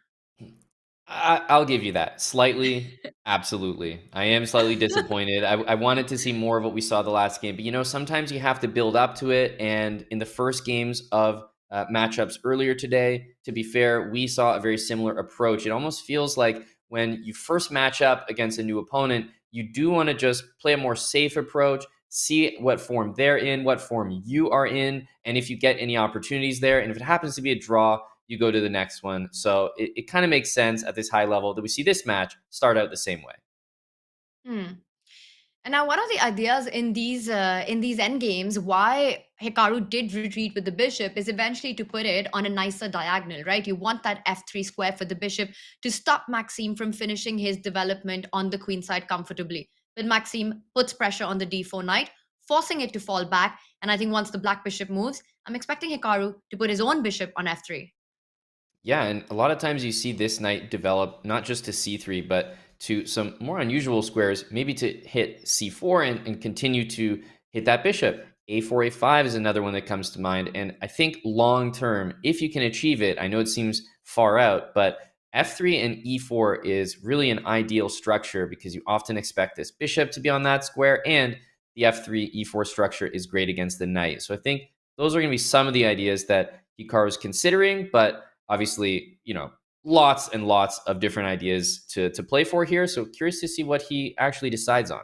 I'll give you that. Slightly, absolutely. I am slightly disappointed. I wanted to see more of what we saw the last game, but sometimes you have to build up to it. And in the first games of matchups earlier today, to be fair, we saw a very similar approach. It almost feels like when you first match up against a new opponent, you do want to just play a more safe approach, see what form they're in, what form you are in, and if you get any opportunities there. And if it happens to be a draw, you go to the next one. So it kind of makes sense at this high level that we see this match start out the same way. And now, one of the ideas in these end games, why Hikaru did retreat with the bishop, is eventually to put it on a nicer diagonal, right? You want that f3 square for the bishop to stop Maxime from finishing his development on the queen side comfortably. But Maxime puts pressure on the d4 knight, forcing it to fall back. And I think once the black bishop moves, I'm expecting Hikaru to put his own bishop on f3. Yeah, and a lot of times you see this knight develop not just to c3, but to some more unusual squares, maybe to hit c4 and continue to hit that bishop. A4, A5 is another one that comes to mind. And I think long term, if you can achieve it, I know it seems far out, but F3 and E4 is really an ideal structure because you often expect this bishop to be on that square, and the F3, E4 structure is great against the knight. So I think those are going to be some of the ideas that Hikaru is considering, but obviously, lots and lots of different ideas to play for here. So curious to see what he actually decides on.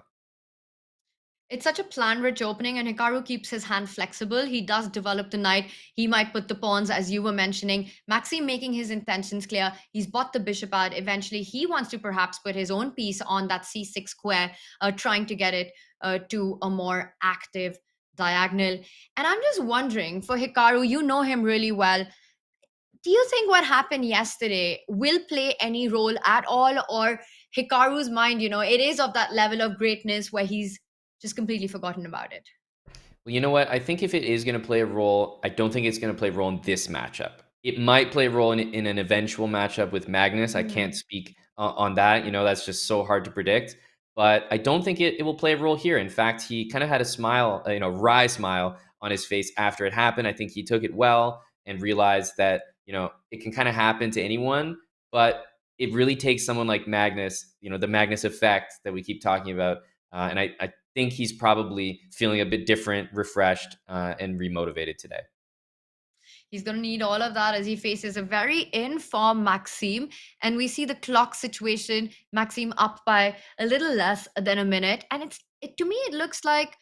It's such a plan-rich opening, and Hikaru keeps his hand flexible. He does develop the knight. He might put the pawns, as you were mentioning. Maxime making his intentions clear. He's bought the bishop out. Eventually, he wants to perhaps put his own piece on that c6 square, trying to get it to a more active diagonal. And I'm just wondering, for Hikaru, you know him really well. Do you think what happened yesterday will play any role at all, or Hikaru's mind, it is of that level of greatness where he's just completely forgotten about it? Well, you know what? I think if it is going to play a role, I don't think it's going to play a role in this matchup. It might play a role in an eventual matchup with Magnus. I can't speak on that. That's just so hard to predict. But I don't think it will play a role here. In fact, he kind of had a smile, wry smile on his face after it happened. I think he took it well and realized that, it can kind of happen to anyone. But it really takes someone like Magnus, the Magnus effect that we keep talking about. And I think he's probably feeling a bit different, refreshed, and remotivated today. He's going to need all of that as he faces a very in-form Maxime. And we see the clock situation, Maxime up by a little less than a minute. And to me, it looks like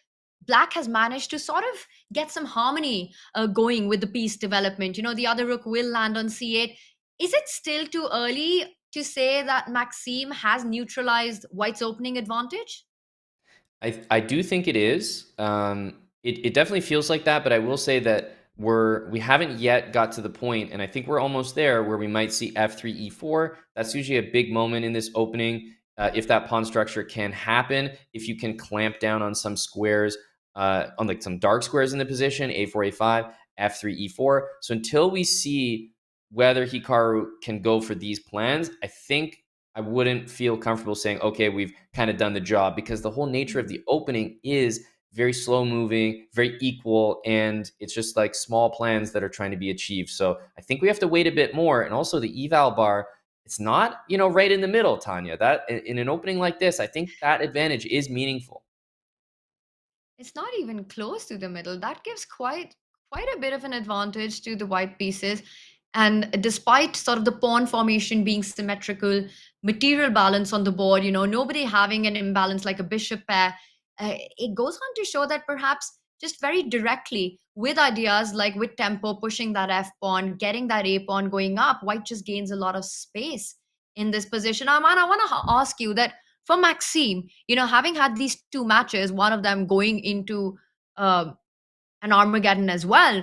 Black has managed to sort of get some harmony going with the piece development. The other rook will land on c8. Is it still too early to say that Maxime has neutralized White's opening advantage? I do think it is. It definitely feels like that, but I will say that we haven't yet got to the point, and I think we're almost there, where we might see F3, E4. That's usually a big moment in this opening. If that pawn structure can happen, if you can clamp down on some squares, on like some dark squares in the position, A4, A5, F3, E4. So until we see whether Hikaru can go for these plans, I think I wouldn't feel comfortable saying, okay, we've kind of done the job, because the whole nature of the opening is very slow moving, very equal, and it's just like small plans that are trying to be achieved. So I think we have to wait a bit more. And also the eval bar, it's not, right in the middle, Tanya. That in an opening like this, I think that advantage is meaningful. It's not even close to the middle. That gives quite a bit of an advantage to the white pieces. And despite sort of the pawn formation being symmetrical, material balance on the board, nobody having an imbalance like a bishop pair, it goes on to show that perhaps just very directly with ideas like with tempo, pushing that F pawn, getting that A pawn going up, White just gains a lot of space in this position. Aman, I want to ask you that for Maxime, having had these two matches, one of them going into an Armageddon as well,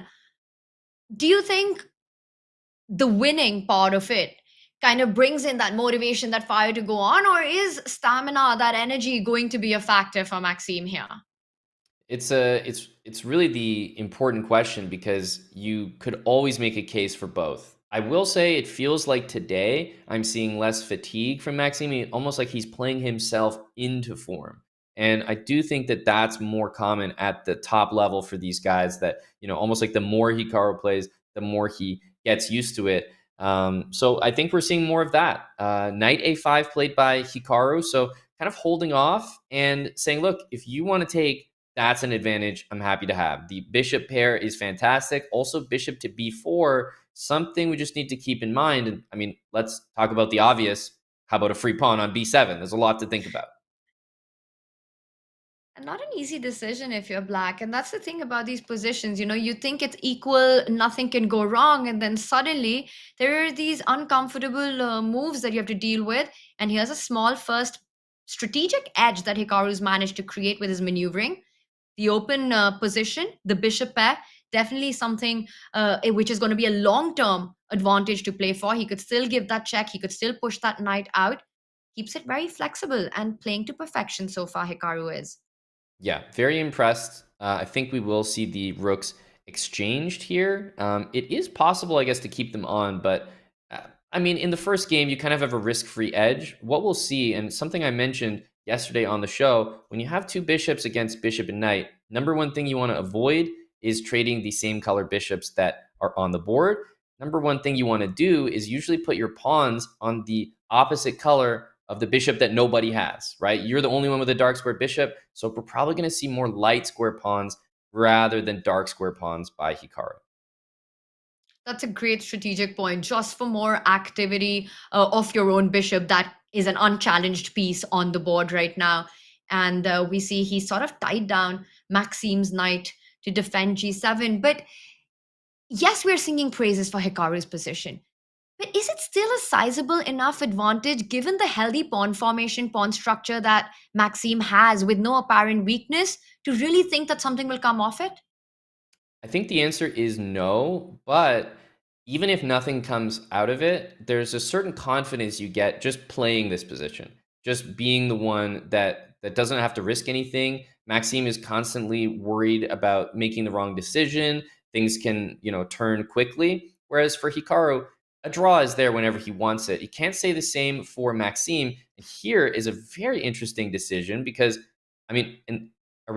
do you think the winning part of it kind of brings in that motivation, that fire to go on, or is stamina, that energy, going to be a factor for Maxime here? It's really the important question, because you could always make a case for both. I will say it feels like today I'm seeing less fatigue from Maxime, almost like he's playing himself into form. And I do think that that's more common at the top level for these guys, that, almost like the more Hikaru plays, the more he gets used to it. So I think we're seeing more of that. Knight A5 played by Hikaru. So kind of holding off and saying, look, if you want to take, that's an advantage I'm happy to have. The bishop pair is fantastic. Also, bishop to B4, something we just need to keep in mind. And I mean, let's talk about the obvious. How about a free pawn on B7? There's a lot to think about. And not an easy decision if you're Black. And that's the thing about these positions. You think it's equal, nothing can go wrong. And then suddenly there are these uncomfortable moves that you have to deal with. And here's a small first strategic edge that Hikaru's managed to create with his maneuvering. The open position, the bishop pair, definitely something which is going to be a long-term advantage to play for. He could still give that check. He could still push that knight out. Keeps it very flexible and playing to perfection so far, Hikaru is. Yeah, very impressed. I think we will see the rooks exchanged here. It is possible, I guess, to keep them on, but I mean, in the first game, you kind of have a risk-free edge. What we'll see, and something I mentioned yesterday on the show, when you have two bishops against bishop and knight, number one thing you want to avoid is trading the same color bishops that are on the board. Number one thing you want to do is usually put your pawns on the opposite color of the bishop that nobody has, right? You're the only one with a dark square bishop, so we're probably going to see more light square pawns rather than dark square pawns by Hikaru. That's a great strategic point. Just for more activity of your own bishop, that is an unchallenged piece on the board right now. And we see he sort of tied down Maxim's knight to defend g7. But yes, we're singing praises for Hikaru's position. But is it still a sizable enough advantage given the healthy pawn formation, pawn structure that Maxim has with no apparent weakness to really think that something will come off it? I think the answer is no, but even if nothing comes out of it, there's a certain confidence you get just playing this position, just being the one that doesn't have to risk anything. Maxime is constantly worried about making the wrong decision. Things can, turn quickly. Whereas for Hikaru, a draw is there whenever he wants it. You can't say the same for Maxime. And here is a very interesting decision because, are we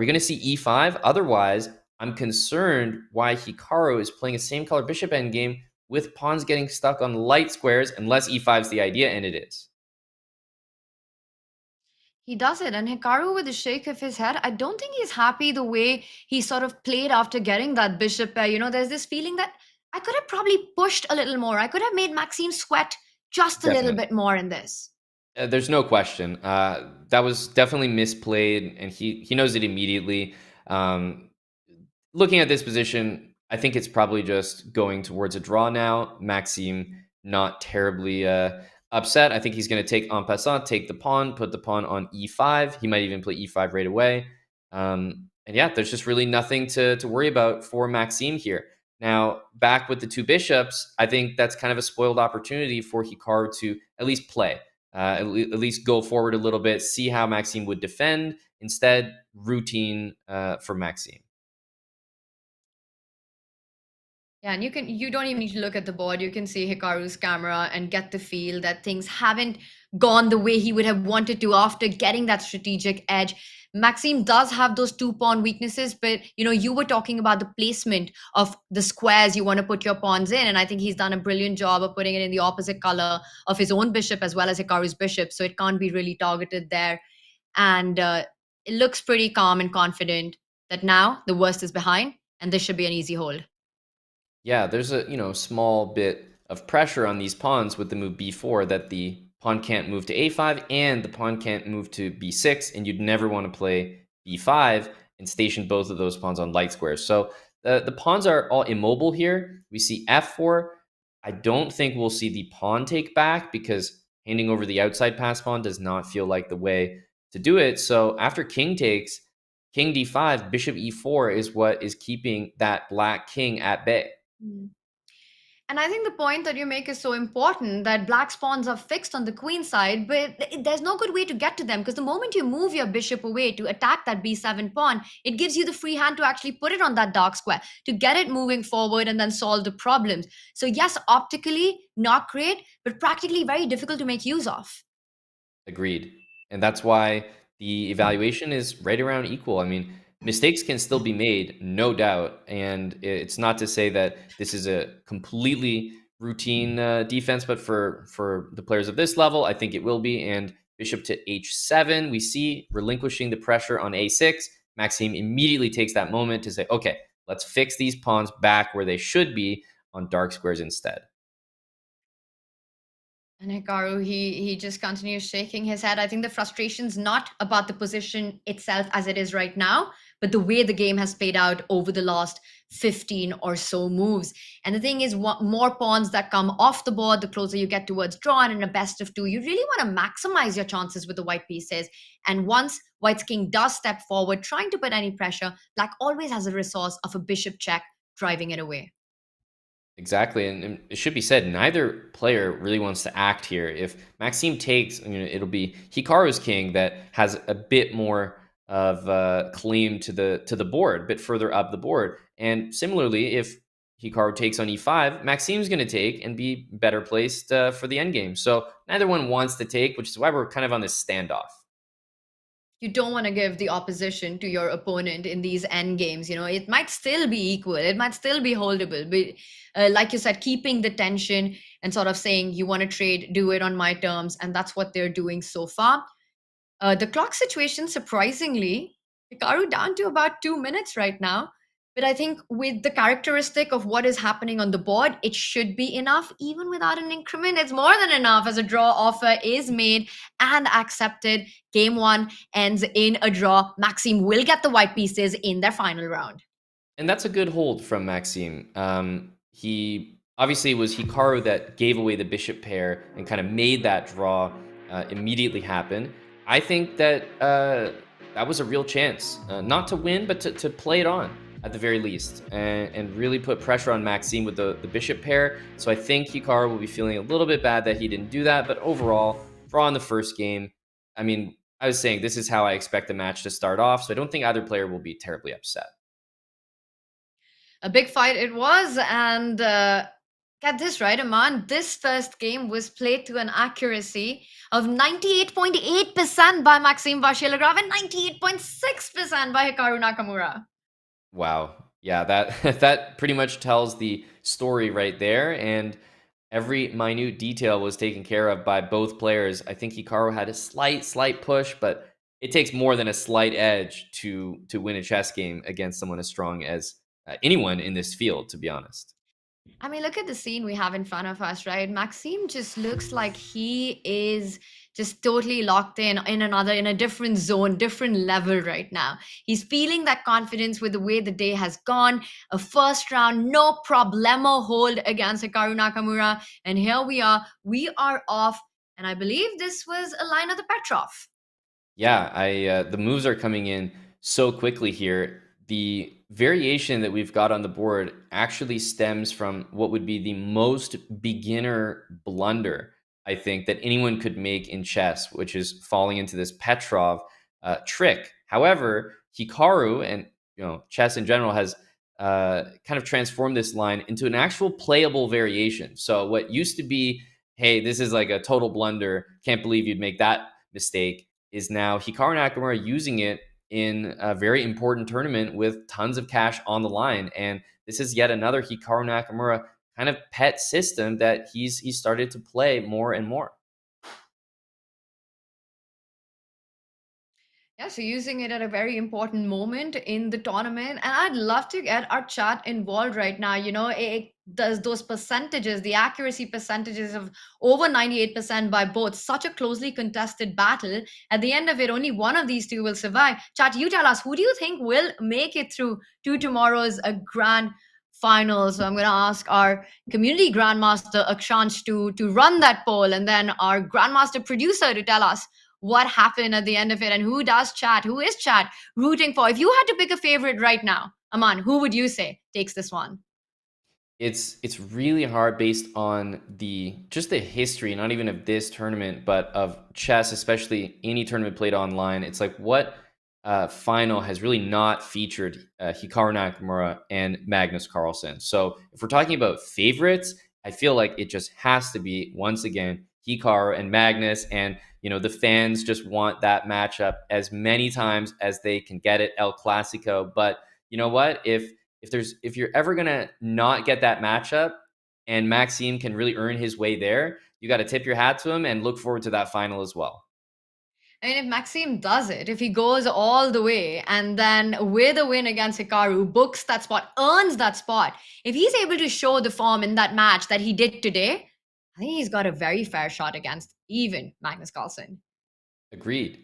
going to see e5? Otherwise, I'm concerned why Hikaru is playing a same color bishop endgame with pawns getting stuck on light squares, unless e5 is the idea, and it is. He does it. And Hikaru, with a shake of his head, I don't think he's happy the way he sort of played after getting that bishop pair. There's this feeling that I could have probably pushed a little more. I could have made Maxime sweat just a little bit more in this. There's no question. That was definitely misplayed, and he knows it immediately. Looking at this position, I think it's probably just going towards a draw now. Maxime not terribly upset. I think he's going to take en passant, take the pawn, put the pawn on e5. He might even play e5 right away. And yeah, there's just really nothing to worry about for Maxime here. Now, back with the two bishops, I think that's kind of a spoiled opportunity for Hikaru to at least play, at least go forward a little bit, see how Maxime would defend. Instead, routine for Maxime. Yeah, and you don't even need to look at the board. You can see Hikaru's camera and get the feel that things haven't gone the way he would have wanted to after getting that strategic edge. Maxime does have those two pawn weaknesses, but you were talking about the placement of the squares you want to put your pawns in, and I think he's done a brilliant job of putting it in the opposite color of his own bishop as well as Hikaru's bishop, so it can't be really targeted there. And it looks pretty calm and confident that now the worst is behind, and this should be an easy hold. Yeah, there's a small bit of pressure on these pawns with the move b4 that the pawn can't move to a5 and the pawn can't move to b6, and you'd never want to play b5 and station both of those pawns on light squares. So the pawns are all immobile here. We see f4. I don't think we'll see the pawn take back because handing over the outside pass pawn does not feel like the way to do it. So after king takes, king d5, bishop e4 is what is keeping that black king at bay. And I think the point that you make is so important, that black's pawns are fixed on the queen side, but there's no good way to get to them because the moment you move your bishop away to attack that b7 pawn, it gives you the free hand to actually put it on that dark square, to get it moving forward and then solve the problems. So yes, optically, not great, but practically very difficult to make use of. Agreed. And that's why the evaluation is right around equal. Mistakes can still be made, no doubt. And it's not to say that this is a completely routine defense, but for the players of this level, I think it will be. And bishop to h7, we see relinquishing the pressure on a6. Maxime immediately takes that moment to say, okay, let's fix these pawns back where they should be on dark squares instead. And Hikaru, he just continues shaking his head. I think the frustration's not about the position itself as it is right now, but the way the game has played out over the last 15 or so moves. And the thing is, more pawns that come off the board, the closer you get towards draw, and in a best of two, you really want to maximize your chances with the white pieces. And once White's king does step forward, trying to put any pressure, Black always has a resource of a bishop check driving it away. Exactly, and it should be said, neither player really wants to act here. If Maxime takes, it'll be Hikaru's king that has a bit more of claim to the board, a bit further up the board. And similarly, if Hikaru takes on e5, Maxime's going to take and be better placed for the endgame. So neither one wants to take, which is why we're kind of on this standoff. you don't want to give the opposition to your opponent in these end games. You know, it might still be equal, it might still be holdable, but like you said, keeping the tension and sort of saying, you want to trade, do it on my terms. And that's what they're doing so far. The clock situation, surprisingly, Hikaru down to about 2 minutes right now. But I think with the characteristic of what is happening on the board, it should be enough. Even without an increment, it's more than enough as a draw offer is made and accepted. Game one ends in a draw. Maxime will get the white pieces in their final round. And that's a good hold from Maxime. He obviously it was Hikaru that gave away the bishop pair and kind of made that draw immediately happen. I think that that was a real chance, not to win, but to play it on at the very least, and really put pressure on Maxime with the bishop pair. So I think Hikaru will be feeling a little bit bad that he didn't do that, but overall, draw in the first game. I mean, I was saying this is how I expect the match to start off, so I don't think either player will be terribly upset. A big fight it was, and get this right, Aman. This first game was played to an accuracy of 98.8% by Maxime Vachier-Lagrave and 98.6% by Hikaru Nakamura. Wow. Yeah, that that pretty much tells the story right there. And every minute detail was taken care of by both players. I think Hikaru had a slight push, but it takes more than a slight edge to win a chess game against someone as strong as anyone in this field, to be honest. I mean, look at the scene we have in front of us, right? Maxime just looks like he is just totally locked in a different zone, different level right now. He's feeling that confidence with the way the day has gone. A first round, no problemo hold against Hikaru Nakamura. And here we are off. And I believe this was a line of the Petrov. Yeah, the moves are coming in so quickly here. The variation that we've got on the board actually stems from what would be the most beginner blunder, I think, that anyone could make in chess, which is falling into this Petrov trick. However, Hikaru and chess in general has kind of transformed this line into an actual playable variation. So what used to be, hey, this is like a total blunder, can't believe you'd make that mistake, is now Hikaru Nakamura using it in a very important tournament with tons of cash on the line. And this is yet another Hikaru Nakamura kind of pet system that he's started to play more and more. Yeah, so using it at a very important moment in the tournament. And I'd love to get our chat involved right now. You know, it does those percentages, the accuracy percentages of over 98% by both, such a closely contested battle. At the end of it, only one of these two will survive. Chat, you tell us, who do you think will make it through to tomorrow's grand final? So I'm going to ask our community grandmaster Akshansh to run that poll, and then our grandmaster producer to tell us what happened at the end of it, and who is chat rooting for. If you had to pick a favorite right now, Aman, who would you say takes this one? It's really hard based on just the history, not even of this tournament, but of chess, especially any tournament played online. It's like, what final has really not featured Hikaru Nakamura and Magnus Carlsen? So if we're talking about favorites, I feel like it just has to be, once again, Hikaru and Magnus. And the fans just want that matchup as many times as they can get it, El Clasico. But you know what? If you're ever gonna not get that matchup, and Maxime can really earn his way there, you got to tip your hat to him and look forward to that final as well. I mean, if Maxime does it, if he goes all the way and then with a win against Hikaru, books that spot, earns that spot, if he's able to show the form in that match that he did today, I think he's got a very fair shot against even Magnus Carlsen. Agreed.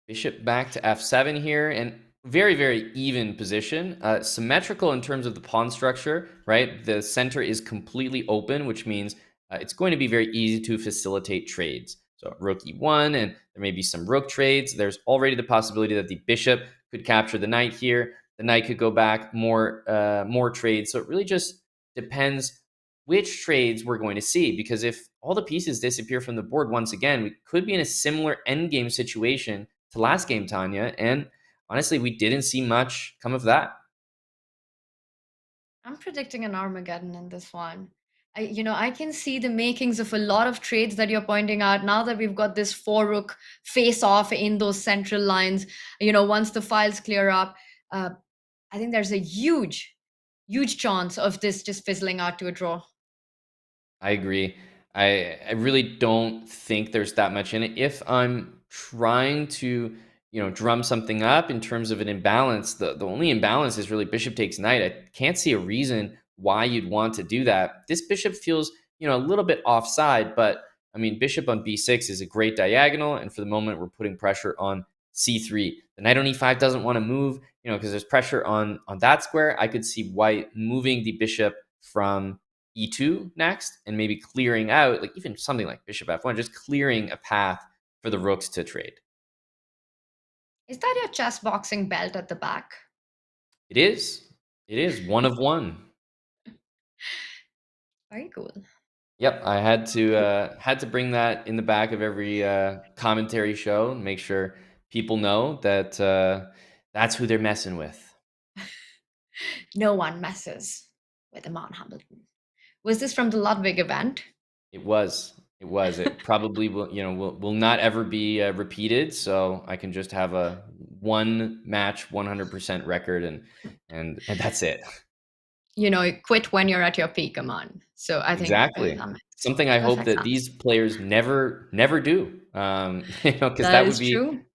Bishop back to f7 here, and very, very even position. Symmetrical in terms of the pawn structure, right? The center is completely open, which means it's going to be very easy to facilitate trades. So rook e1, and there may be some rook trades. There's already the possibility that the bishop could capture the knight here. The knight could go back, more trades. So it really just depends which trades we're going to see, because if all the pieces disappear from the board once again, we could be in a similar endgame situation to last game, Tanya, and honestly, we didn't see much come of that. I'm predicting an Armageddon in this one. I can see the makings of a lot of trades that you're pointing out now that we've got this four rook face off in those central lines. Once the files clear up, uh, I think there's a huge chance of this just fizzling out to a draw. I agree. I really don't think there's that much in it. If I'm trying to, drum something up in terms of an imbalance, the only imbalance is really bishop takes knight. I can't see a reason why you'd want to do that. This bishop feels, a little bit offside, but I mean, bishop on b6 is a great diagonal, and for the moment, we're putting pressure on c3. The knight on e5 doesn't want to move, because there's pressure on that square. I could see white moving the bishop from e2 next and maybe clearing out, like even something like bishop f1, just clearing a path for the rooks to trade. Is that your chess boxing belt at the back? It is. It is one of one. Very cool. Yep, I had to bring that in the back of every commentary show and make sure people know that that's who they're messing with. No one messes with Amon Hamilton. Was this from the Ludwig event? It was. It was. It probably will not ever be repeated. So I can just have a one match 100% record and that's it. Quit when you're at your peak, Amon. So I think exactly something I hope that these players never do. Because that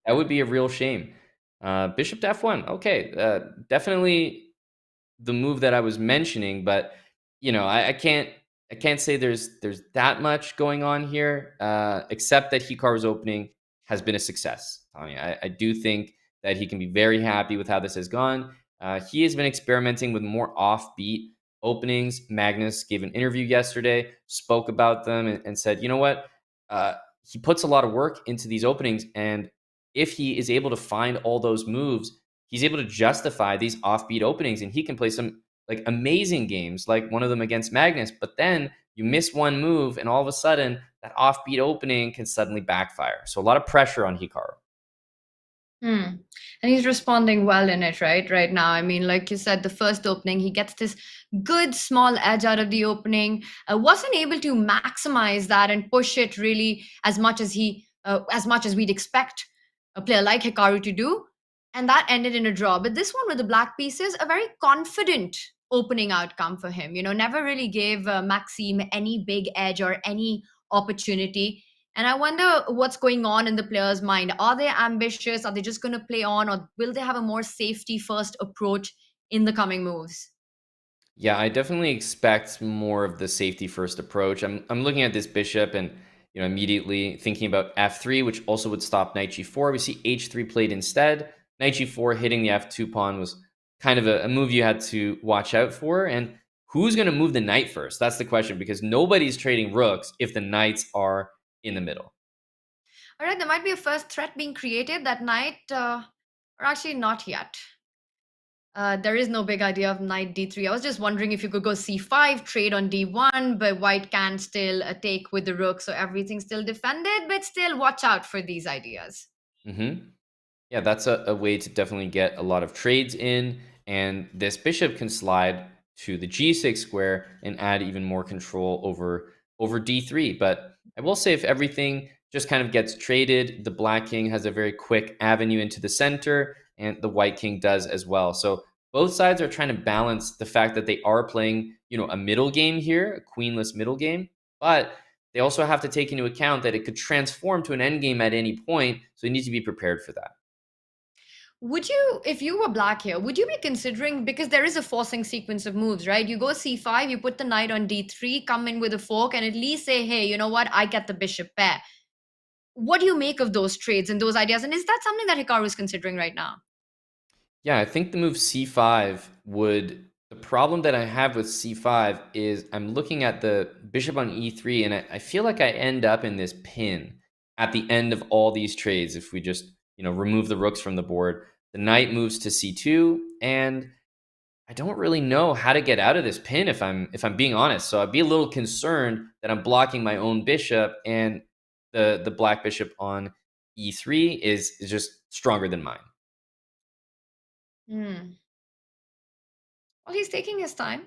would be a real shame. Bishop to f1. Okay, definitely the move that I was mentioning, but I can't say there's that much going on here, except that Hikaru's opening has been a success. Tanya, I do think that he can be very happy with how this has gone. He has been experimenting with more offbeat openings. Magnus gave an interview yesterday, spoke about them, and said, you know what? He puts a lot of work into these openings, and if he is able to find all those moves, he's able to justify these offbeat openings, and he can play some like amazing games, like one of them against Magnus. But then you miss one move, and all of a sudden that offbeat opening can suddenly backfire. So a lot of pressure on Hikaru. And he's responding well in it, right now. I mean, like you said, the first opening, he gets this good small edge out of the opening. Wasn't able to maximize that and push it really as much as we'd expect a player like Hikaru to do. And that ended in a draw. But this one with the black pieces, a very confident opening outcome for him. Never really gave Maxime any big edge or any opportunity. And I wonder what's going on in the player's mind. Are they ambitious? Are they just going to play on? Or will they have a more safety-first approach in the coming moves? Yeah, I definitely expect more of the safety-first approach. I'm looking at this bishop and immediately thinking about f3, which also would stop knight g4. We see h3 played instead. Knight g4 hitting the f2 pawn was kind of a move you had to watch out for. And who's going to move the knight first? That's the question, because nobody's trading rooks if the knights are in the middle. All right, there might be a first threat being created that night, or actually not yet. There is no big idea of knight d3. I was just wondering if you could go c5, trade on d1, but white can still take with the rook, so everything's still defended, but still watch out for these ideas. Yeah, that's a way to definitely get a lot of trades in, and this bishop can slide to the g6 square and add even more control over d3. But I will say, if everything just kind of gets traded, the black king has a very quick avenue into the center, and the white king does as well. So both sides are trying to balance the fact that they are playing, a middle game here, a queenless middle game, but they also have to take into account that it could transform to an endgame at any point, so they need to be prepared for that. Would you, if you were black here, would you be considering, because there is a forcing sequence of moves, right? You go c5, you put the knight on d3, come in with a fork, and at least say, hey, you know what? I get the bishop pair. What do you make of those trades and those ideas? And is that something that Hikaru is considering right now? Yeah, I think the move c5 would... The problem that I have with c5 is I'm looking at the bishop on e3, and I feel like I end up in this pin at the end of all these trades if we just, remove the rooks from the board. The knight moves to c2, and I don't really know how to get out of this pin if I'm being honest. So I'd be a little concerned that I'm blocking my own bishop, and the black bishop on e3 is just stronger than mine. Well, he's taking his time.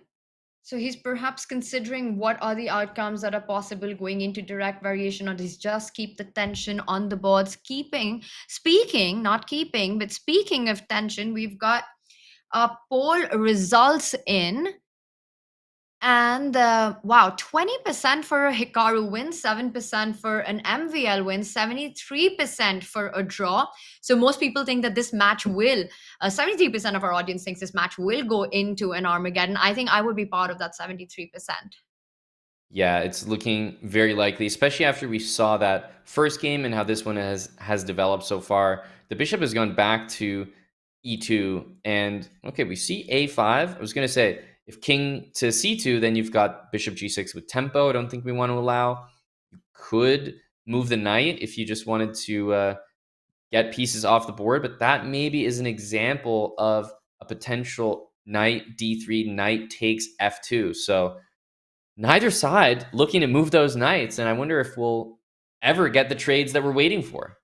So he's perhaps considering what are the outcomes that are possible going into direct variation, or does he just keep the tension on the boards? Not keeping, but speaking of tension, we've got our poll results in. And wow, 20% for a Hikaru win, 7% for an MVL win, 73% for a draw. So most people think that this match will, 73% of our audience thinks this match will go into an Armageddon. I think I would be part of that 73%. Yeah, it's looking very likely, especially after we saw that first game and how this one has developed so far. The bishop has gone back to e2, and okay, we see a5. I was going to say, if king to c2, then you've got bishop g6 with tempo. I don't think we want to allow. You could move the knight if you just wanted to get pieces off the board, but that maybe is an example of a potential knight d3, knight takes f2. So neither side looking to move those knights, and I wonder if we'll ever get the trades that we're waiting for.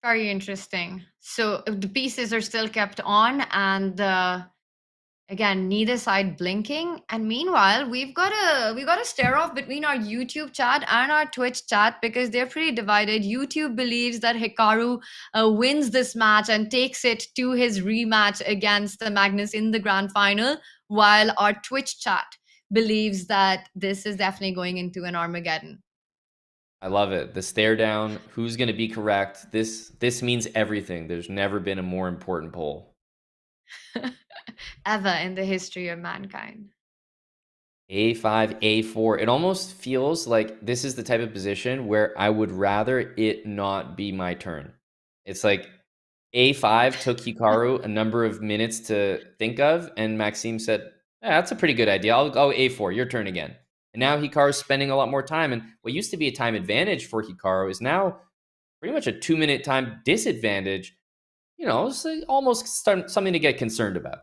Very interesting. So the pieces are still kept on, and again, neither side blinking. And meanwhile, we've got a stare off between our YouTube chat and our Twitch chat because they're pretty divided. YouTube believes that Hikaru wins this match and takes it to his rematch against Magnus in the grand final, while our Twitch chat believes that this is definitely going into an Armageddon. I love it. The stare down. Who's going to be correct? This means everything. There's never been a more important poll Ever in the history of mankind. a5, a4. It almost feels like this is the type of position where I would rather it not be my turn. It's like a5 took Hikaru a number of minutes to think of, and Maxime said, that's a pretty good idea. I'll go a4, your turn again. And now Hikaru's spending a lot more time, and what used to be a time advantage for Hikaru is now pretty much a 2-minute time disadvantage. It's almost something to get concerned about.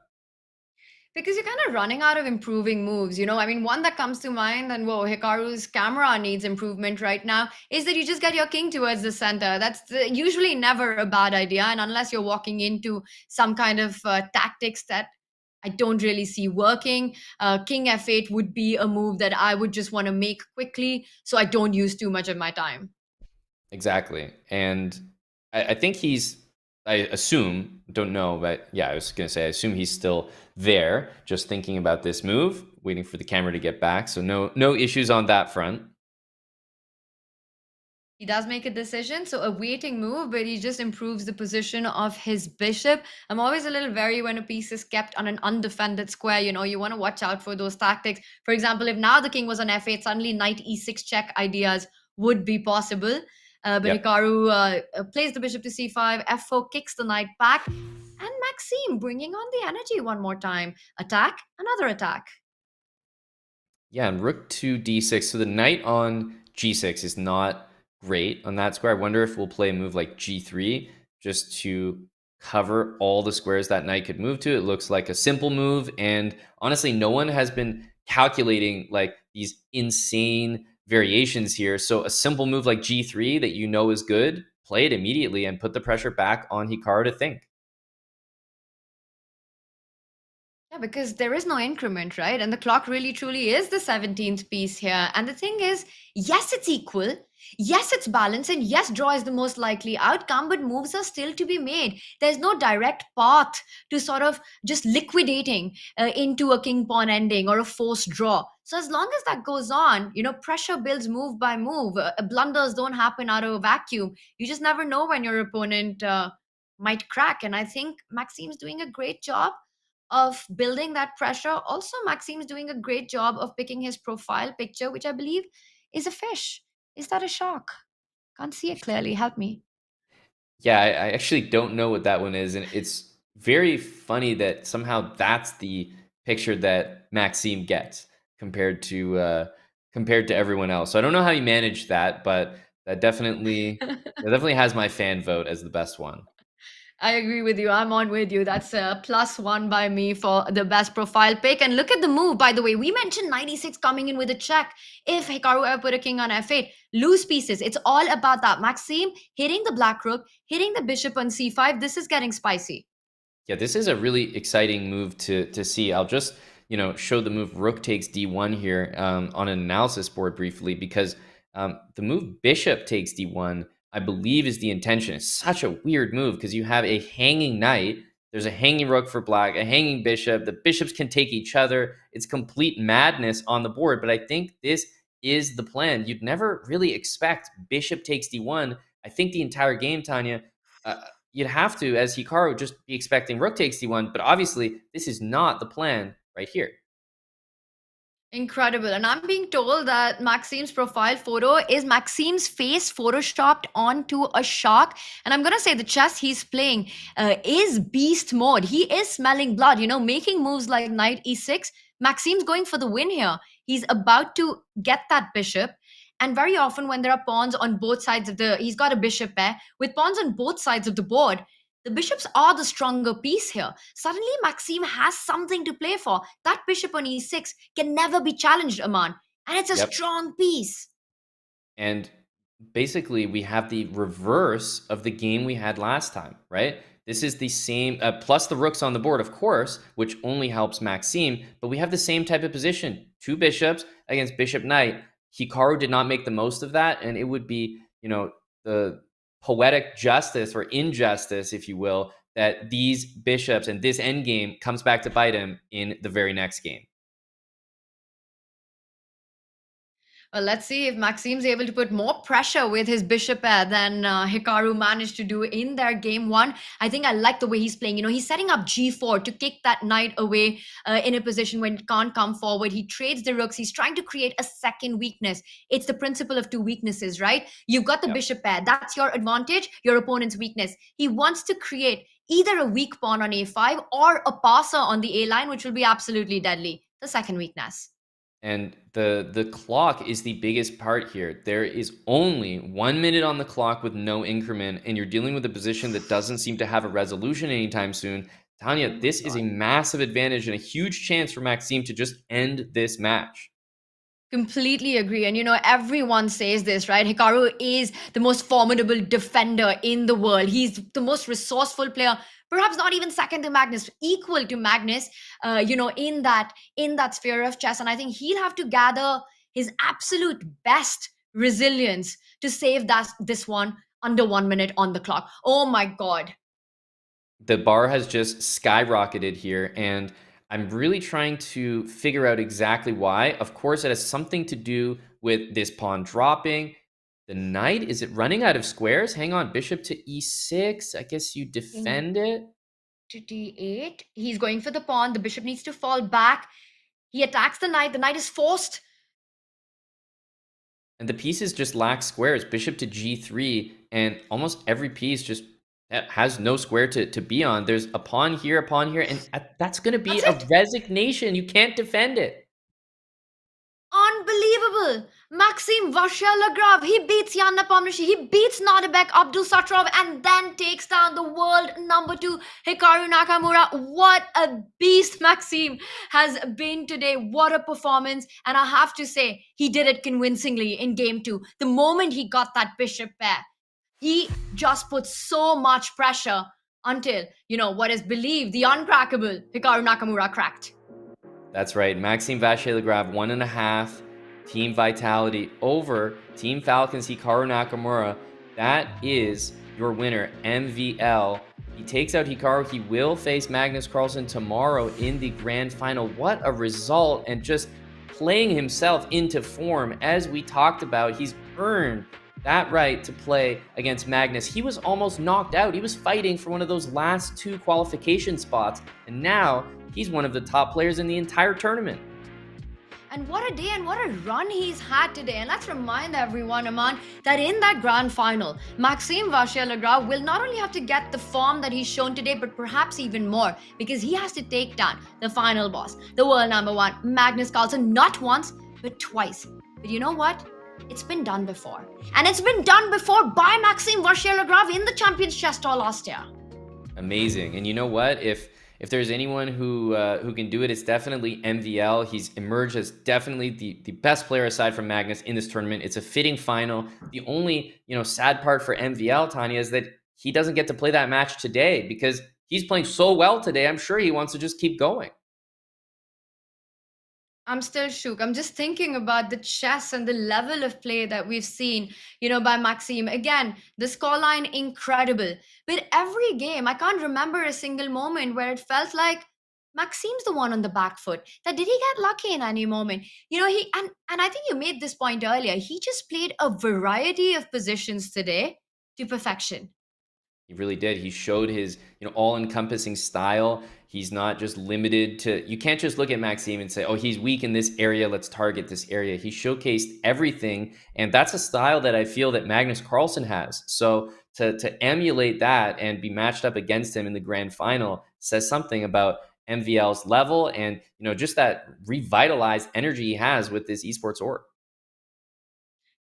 Because you're kind of running out of improving moves, I mean, one that comes to mind, and whoa, Hikaru's camera needs improvement right now, is that you just get your king towards the center. That's usually never a bad idea, and unless you're walking into some kind of tactics that I don't really see working, king f8 would be a move that I would just want to make quickly, so I don't use too much of my time. Exactly. And I think I assume, don't know, but yeah, I was going to say, I assume he's still there, just thinking about this move, waiting for the camera to get back. So no issues on that front. He does make a decision, so a waiting move, but he just improves the position of his bishop. I'm always a little wary when a piece is kept on an undefended square. You want to watch out for those tactics. For example, if now the king was on f8, suddenly knight e6 check ideas would be possible. But yep. Hikaru plays the bishop to c5, f4 kicks the knight back, and Maxime bringing on the energy one more time. Attack, another attack. Yeah, and rook to d6. So the knight on g6 is not great on that square. I wonder if we'll play a move like g3 just to cover all the squares that knight could move to. It looks like a simple move, and honestly, no one has been calculating like these insane variations here. So a simple move like g3 that is good, play it immediately and put the pressure back on Hikaru to think. Yeah, because there is no increment, right? And the clock really truly is the 17th piece here. And the thing is, yes, it's equal. Yes, it's balanced. And yes, draw is the most likely outcome, but moves are still to be made. There's no direct path to sort of just liquidating into a king pawn ending or a forced draw. So as long as that goes on, pressure builds move by move. Blunders don't happen out of a vacuum. You just never know when your opponent might crack. And I think Maxime's doing a great job of building that pressure. Also, Maxime's doing a great job of picking his profile picture, which I believe is a fish. Is that a shark? Can't see it clearly. Help me. Yeah, I actually don't know what that one is. And it's very funny that somehow that's the picture that Maxime gets compared to everyone else. So I don't know how you manage that, but that definitely has my fan vote as the best one. I agree with you. I'm on with you. That's a +1 by me for the best profile pick. And look at the move, by the way. We mentioned 96 coming in with a check. If Hikaru ever put a king on f8, lose pieces. It's all about that. Maxime hitting the black rook, hitting the bishop on c5. This is getting spicy. Yeah, this is a really exciting move to see. I'll just show the move Rook takes D1 here on an analysis board briefly, because the move Bishop takes D1, I believe, is the intention. It's such a weird move because you have a hanging knight. There's a hanging rook for black, a hanging bishop. The bishops can take each other. It's complete madness on the board. But I think this is the plan. You'd never really expect bishop takes D1. I think the entire game, Tanya, you'd have to, as Hikaru, just be expecting rook takes D1. But obviously, this is not the plan right here. Incredible. And I'm being told that Maxim's profile photo is Maxim's face photoshopped onto a shark. And I'm going to say the chess he's playing is beast mode. He is smelling blood, making moves like knight e6. Maxim's going for the win here. He's about to get that bishop. And very often when there are pawns on both sides of he's got a bishop pair. With pawns on both sides of the board, the bishops are the stronger piece here. Suddenly, Maxim has something to play for. That bishop on e6 can never be challenged, Aman. And it's a strong piece. And basically, we have the reverse of the game we had last time, right? This is the same, plus the rook's on the board, of course, which only helps Maxim. But we have the same type of position. 2 bishops against bishop knight. Hikaru did not make the most of that. And it would be, the poetic justice or injustice, if you will, that these bishops and this endgame comes back to bite him in the very next game. Well, let's see if Maxim's able to put more pressure with his bishop pair than Hikaru managed to do in their game 1. I think I like the way he's playing. He's setting up g4 to kick that knight away in a position when it can't come forward. He trades the rooks. He's trying to create a second weakness. It's the principle of 2 weaknesses, right? You've got the bishop pair. That's your advantage, your opponent's weakness. He wants to create either a weak pawn on a5 or a passer on the a line, which will be absolutely deadly. The second weakness. And the clock is the biggest part here. There is only 1 minute on the clock with no increment, and you're dealing with a position that doesn't seem to have a resolution anytime soon. Tanya, this is a massive advantage and a huge chance for Maxim to just end this match. Completely agree. And everyone says this, right? Hikaru is the most formidable defender in the world. He's the most resourceful player, perhaps not even second to Magnus, equal to Magnus, in that sphere of chess. And I think he'll have to gather his absolute best resilience to save this one under 1 minute on the clock. Oh my God. The bar has just skyrocketed here, and I'm really trying to figure out exactly why. Of course, it has something to do with this pawn dropping. The knight, is it running out of squares? Hang on, bishop to e6. I guess you defend it. To d8. He's going for the pawn. The bishop needs to fall back. He attacks the knight. The knight is forced. And the pieces just lack squares. Bishop to g3, and almost every piece just has no square to be on. There's a pawn here, and that's going to be a resignation. You can't defend it. Unbelievable. Maxim Vachier-Lagrave. He beats Jan Nepomniachtchi. He beats Nodirbek, Abdul Satrov, and then takes down the world number 2, Hikaru Nakamura. What a beast Maxim has been today. What a performance. And I have to say, he did it convincingly in game 2. The moment he got that bishop pair, he just put so much pressure until, what is believed, the uncrackable Hikaru Nakamura cracked. That's right. Maxim Vachier-Lagrave, 1.5 team vitality over Team Falcons Hikaru Nakamura. That is your winner, MVL. He takes out Hikaru. He will face Magnus Carlsen tomorrow in the grand final. What a result, and just playing himself into form. As we talked about, he's earned that right to play against Magnus. He was almost knocked out. He was fighting for one of those last 2 qualification spots, and now he's one of the top players in the entire tournament. And what a day and what a run he's had today. And let's remind everyone, Aman, that in that grand final, Maxim Vachier-Lagrave will not only have to get the form that he's shown today, but perhaps even more, because he has to take down the final boss, the world number 1, Magnus Carlsen, not once, but twice. But you know what? It's been done before. And it's been done before by Maxim Vachier-Lagrave in the Champions Chess Tour last year. Amazing. And you know what? If there's anyone who can do it, it's definitely MVL. He's emerged as definitely the best player aside from Magnus in this tournament. It's a fitting final. The only sad part for MVL, Tanya, is that he doesn't get to play that match today because he's playing so well today. I'm sure he wants to just keep going. I'm still shook. I'm just thinking about the chess and the level of play that we've seen, by Maxime. Again, the scoreline incredible. But every game, I can't remember a single moment where it felt like Maxime's the one on the back foot. That did he get lucky in any moment? He and I think you made this point earlier. He just played a variety of positions today to perfection. He really did. He showed his, all-encompassing style. He's not just limited to, you can't just look at Maxime and say, oh, he's weak in this area, let's target this area. He showcased everything, and that's a style that I feel that Magnus Carlsen has. So to emulate that and be matched up against him in the grand final says something about MVL's level and, just that revitalized energy he has with this esports org.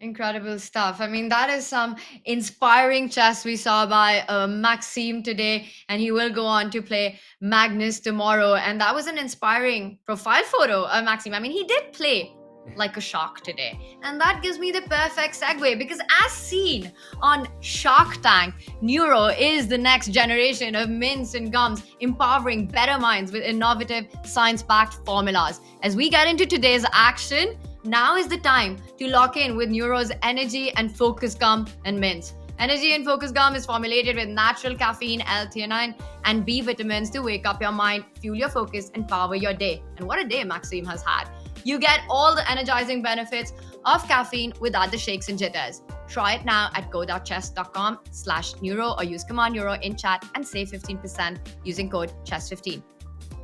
Incredible stuff. I mean, that is some inspiring chess we saw by Maxime today, and he will go on to play Magnus tomorrow. And that was an inspiring profile photo of Maxime. I mean, he did play like a shark today. And that gives me the perfect segue because as seen on Shark Tank, Neuro is the next generation of mints and gums, empowering better minds with innovative science-backed formulas. As we get into today's action, now is the time to lock in with Neuro's Energy and Focus Gum and Mints. Energy and Focus Gum is formulated with natural caffeine, L-theanine, and B vitamins to wake up your mind, fuel your focus, and power your day. And what a day Maxime has had. You get all the energizing benefits of caffeine without the shakes and jitters. Try it now at go.chess.com/neuro or use command neuro in chat and save 15% using code chess15.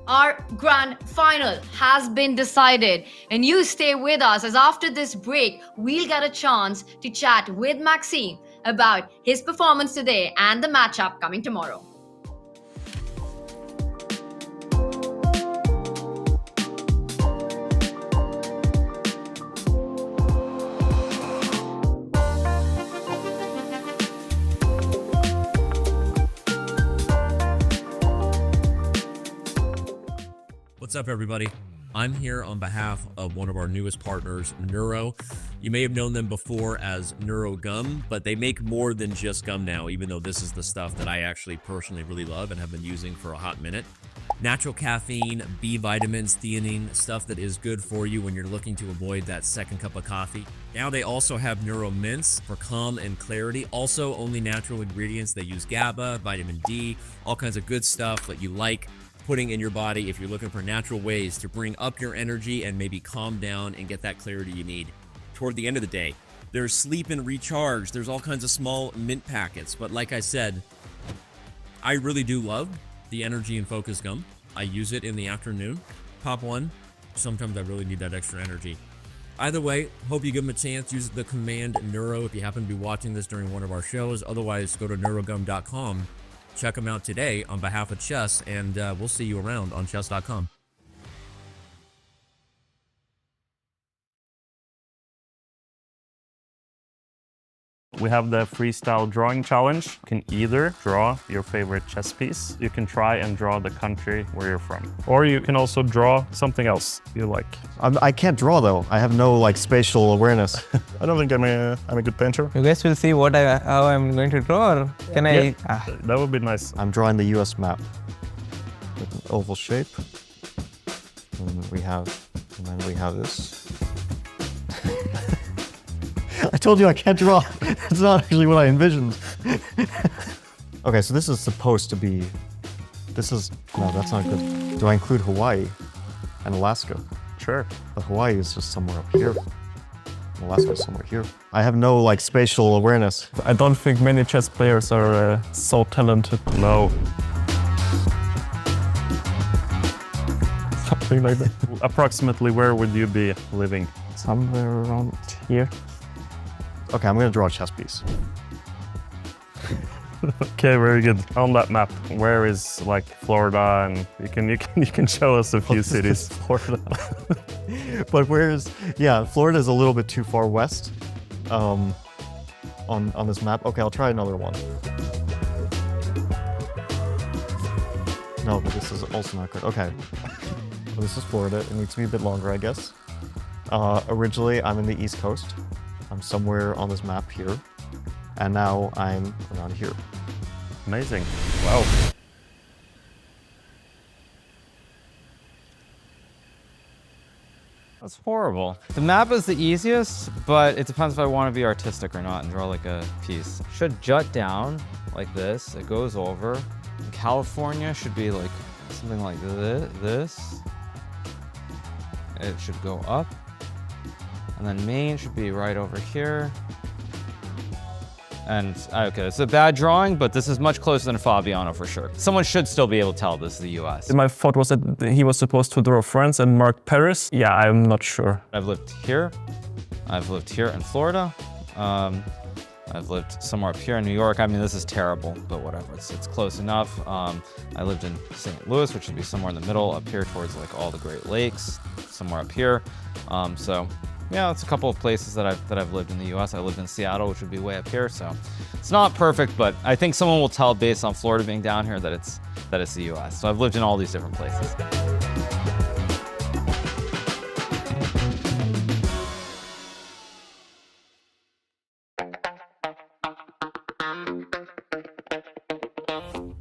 Our grand final has been decided, and you stay with us as after this break, we'll get a chance to chat with Maxime about his performance today and the matchup coming tomorrow. What's up, everybody? I'm here on behalf of one of our newest partners, Neuro. You may have known them before as Neuro Gum, but they make more than just gum now, even though this is the stuff that I actually personally really love and have been using for a hot minute. Natural caffeine, B vitamins, theanine, stuff that is good for you when you're looking to avoid that second cup of coffee. Now they also have Neuro Mints for calm and clarity. Also only natural ingredients. They use GABA, vitamin D, all kinds of good stuff that you like putting in your body if you're looking for natural ways to bring up your energy and maybe calm down and get that clarity you need toward the end of the day. There's sleep and recharge. There's all kinds of small mint packets. But like I said, I really do love the Energy and Focus Gum. I use it in the afternoon. Pop one. Sometimes I really need that extra energy. Either way, hope you give them a chance. Use the command Neuro if you happen to be watching this during one of our shows. Otherwise, go to neurogum.com. Check them out today on behalf of Chess, and we'll see you around on Chess.com. We have the freestyle drawing challenge. You can either draw your favorite chess piece, you can try and draw the country where you're from, or you can also draw something else you like. I can't draw though. I have no spatial awareness. I don't think I'm a good painter. You guys will see how I'm going to draw, or can I? That would be nice. I'm drawing the US map with an oval shape. And then we have this. I told you I can't draw. That's not actually what I envisioned. Okay, so this is supposed to be... No, that's not good. Do I include Hawaii and Alaska? Sure. But Hawaii is just somewhere up here. Alaska is somewhere here. I have no, spatial awareness. I don't think many chess players are so talented. No. Something like that. Approximately where would you be living? Somewhere around here. Okay, I'm gonna draw a chess piece. Okay, very good. On that map, where is Florida, and you can show us a few cities. Florida. But Florida is a little bit too far west on this map. Okay, I'll try another one. No, but this is also not good. Okay. Well, this is Florida. It needs to be a bit longer, I guess. Originally, I'm in the East Coast. I'm somewhere on this map here, and now I'm around here. Amazing. Wow. That's horrible. The map is the easiest, but it depends if I want to be artistic or not and draw like a piece. Should jut down like this. It goes over. California should be like something like this. It should go up. And then Maine should be right over here. And okay, it's a bad drawing, but this is much closer than Fabiano for sure. Someone should still be able to tell this is the US. My thought was that he was supposed to draw France and mark Paris. Yeah, I'm not sure. I've lived here. I've lived here in Florida. I've lived somewhere up here in New York. I mean, this is terrible, but whatever. It's close enough. I lived in St. Louis, which would be somewhere in the middle, up here towards like all the Great Lakes, somewhere up here. So yeah, it's a couple of places that I've lived in the U.S. I lived in Seattle, which would be way up here. So it's not perfect, but I think someone will tell based on Florida being down here that it's the U.S. So I've lived in all these different places.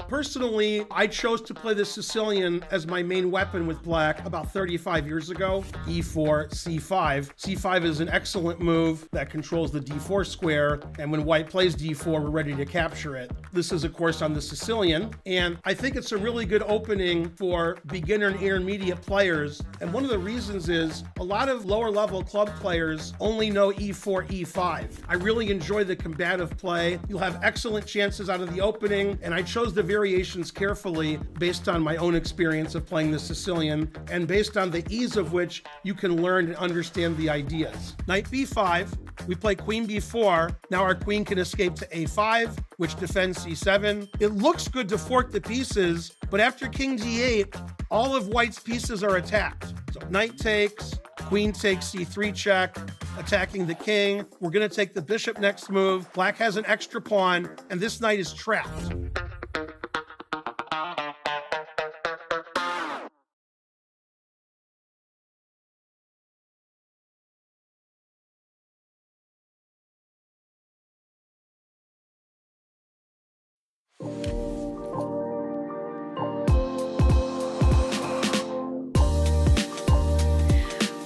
Personally, I chose to play the Sicilian as my main weapon with black about 35 years ago. E4, C5. C5 is an excellent move that controls the D4 square, and when white plays D4, we're ready to capture it. This is, of course, on the Sicilian, and I think it's a really good opening for beginner and intermediate players, and one of the reasons is a lot of lower-level club players only know E4, E5. I really enjoy the combative play. You'll have excellent chances out of the opening, and I chose the variations carefully based on my own experience of playing the Sicilian and based on the ease of which you can learn and understand the ideas. Knight b5, we play queen b4. Now our queen can escape to a5, which defends c7. It looks good to fork the pieces, but after king g8, all of white's pieces are attacked. So knight takes, queen takes c3 check, attacking the king. We're going to take the bishop next move. Black has an extra pawn, and this knight is trapped.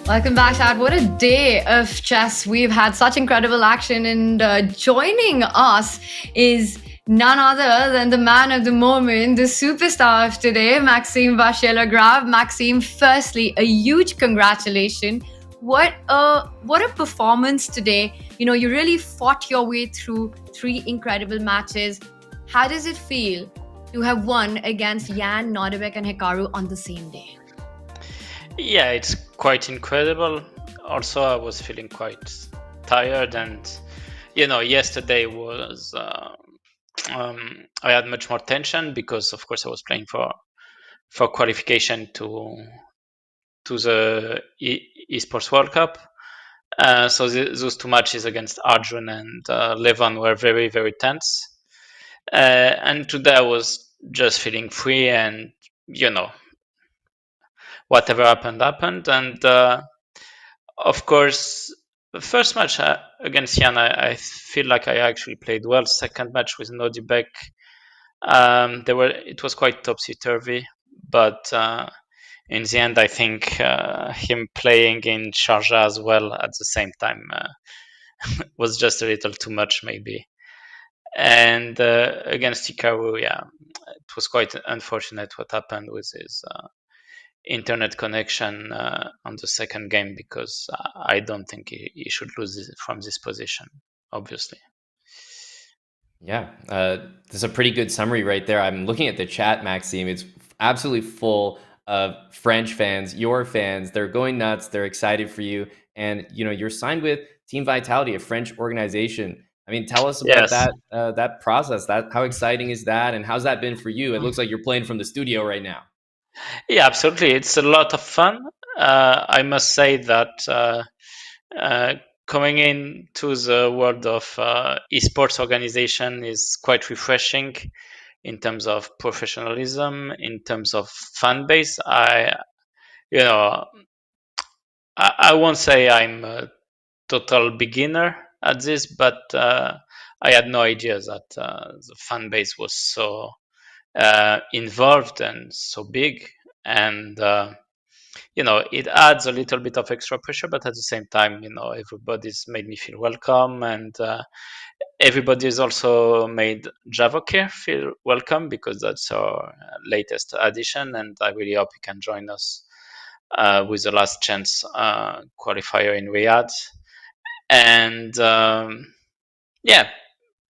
Welcome back, chat. What a day of chess. We've had such incredible action, and joining us is none other than the man of the moment, the superstar of today, Maxime Vachier-Lagrave. Maxime, firstly, a huge congratulations. What a performance today. You know, you really fought your way through 3 incredible matches. How does it feel to have won against Jan, Nodirbek, and Hikaru on the same day? Yeah, it's quite incredible. Also, I was feeling quite tired, and yesterday was I had much more tension because, of course, I was playing for qualification to the Esports World Cup. So those 2 matches against Arjun and Levan were very, very tense. And today I was just feeling free, and whatever happened. And of course, the first match against Jan, I feel like I actually played well. Second match with Nodirbek, it was quite topsy-turvy, but in the end, I think him playing in Sharjah as well at the same time was just a little too much, maybe. And against Hikaru, yeah, it was quite unfortunate what happened with his internet connection on the second game, because I don't think he should lose from this position, obviously. Yeah, there's a pretty good summary right there. I'm looking at the chat, Maxime. It's absolutely full of French fans, your fans. They're going nuts. They're excited for you. And, you're signed with Team Vitality, a French organization. I mean, tell us about that process. How exciting is that? And how's that been for you? It looks like you're playing from the studio right now. Yeah, absolutely. It's a lot of fun. I must say that coming into the world of esports organization is quite refreshing in terms of professionalism, in terms of fan base. I won't say I'm a total beginner at this, but I had no idea that the fan base was so involved and so big. And it adds a little bit of extra pressure, but at the same time, everybody's made me feel welcome, and everybody's also made Vachier feel welcome because that's our latest addition, and I really hope he can join us with the last chance qualifier in Riyadh. And yeah,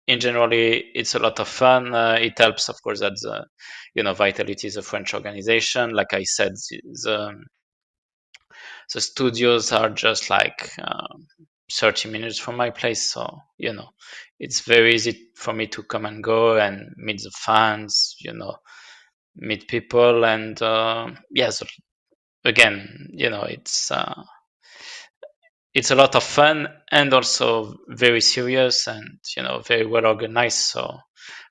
in generally, it's a lot of fun. It helps, of course, that Vitality is a French organization. Like I said, the studios are just like 30 minutes from my place, so it's very easy for me to come and go and meet the fans, meet people, and so again, it's a lot of fun and also very serious and very well organized. So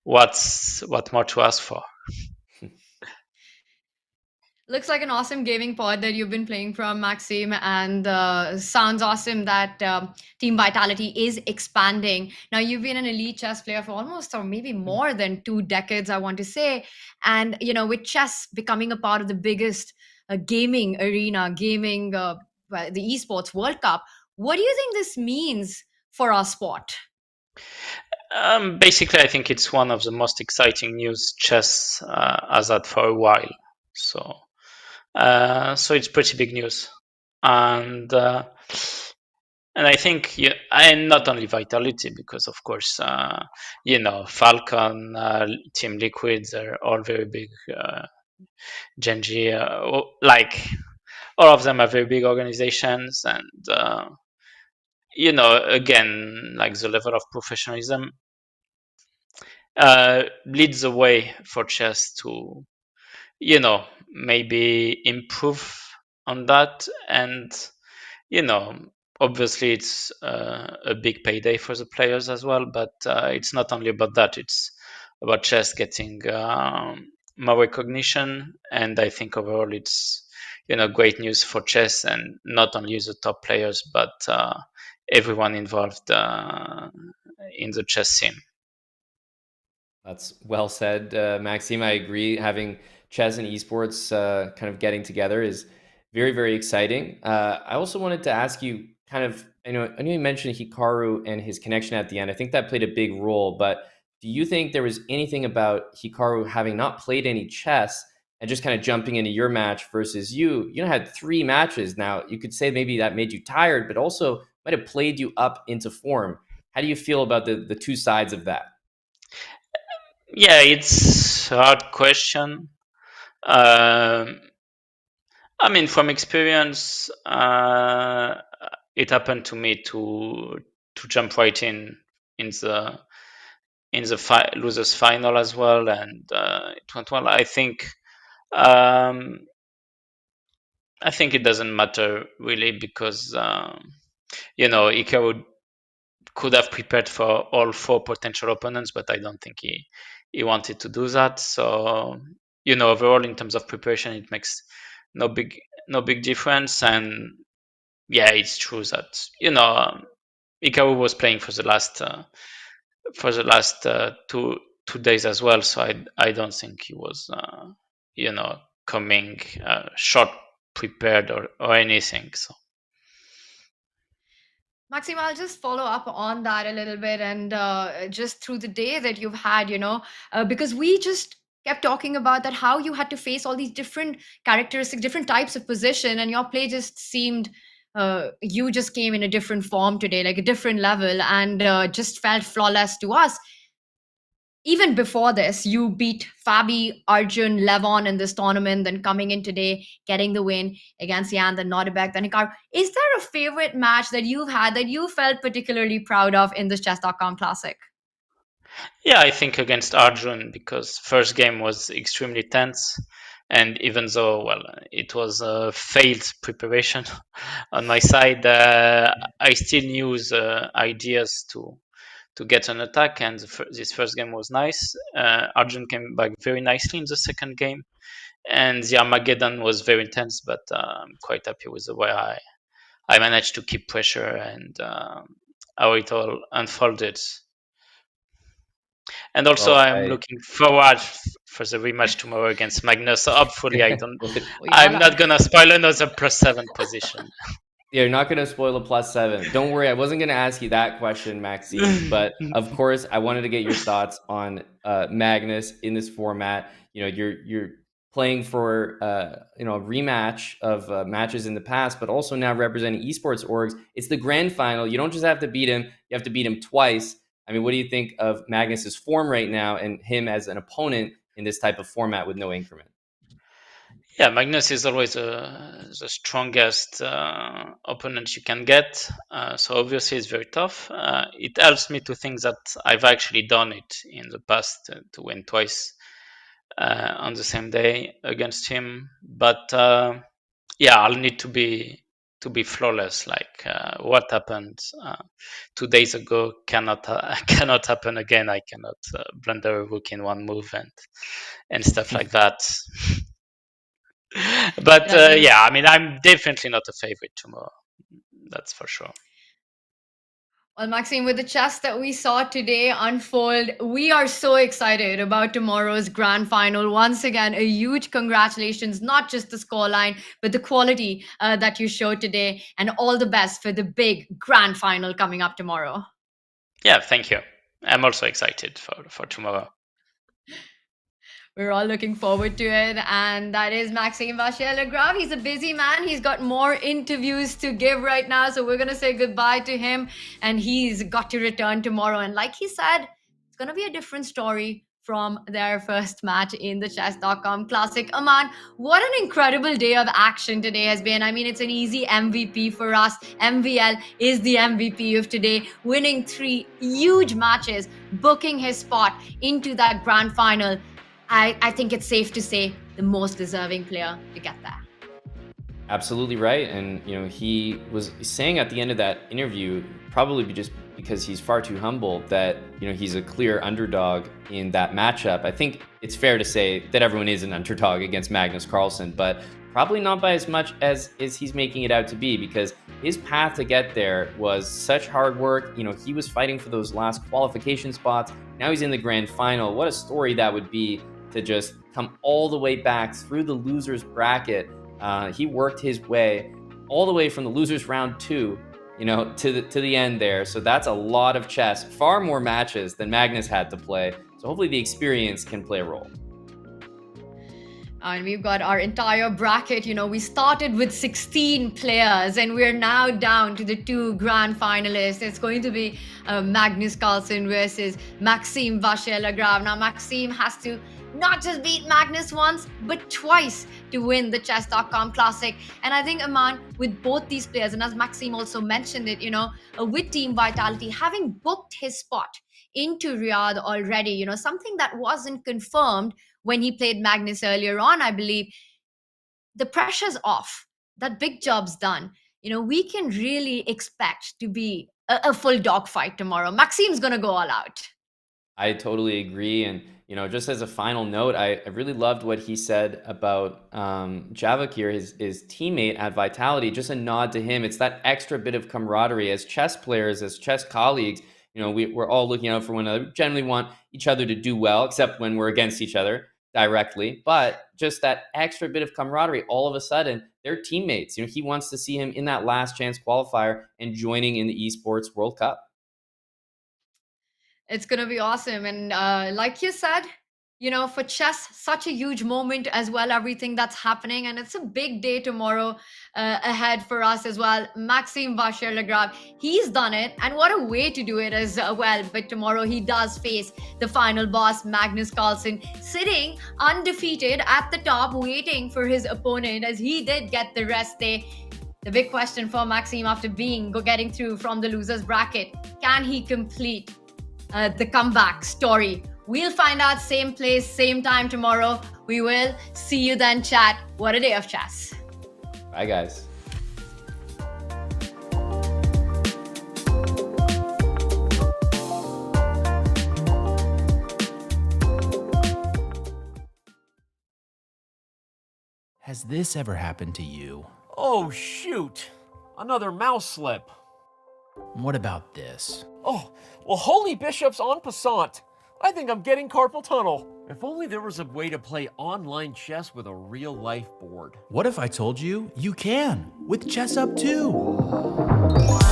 what more to ask for? Looks like an awesome gaming pod that you've been playing from, Maxime, and sounds awesome that Team Vitality is expanding. Now, you've been an elite chess player for almost, or maybe more than 2 decades, I want to say. And, with chess becoming a part of the biggest gaming arena, the Esports World Cup, what do you think this means for our sport? Basically, I think it's one of the most exciting news chess has had for a while. So it's pretty big news, and I think and not only Vitality, because of course Falcon, Team Liquid, they're all very big. Genji, like all of them are very big organizations, and again, like the level of professionalism leads the way for chess to maybe improve on that. And obviously it's a big payday for the players as well, but it's not only about that, it's about chess getting more recognition. And I think overall it's great news for chess, and not only the top players, but everyone involved in the chess scene. That's well said, Maxime. I agree. Having chess and esports kind of getting together is very, very exciting. I also wanted to ask you I know you mentioned Hikaru and his connection at the end. I think that played a big role, but do you think there was anything about Hikaru having not played any chess and just kind of jumping into your match versus you had 3 matches now? You could say maybe that made you tired, but also might have played you up into form. How do you feel about the 2 sides of that? Yeah, it's a hard question. I mean, from experience, it happened to me to jump right in the losers final as well, and it went well. I think it doesn't matter really, because Hikaru could have prepared for all 4 potential opponents, but I don't think he wanted to do that. So overall, in terms of preparation, it makes no big difference. And yeah, it's true that Hikaru was playing for the last 2 days as well, so I don't think he was coming short prepared or anything. So Maxime, I'll just follow up on that a little bit, and just through the day that you've had, because we just kept talking about that, how you had to face all these different characteristics, different types of position, and your play just seemed, you just came in a different form today, like a different level, and just felt flawless to us. Even before this, you beat Fabi, Arjun, Levon in this tournament, then coming in today, getting the win against Jan, then Nodirbek, then Hikaru. Is there a favorite match that you've had that you felt particularly proud of in this Chess.com Classic? yeah, I think against Arjun, because first game was extremely tense, and even though it was a failed preparation on my side, I still used ideas to get an attack, and this first game was nice. Arjun came back very nicely in the second game, and the Armageddon was very intense, but I'm quite happy with the way I managed to keep pressure and how it all unfolded. And also, Well, I'm looking forward for the rematch tomorrow against Magnus. So hopefully, I'm not gonna spoil another +7 position. You're not going to spoil a +7. Don't worry, I wasn't going to ask you that question, Maxime. But of course, I wanted to get your thoughts on Magnus in this format. You know, you're playing for a rematch of matches in the past, but also now representing esports orgs. It's the grand final. You don't just have to beat him; you have to beat him twice. I mean, what do you think of Magnus's form right now and him as an opponent in this type of format with no increment? Yeah, Magnus is always the strongest opponent you can get. So obviously it's very tough. It helps me to think that I've actually done it in the past to win twice on the same day against him. But yeah, I'll need to be flawless. Like what happened 2 days ago cannot happen again. I cannot blunder a rook in one move and stuff like that. But yeah, I mean, I'm definitely not a favorite tomorrow. That's for sure. Well, Maxime, with the chess that we saw today unfold, we are so excited about tomorrow's grand final. Once again, a huge congratulations, not just the scoreline, but the quality that you showed today, and all the best for the big grand final coming up tomorrow. Yeah, thank you. I'm also excited for tomorrow. We're all looking forward to it. And that is Maxime Vachier-Lagrave. He's a busy man. He's got more interviews to give right now. So we're going to say goodbye to him. And he's got to return tomorrow. And like he said, it's going to be a different story from their first match in the Chess.com Classic. Aman, what an incredible day of action today has been. I mean, it's an easy MVP for us. MVL is the MVP of today, winning 3 huge matches, booking his spot into that grand final. I think it's safe to say the most deserving player to get there. Absolutely right. And, you know, he was saying at the end of that interview, probably just because he's far too humble, that, you know, he's a clear underdog in that matchup. I think it's fair to say that everyone is an underdog against Magnus Carlsen, but probably not by as much as he's making it out to be, because his path to get there was such hard work. You know, he was fighting for those last qualification spots. Now he's in the grand final. What a story that would be to just come all the way back through the losers bracket. He worked his way all the way from the losers round 2, you know, to the end there. So that's a lot of chess, far more matches than Magnus had to play. So hopefully the experience can play a role. And we've got our entire bracket. You know, we started with 16 players and we're now down to the 2 grand finalists. It's going to be Magnus Carlsen versus Maxime Vachier-Lagrave. Now, Maxime has to not just beat Magnus once, but twice to win the Chess.com Classic. And I think, Aman, with both these players, and as Maxime also mentioned it, you know, with Team Vitality, having booked his spot into Riyadh already, you know, something that wasn't confirmed when he played Magnus earlier on, I believe, the pressure's off. That big job's done. You know, we can really expect to be a full dogfight tomorrow. Maxime's going to go all out. I totally agree. And, you know, just as a final note, I really loved what he said about Vachier, his teammate at Vitality. Just a nod to him. It's that extra bit of camaraderie as chess players, as chess colleagues. You know, we're all looking out for one another. We generally want each other to do well, except when we're against each other directly. But just that extra bit of camaraderie, all of a sudden, they're teammates. You know, he wants to see him in that last chance qualifier and joining in the Esports World Cup. It's going to be awesome. And like you said, you know, for chess, such a huge moment as well, everything that's happening. And it's a big day tomorrow ahead for us as well. Maxime Vachier-Lagrave, he's done it. And what a way to do it as well. But tomorrow he does face the final boss, Magnus Carlsen, sitting undefeated at the top, waiting for his opponent, as he did get the rest day. The big question for Maxime after getting through from the losers bracket, can he complete the comeback story? We'll find out same place, same time tomorrow. We will see you then, chat. What a day of chess. Bye, guys. Has this ever happened to you? Oh, shoot. Another mouse slip. What about this? Oh, well, holy bishops en passant. I think I'm getting carpal tunnel. If only there was a way to play online chess with a real-life board. What if I told you you can with Chess Up 2?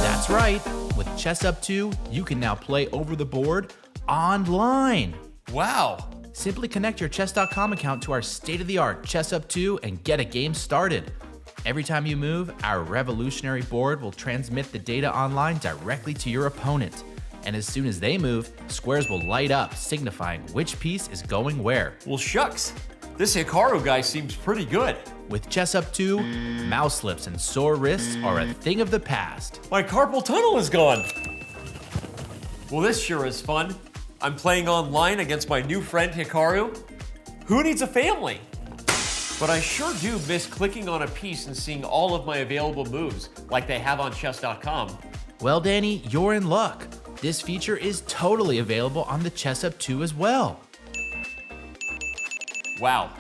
That's right. With Chess Up 2, you can now play over the board online. Wow. Simply connect your Chess.com account to our state-of-the-art Chess Up 2 and get a game started. Every time you move, our revolutionary board will transmit the data online directly to your opponent. And as soon as they move, squares will light up, signifying which piece is going where. Well, shucks. This Hikaru guy seems pretty good. With Chess Up 2, mouse slips and sore wrists are a thing of the past. My carpal tunnel is gone. Well, this sure is fun. I'm playing online against my new friend Hikaru. Who needs a family? But I sure do miss clicking on a piece and seeing all of my available moves, like they have on Chess.com. Well, Danny, you're in luck. This feature is totally available on the Chess Up 2 as well. Wow.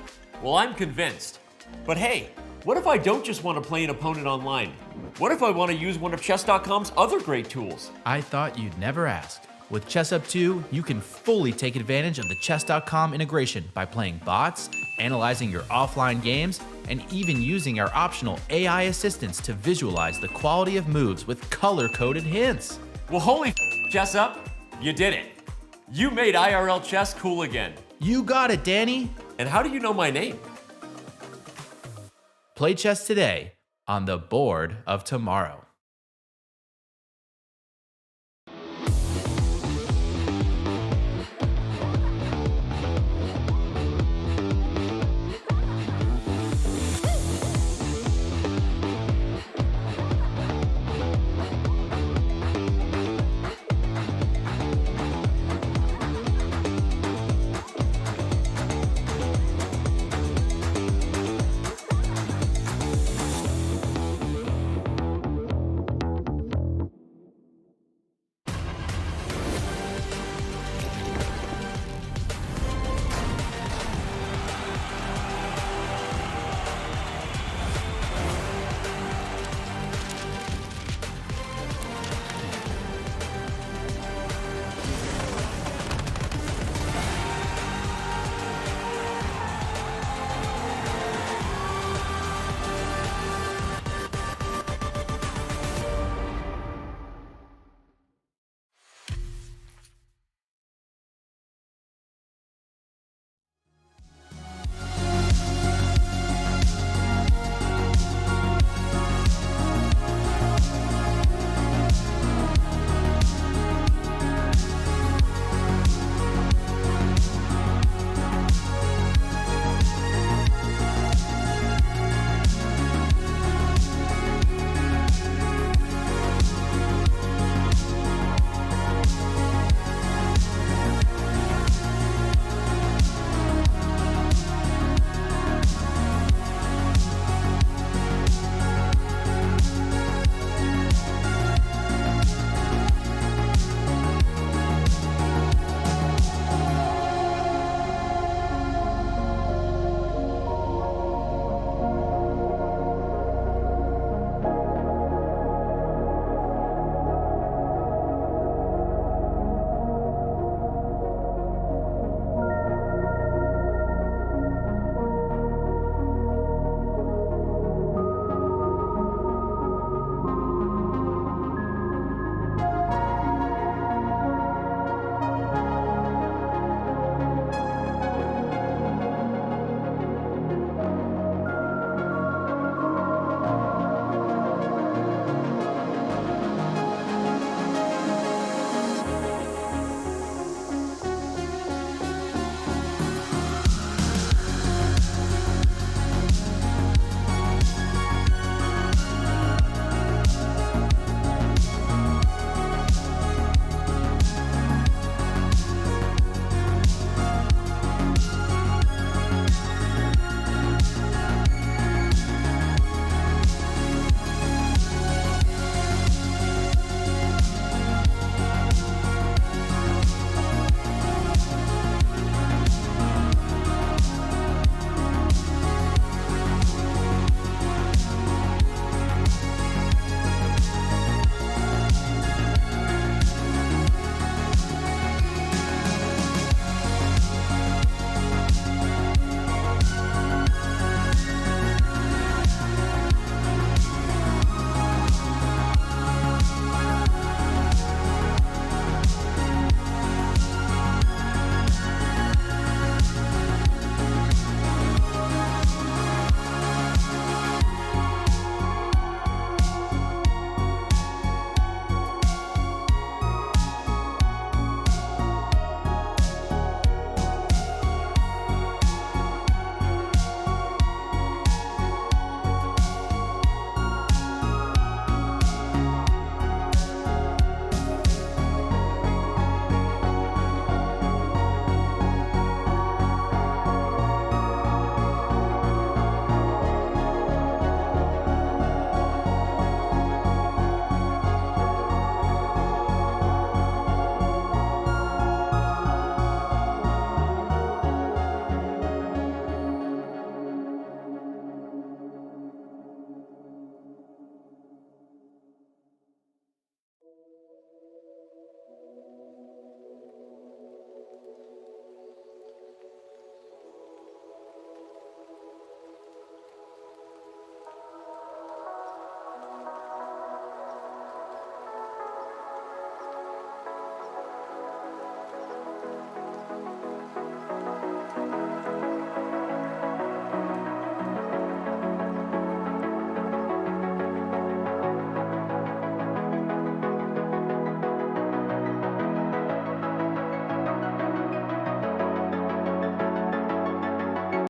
Well, I'm convinced. But hey, what if I don't just want to play an opponent online? What if I want to use one of Chess.com's other great tools? I thought you'd never ask. With Chess Up 2, you can fully take advantage of the Chess.com integration by playing bots, analyzing your offline games, and even using our optional AI assistants to visualize the quality of moves with color-coded hints. Well, holy Chess Up, you did it. You made IRL chess cool again. You got it, Danny. And how do you know my name? Play chess today on the board of tomorrow.